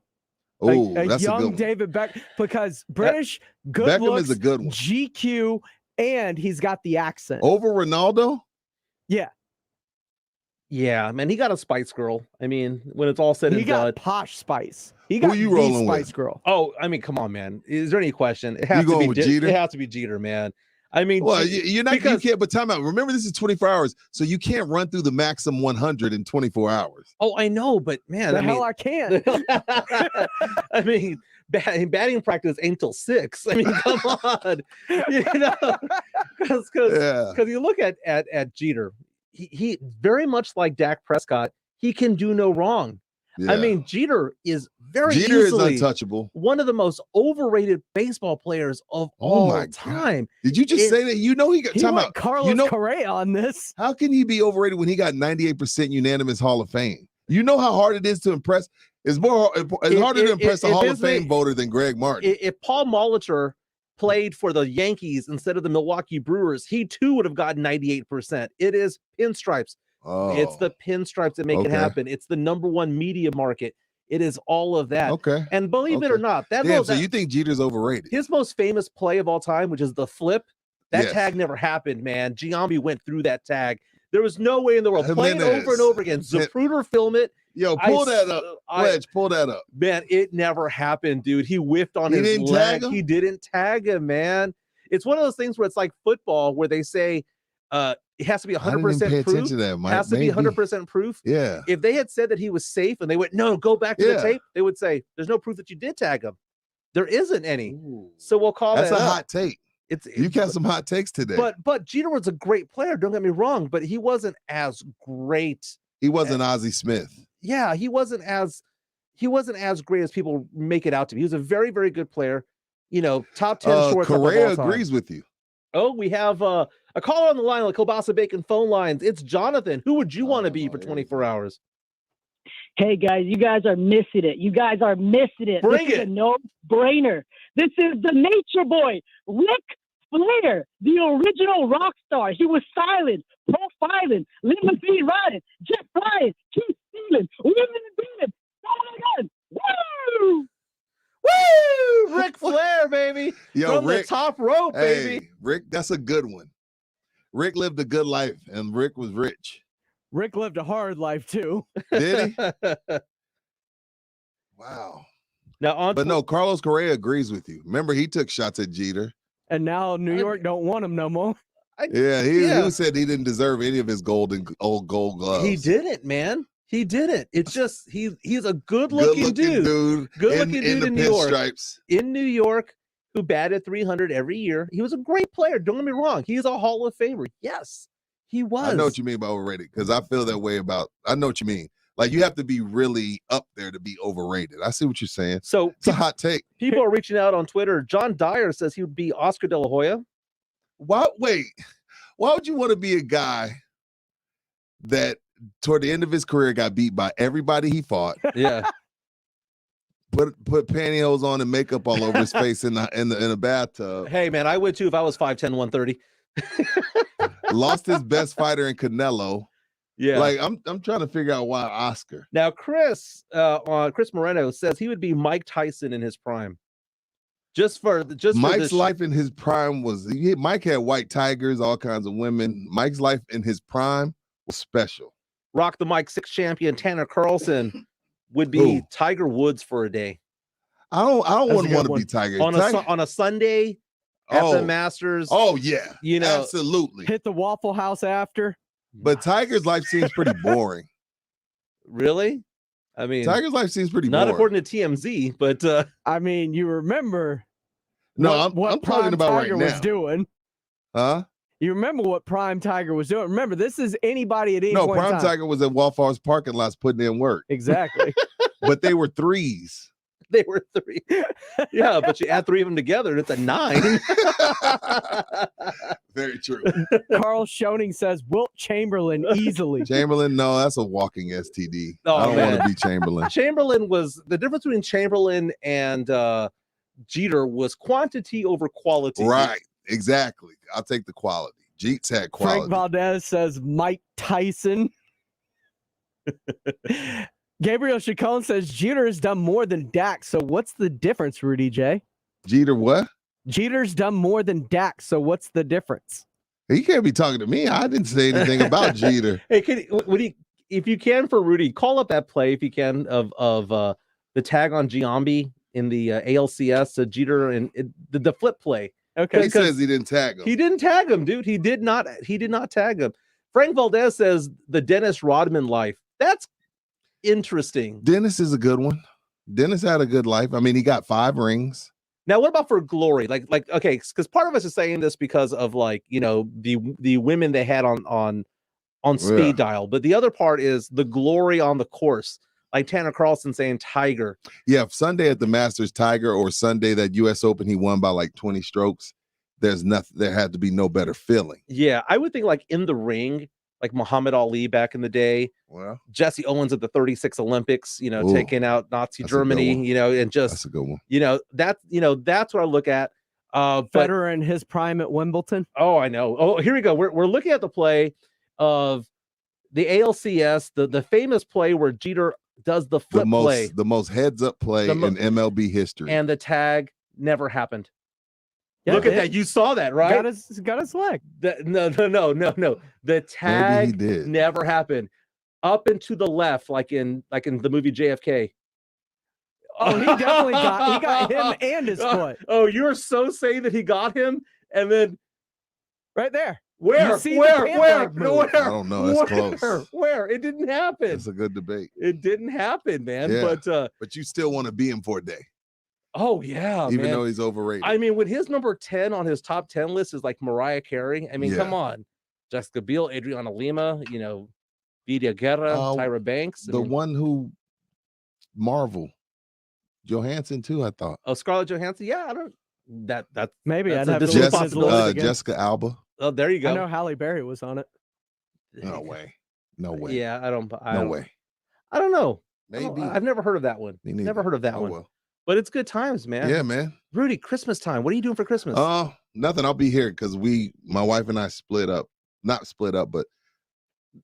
Speaker 14: Oh,
Speaker 3: a
Speaker 14: that's
Speaker 3: young
Speaker 14: a good one.
Speaker 3: David Beckham, because British, good
Speaker 14: Beckham
Speaker 3: looks,
Speaker 14: is a good one.
Speaker 3: GQ, and he's got the accent.
Speaker 14: Over Ronaldo?
Speaker 3: Yeah.
Speaker 2: Yeah, man, he got a Spice Girl. I mean, when it's all said and done.
Speaker 3: He got posh Spice. He got
Speaker 14: you
Speaker 3: the
Speaker 14: rolling
Speaker 3: Spice
Speaker 14: with?
Speaker 3: Girl.
Speaker 2: Oh, I mean, come on, man. Is there any question? It has
Speaker 14: You
Speaker 2: to be
Speaker 14: going with Jeter?
Speaker 2: It has to be Jeter, man. I mean,
Speaker 14: Well, you're not. You can't. But time out. Remember, this is 24 hours, so you can't run through the maximum 100 in 24 hours.
Speaker 2: Oh, I know, but man,
Speaker 3: I can.
Speaker 2: I mean, batting practice ain't till 6. I mean, come on, because you look at Jeter, he very much like Dak Prescott. He can do no wrong.
Speaker 14: Yeah.
Speaker 2: I mean, Jeter is
Speaker 14: Jeter
Speaker 2: easily
Speaker 14: is untouchable.
Speaker 2: One of the most overrated baseball players of all time.
Speaker 14: Did you just say that? You know he got time
Speaker 3: went
Speaker 14: out.
Speaker 3: Carlos Correa on this.
Speaker 14: How can he be overrated when he got 98% unanimous Hall of Fame? You know how hard it is to impress. It's harder to impress a Hall of Fame voter than Greg Martin.
Speaker 2: If Paul Molitor played for the Yankees instead of the Milwaukee Brewers, he too would have gotten 98%. It is pinstripes.
Speaker 14: Oh,
Speaker 2: it's the pinstripes that make it happen. It's the number 1 media market. It is all of that.
Speaker 14: Okay.
Speaker 2: And believe it or not,
Speaker 14: so you think Jeter's overrated?
Speaker 2: His most famous play of all time, which is the flip, that tag never happened, man. Giambi went through that tag. There was no way in the world. Playing over and over again. Zapruder film it.
Speaker 14: Yo, pull that up. Pledge, pull that up.
Speaker 2: Man, it never happened, dude. He whiffed on his
Speaker 14: didn't
Speaker 2: leg.
Speaker 14: tag him?
Speaker 2: He didn't tag him, man. It's one of those things where it's like football, where they say it has to be 100% proof. Has to be 100% proof.
Speaker 14: Yeah.
Speaker 2: If they had said that he was safe and they went, no, go back to the tape, they would say, there's no proof that you did tag him. There isn't any. So we'll call
Speaker 14: That's
Speaker 2: that
Speaker 14: a
Speaker 2: up.
Speaker 14: hot take. You got some hot takes today.
Speaker 2: But Jeter was a great player. Don't get me wrong, but he wasn't as great.
Speaker 14: He wasn't Ozzie Smith.
Speaker 2: Yeah, he wasn't as great as people make it out to be. He was a very, very good player. Top 10 shortstop of
Speaker 14: Correa
Speaker 2: all time.
Speaker 14: agrees with you.
Speaker 2: Oh, we have a caller on the line on the Kielbasa Bacon phone lines. It's Jonathan. Who would you want to be for 24 hours?
Speaker 8: Hey, guys, you guys are missing it. Bring
Speaker 2: it.
Speaker 8: This is a no-brainer. This is the nature boy, Ric Flair, the original rock star. He was silent, profiling, limousine riding, jet flying, keep stealing, women and beating. Oh, my God. Woo!
Speaker 2: Woo! Ric Flair, baby.
Speaker 14: Yo,
Speaker 2: from
Speaker 14: Rick,
Speaker 2: the top rope, baby.
Speaker 14: Hey, Rick, that's a good one. Rick lived a good life, and Rick was rich.
Speaker 3: Rick lived a hard life too.
Speaker 14: Did he? Wow.
Speaker 2: Now,
Speaker 14: but no, Carlos Correa agrees with you. Remember, he took shots at Jeter.
Speaker 3: And now New York don't want him no more.
Speaker 14: He said he didn't deserve any of his old gold gloves.
Speaker 2: He didn't, man. He didn't. It's just he's a good-looking dude. Good-looking dude in New York.
Speaker 14: Stripes.
Speaker 2: In New York, who batted 300 every year. He was a great player. Don't get me wrong. He's a Hall of Famer. Yes, he was.
Speaker 14: I know what you mean by overrated because I feel that way about. I know what you mean. Like you have to be really up there to be overrated. I see what you're saying.
Speaker 2: So
Speaker 14: it's a hot take.
Speaker 2: People are reaching out on Twitter. John Dyer says he would be Oscar De La Hoya.
Speaker 14: Why would you want to be a guy that toward the end of his career got beat by everybody he fought?
Speaker 2: Yeah.
Speaker 14: Put pantyhose on and makeup all over his face in a bathtub.
Speaker 2: Hey man, I would too if I was 5'10", 130.
Speaker 14: Lost his best fighter in Canelo.
Speaker 2: Yeah.
Speaker 14: Like I'm trying to figure out why Oscar.
Speaker 2: Now Chris Moreno says he would be Mike Tyson in his prime.
Speaker 14: Mike's life in his prime was Mike had white tigers, all kinds of women. Mike's life in his prime was special.
Speaker 2: Rock the Mic 6 champion Tanner Carlson would be Tiger Woods for a day.
Speaker 14: I don't want to be Tiger.
Speaker 2: On a Sunday at the Masters.
Speaker 14: Oh yeah. Absolutely.
Speaker 3: Hit the Waffle House after.
Speaker 14: But Tiger's life seems pretty boring.
Speaker 2: Really? I mean,
Speaker 14: Tiger's life seems pretty
Speaker 2: not
Speaker 14: boring.
Speaker 2: according to TMZ, but
Speaker 3: I mean, you remember
Speaker 14: I'm talking about
Speaker 3: Tiger
Speaker 14: right now.
Speaker 3: was doing.
Speaker 14: Huh?
Speaker 3: You remember what Prime Tiger was doing? Remember, this is anybody at any point
Speaker 14: Prime
Speaker 3: in time.
Speaker 14: Tiger was at Waffle House parking lots putting in work.
Speaker 3: Exactly.
Speaker 14: But they were threes.
Speaker 2: They were 3. Yeah, but you add 3 of them together and it's a 9.
Speaker 14: Very true.
Speaker 3: Carl Schoening says Wilt Chamberlain easily.
Speaker 14: Chamberlain, no, that's a walking STD.
Speaker 2: Oh,
Speaker 14: I don't
Speaker 2: man.
Speaker 14: want to be Chamberlain.
Speaker 2: Chamberlain was the difference between Chamberlain and Jeter was quantity over quality.
Speaker 14: Right. Exactly. I'll take the quality. Jeets had quality.
Speaker 3: Frank Valdez says Mike Tyson. Gabriel Chacon says Jeter has done more than Dak. So what's the difference, Rudy J?
Speaker 14: Jeter what?
Speaker 3: Jeter's done more than Dak. So what's the difference?
Speaker 14: He can't be talking to me. I didn't say anything about Jeter.
Speaker 2: Hey, if you can for Rudy, call up that play if you can of the tag on Giambi in the ALCS, Jeter and the flip play.
Speaker 3: Okay,
Speaker 14: he says he didn't tag him.
Speaker 2: He didn't tag him, dude. He did not tag him. Frank Valdez says the Dennis Rodman life. That's interesting.
Speaker 14: Dennis is a good one. Dennis had a good life. I mean, he got 5 rings.
Speaker 2: Now, what about for glory? Like, okay, because part of us is saying this because of the women they had on speed dial, but the other part is the glory on the course. Like Tanner Carlson saying Tiger.
Speaker 14: Yeah, if Sunday at the Masters Tiger or Sunday that U.S. Open he won by like 20 strokes, there's nothing. There had to be no better feeling.
Speaker 2: Yeah, I would think like in the ring, like Muhammad Ali back in the day.
Speaker 14: Well,
Speaker 2: Jesse Owens at the 36 Olympics, taking out Nazi Germany, and just
Speaker 14: that's a good one.
Speaker 2: That's what I look at.
Speaker 3: Federer in his prime at Wimbledon.
Speaker 2: Oh, I know. Oh, here we go. We're looking at the play of the ALCS, the famous play where Jeter does the flip play,
Speaker 14: the most heads up play in MLB history,
Speaker 2: and the tag never happened.
Speaker 3: Yeah,
Speaker 2: look at that! You saw that, right?
Speaker 3: Got his leg.
Speaker 2: No. The tag never happened. Up and to the left, like in the movie JFK.
Speaker 3: Oh, he definitely got him and his foot.
Speaker 2: Oh, you're so saying that he got him, and then
Speaker 3: right there.
Speaker 2: Where?
Speaker 14: I don't know. That's close.
Speaker 2: Where? It didn't happen.
Speaker 14: It's a good debate.
Speaker 2: It didn't happen, man.
Speaker 14: Yeah.
Speaker 2: But
Speaker 14: you still want to be him for a day.
Speaker 2: Oh yeah,
Speaker 14: even
Speaker 2: man.
Speaker 14: though he's overrated.
Speaker 2: I mean, when his number 10 on his top 10 list is like Mariah Carey. I mean, come on, Jessica Biel, Adriana Lima, Vidia Guerra, Tyra Banks.
Speaker 14: The one who Marvel, Johansson too. I thought.
Speaker 2: Oh, Scarlett Johansson. Yeah, I don't. That's
Speaker 3: maybe
Speaker 2: that's
Speaker 3: I'd have to
Speaker 2: possibility.
Speaker 14: Jessica Alba.
Speaker 2: Oh, there you go.
Speaker 3: I know Halle Berry was on it.
Speaker 14: No way. No way.
Speaker 2: Yeah, I don't.
Speaker 14: No way.
Speaker 2: I don't know.
Speaker 14: Maybe.
Speaker 2: I've never heard of that one. Never heard of that one.
Speaker 14: Well.
Speaker 2: But it's good times, man.
Speaker 14: Yeah, man.
Speaker 2: Rudy, Christmas time. What are you doing for Christmas?
Speaker 14: Nothing. I'll be here because my wife and I split up. Not split up, but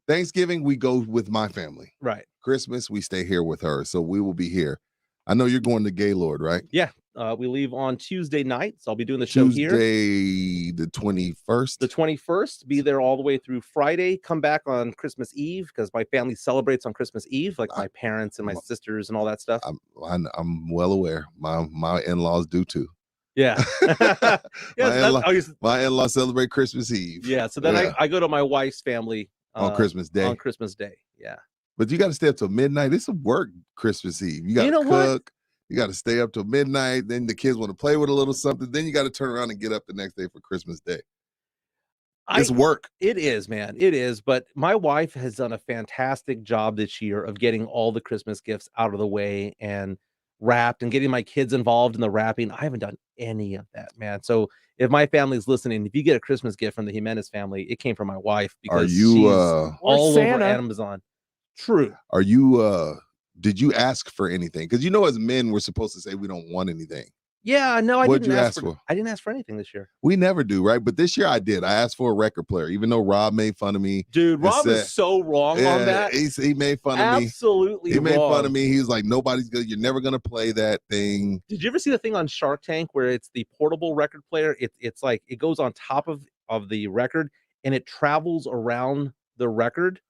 Speaker 14: Thanksgiving we go with my family.
Speaker 2: Right.
Speaker 14: Christmas we stay here with her, so we will be here. I know you're going to Gaylord, right?
Speaker 2: Yeah, We leave on Tuesday night, so I'll be doing the show here.
Speaker 14: Tuesday the 21st.
Speaker 2: The 21st. Be there all the way through Friday. Come back on Christmas Eve because my family celebrates on Christmas Eve, like my parents and my sisters and all that stuff.
Speaker 14: I'm well aware. My in-laws do too.
Speaker 2: Yeah.
Speaker 14: My in-laws celebrate Christmas Eve.
Speaker 2: Yeah. So then I go to my wife's family
Speaker 14: on Christmas Day.
Speaker 2: On Christmas Day. Yeah.
Speaker 14: But you got to stay up till midnight. It's a work Christmas Eve. You got to cook. What? You got to stay up till midnight. Then the kids want to play with a little something. Then you got to turn around and get up the next day for Christmas Day. It's work.
Speaker 2: It is, man. It is. But my wife has done a fantastic job this year of getting all the Christmas gifts out of the way and wrapped and getting my kids involved in the wrapping. I haven't done any of that, man. So if my family's listening, if you get a Christmas gift from the Jimenez family, it came from my wife because she's all over Amazon. True.
Speaker 14: Are you did you ask for anything? Because as men, we're supposed to say we don't want anything.
Speaker 2: Yeah, no, I
Speaker 14: What'd
Speaker 2: didn't
Speaker 14: you
Speaker 2: ask
Speaker 14: ask for.
Speaker 2: I didn't ask for anything this year.
Speaker 14: We never do, right? But this year I did. I asked for a record player, even though Rob made fun of me.
Speaker 2: Dude, Rob is so wrong on that.
Speaker 14: He made fun of me.
Speaker 2: Absolutely
Speaker 14: He made fun of me. He was like, nobody's good. You're never gonna play that thing.
Speaker 2: Did you ever see the thing on Shark Tank where it's the portable record player? It's like it goes on top of the record and it travels around the record.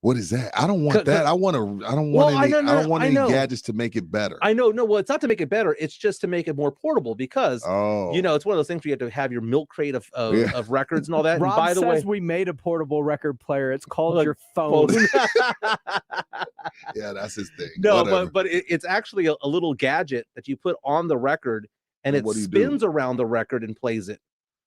Speaker 14: What is that? I don't want that. I don't want any gadgets to make it better.
Speaker 2: I know. No, well, it's not to make it better. It's just to make it more portable because it's one of those things where you have to have your milk crate of records and all that.
Speaker 3: Rob
Speaker 2: and by the way,
Speaker 3: we made a portable record player. It's called your phone.
Speaker 14: Yeah, that's his thing.
Speaker 2: No, but it's actually a little gadget that you put on the record and it spins around the record and plays it.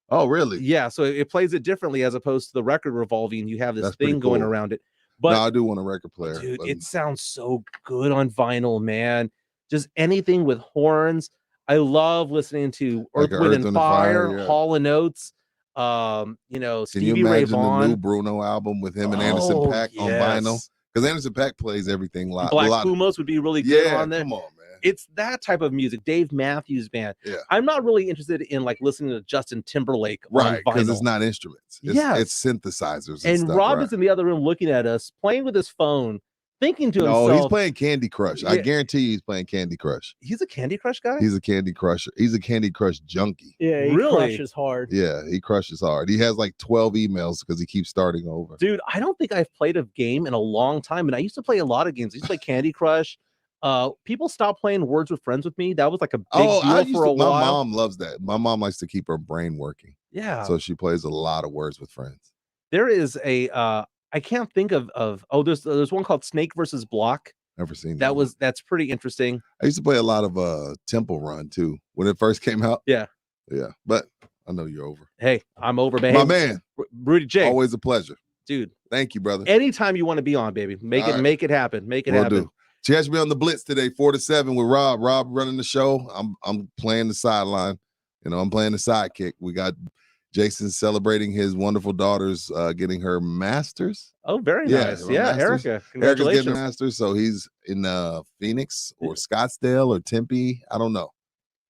Speaker 14: Oh, really?
Speaker 2: Yeah. So it plays it differently as opposed to the record revolving. You have this thing going around it. But
Speaker 14: no, I do want a record player.
Speaker 2: Dude, it sounds so good on vinyl, man. Just anything with horns. I love listening to Earth, Wind and Fire, Hall and Oates. Stevie Ray Vaughan.
Speaker 14: The new Bruno album with him and Anderson .Paak on vinyl? Because Anderson .Paak plays everything live.
Speaker 2: Black Pumas would be really good on there.
Speaker 14: Come on, man.
Speaker 2: It's that type of music. Dave Matthews Band.
Speaker 14: Yeah.
Speaker 2: I'm not really interested in listening to Justin Timberlake.
Speaker 14: Right, because it's not instruments. It's synthesizers.
Speaker 2: And
Speaker 14: stuff,
Speaker 2: Rob is in the other room looking at us, playing with his phone, thinking to himself.
Speaker 14: No, he's playing Candy Crush. I guarantee you he's playing Candy Crush.
Speaker 2: He's a Candy Crush guy?
Speaker 14: He's a Candy Crusher. He's a Candy Crush junkie.
Speaker 3: Yeah, he crushes hard.
Speaker 14: Yeah, he crushes hard. He has like 12 emails because he keeps starting over.
Speaker 2: Dude, I don't think I've played a game in a long time. And I used to play a lot of games. I used to play Candy Crush. People stopped playing Words with Friends with me. That was like a big deal for a while.
Speaker 14: My mom loves that. My mom likes to keep her brain working.
Speaker 2: Yeah.
Speaker 14: So she plays a lot of Words with Friends.
Speaker 2: There is I can't think of there's one called Snake versus Block.
Speaker 14: Never seen
Speaker 2: that. That's pretty interesting.
Speaker 14: I used to play a lot of Temple Run too when it first came out.
Speaker 2: Yeah.
Speaker 14: But I know you're over.
Speaker 2: Hey, I'm over, baby.
Speaker 14: My man,
Speaker 2: Rudy J.
Speaker 14: Always a pleasure,
Speaker 2: dude.
Speaker 14: Thank you, brother.
Speaker 2: Anytime you want to be on, baby, make it happen. Make it happen.
Speaker 14: Do. Catch me on the Blitz today, 4 to 7 with Rob. Rob running the show. I'm playing the sideline. I'm playing the sidekick. We got Jason celebrating his wonderful daughter's getting her master's.
Speaker 2: Oh, very nice. Yeah,
Speaker 14: master's.
Speaker 2: Erica. Congratulations.
Speaker 14: Erica's getting a master's, so he's in Phoenix or Scottsdale or Tempe. I don't know.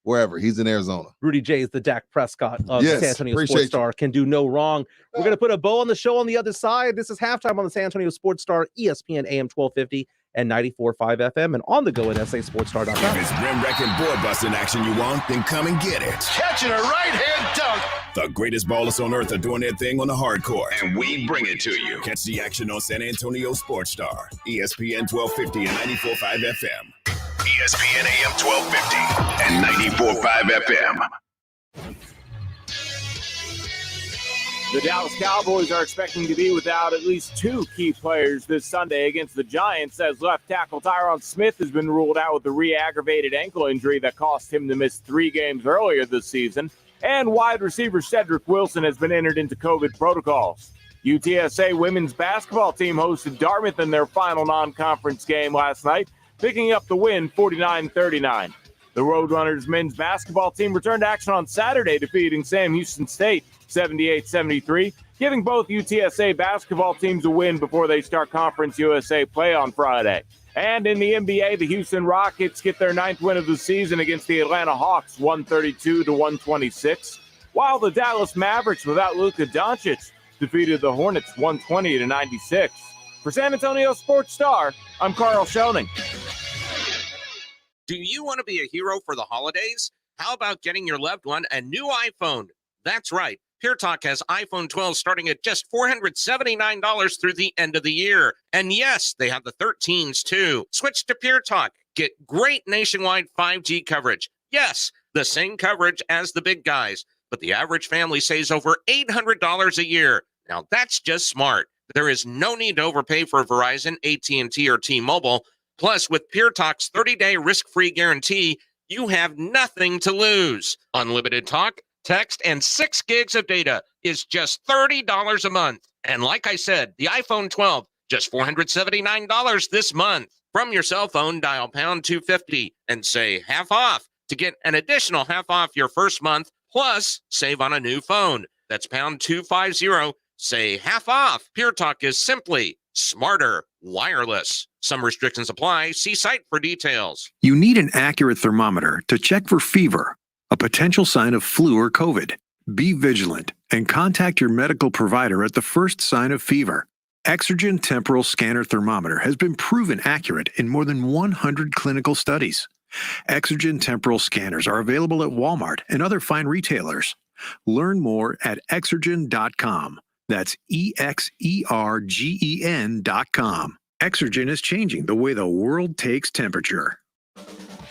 Speaker 14: Wherever. He's in Arizona.
Speaker 2: Rudy J is the Dak Prescott of the San Antonio Sports Star. Can do no wrong. We're going to put a bow on the show on the other side. This is halftime on the San Antonio Sports Star, ESPN AM 1250 and 94.5 FM and on the go at sasportstar.com.
Speaker 1: If it's rim wrecking board busting action you want, then come and get it.
Speaker 22: Catching a right-hand dunk.
Speaker 1: The greatest ballers on earth are doing their thing on the hard court. And we bring it to you. Catch the action on San Antonio Sports Star, ESPN 1250 and 94.5 FM. ESPN AM 1250 and 94.5 FM.
Speaker 9: The Dallas Cowboys are expecting to be without at least 2 key players this Sunday against the Giants, as left tackle Tyron Smith has been ruled out with a re-aggravated ankle injury that cost him to miss 3 games earlier this season, and wide receiver Cedric Wilson has been entered into COVID protocols. UTSA women's basketball team hosted Dartmouth in their final non-conference game last night, picking up the win 49-39. The Roadrunners men's basketball team returned to action on Saturday, defeating Sam Houston State 78-73, giving both UTSA basketball teams a win before they start Conference USA play on Friday. And in the NBA, the Houston Rockets get their 9th win of the season against the Atlanta Hawks, 132-126, while the Dallas Mavericks, without Luka Doncic, defeated the Hornets 120-96. For San Antonio Sports Star, I'm Carl Schoening.
Speaker 15: Do you want to be a hero for the holidays? How about getting your loved one a new iPhone? That's right. Pure Talk has iPhone 12 starting at just $479 through the end of the year. And yes, they have the 13s too. Switch to Pure Talk. Get great nationwide 5G coverage. Yes, the same coverage as the big guys, but the average family saves over $800 a year. Now that's just smart. There is no need to overpay for Verizon, AT&T, or T-Mobile. Plus, with Pure Talk's 30-day risk-free guarantee, you have nothing to lose. Unlimited talk, text, and 6 gigs of data is just $30 a month. And like I said, the iPhone 12, just $479 this month. From your cell phone, dial pound 250 and say half off to get an additional half off your first month, plus save on a new phone. That's pound 250, say half off. Pure Talk is simply smarter wireless. Some restrictions apply. See site for details.
Speaker 16: You need an accurate thermometer to check for fever, a potential sign of flu or COVID. Be vigilant and contact your medical provider at the first sign of fever. Exergen Temporal Scanner Thermometer has been proven accurate in more than 100 clinical studies. Exergen Temporal Scanners are available at Walmart and other fine retailers. Learn more at Exergen.com. That's EXERGEN.com. Exergen is changing the way the world takes temperature.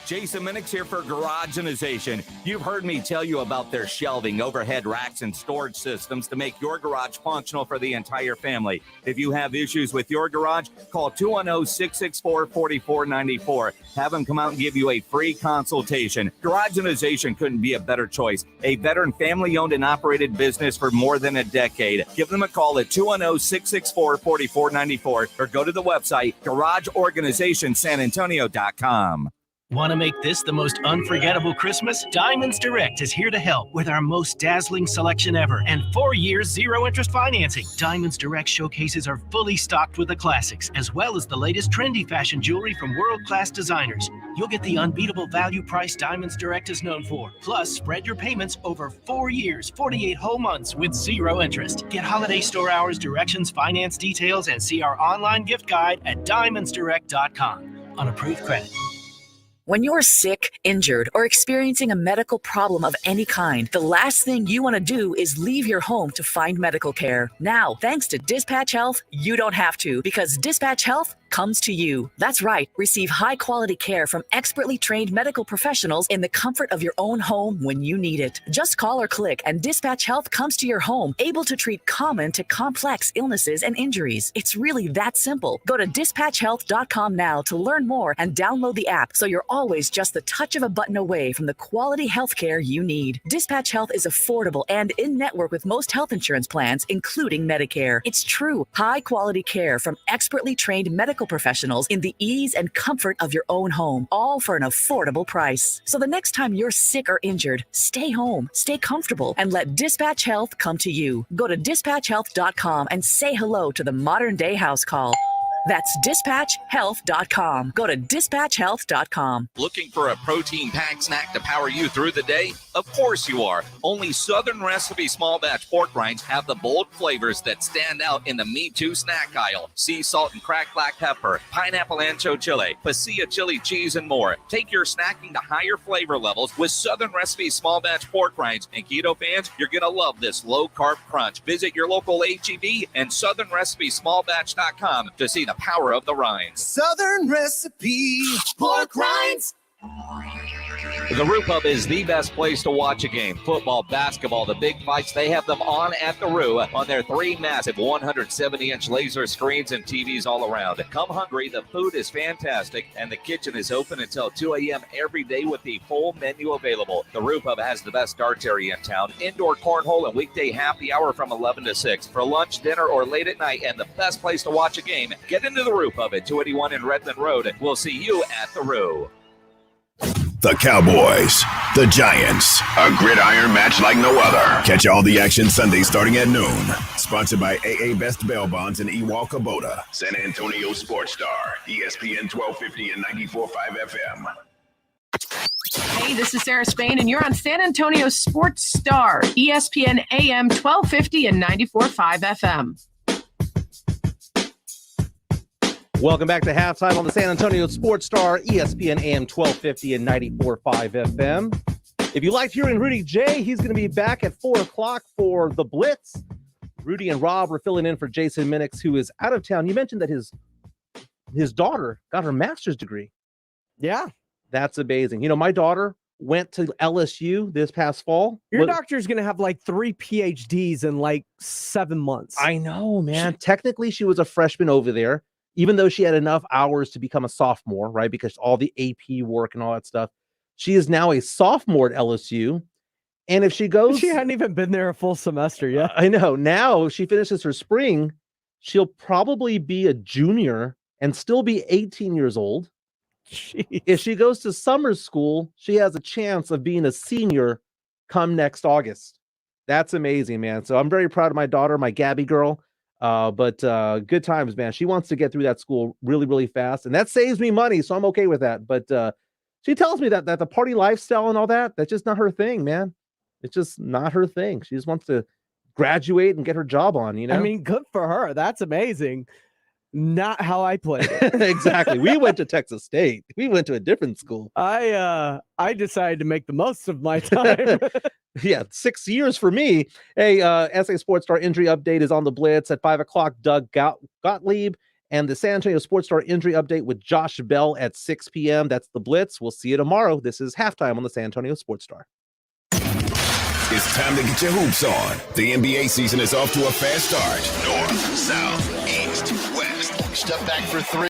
Speaker 17: Jason Minix here for Garageization. You've heard me tell you about their shelving, overhead racks, and storage systems to make your garage functional for the entire family. If you have issues with your garage, call 210-664-4494. Have them come out and give you a free consultation. Garageization couldn't be a better choice. A veteran family-owned and operated business for more than a decade. Give them a call at 210-664-4494 or go to the website garageorganizationsanantonio.com.
Speaker 18: Want to make this the most unforgettable Christmas? Diamonds Direct is here to help with our most dazzling selection ever and 4 years zero-interest financing. Diamonds Direct showcases are fully stocked with the classics, as well as the latest trendy fashion jewelry from world-class designers. You'll get the unbeatable value price Diamonds Direct is known for. Plus, spread your payments over 4 years, 48 whole months with zero interest. Get holiday store hours, directions, finance details, and see our online gift guide at diamondsdirect.com. On approved credit.
Speaker 19: When you're sick, injured, or experiencing a medical problem of any kind, the last thing you want to do is leave your home to find medical care. Now, thanks to Dispatch Health, you don't have to, because Dispatch Health comes to you. That's right. Receive high-quality care from expertly trained medical professionals in the comfort of your own home when you need it. Just call or click, and Dispatch Health comes to your home, able to treat common to complex illnesses and injuries. It's really that simple. Go to dispatchhealth.com now to learn more and download the app so you're always just the touch of a button away from the quality health care you need. Dispatch Health is affordable and in-network with most health insurance plans, including Medicare. It's true high-quality care from expertly trained medical professionals in the ease and comfort of your own home, all for an affordable price. So the next time you're sick or injured, stay home, stay comfortable, and let Dispatch Health come to you. Go to dispatchhealth.com and say hello to the modern-day house call. That's dispatchhealth.com. Go to dispatchhealth.com.
Speaker 21: Looking for a protein-packed snack to power you through the day? Of course you are. Only Southern Recipe small batch pork rinds have the bold flavors that stand out in the Me Too snack aisle. Sea salt and cracked black pepper, pineapple ancho chili, pasilla chili cheese, and more. Take your snacking to higher flavor levels with Southern Recipe small batch pork rinds. And keto fans, you're going to love this low-carb crunch. Visit your local H-E-B and southernrecipesmallbatch.com to see the power of the rinds.
Speaker 22: Southern Recipe pork rinds.
Speaker 21: The Roo Pub is the best place to watch a game. Football, basketball, the big fights, they have them on at the Roo on their 3 massive 170-inch laser screens and TVs all around. Come hungry, the food is fantastic, and the kitchen is open until 2 a.m. every day with the full menu available. The Roo Pub has the best darts area in town, indoor cornhole, and weekday happy hour from 11 to 6. For lunch, dinner, or late at night, and the best place to watch a game, get into the Roo Pub at 281 in Redmond Road. We'll see you at the Roo.
Speaker 1: The Cowboys, the Giants, a gridiron match like no other. Catch all the action Sunday starting at noon. Sponsored by AA Best Bail Bonds and Ewald Kubota. San Antonio Sports Star, ESPN 1250 and 94.5 FM.
Speaker 24: Hey, this is Sarah Spain, and you're on San Antonio Sports Star, ESPN AM 1250 and 94.5 FM.
Speaker 2: Welcome back to halftime on the San Antonio Sports Star, ESPN AM 1250 and 94.5 FM. If you liked hearing Rudy J, he's going to be back at 4 o'clock for the Blitz. Rudy and Rob were filling in for Jason Minix, who is out of town. You mentioned that his daughter got her master's degree.
Speaker 3: Yeah.
Speaker 2: That's amazing. You know, my daughter went to LSU this past fall.
Speaker 3: Your doctor's going to have like 3 PhDs in like 7 months.
Speaker 2: I know, man. Technically, she was a freshman over there, even though she had enough hours to become a sophomore, right? Because all the AP work and all that stuff. She is now a sophomore at LSU. And if she goes...
Speaker 3: She hadn't even been there a full semester yet.
Speaker 2: I know. Now she finishes her spring, she'll probably be a junior and still be 18 years old.
Speaker 3: Jeez.
Speaker 2: If she goes to summer school, she has a chance of being a senior come next August. That's amazing, man. So I'm very proud of my daughter, my Gabby girl. But good times, man. She wants to get through that school really, really fast. And that saves me money, so I'm okay with that. But she tells me that the party lifestyle and all that's just not her thing, man. It's just not her thing. She just wants to graduate and get her job on, you know?
Speaker 3: I mean, good for her. That's amazing. Not how I played it.
Speaker 2: Exactly. We went to Texas State. We went to a different school.
Speaker 3: I decided to make the most of my time.
Speaker 2: Yeah, 6 years for me. Hey, SA Sports Star injury update is on the Blitz at 5 o'clock. Doug Gottlieb and the San Antonio Sports Star injury update with Josh Bell at 6 p.m. That's the Blitz. We'll see you tomorrow. This is halftime on the San Antonio Sports Star.
Speaker 1: It's time to get your hoops on. The NBA season is off to a fast start. North, south, east, west. Step back for three.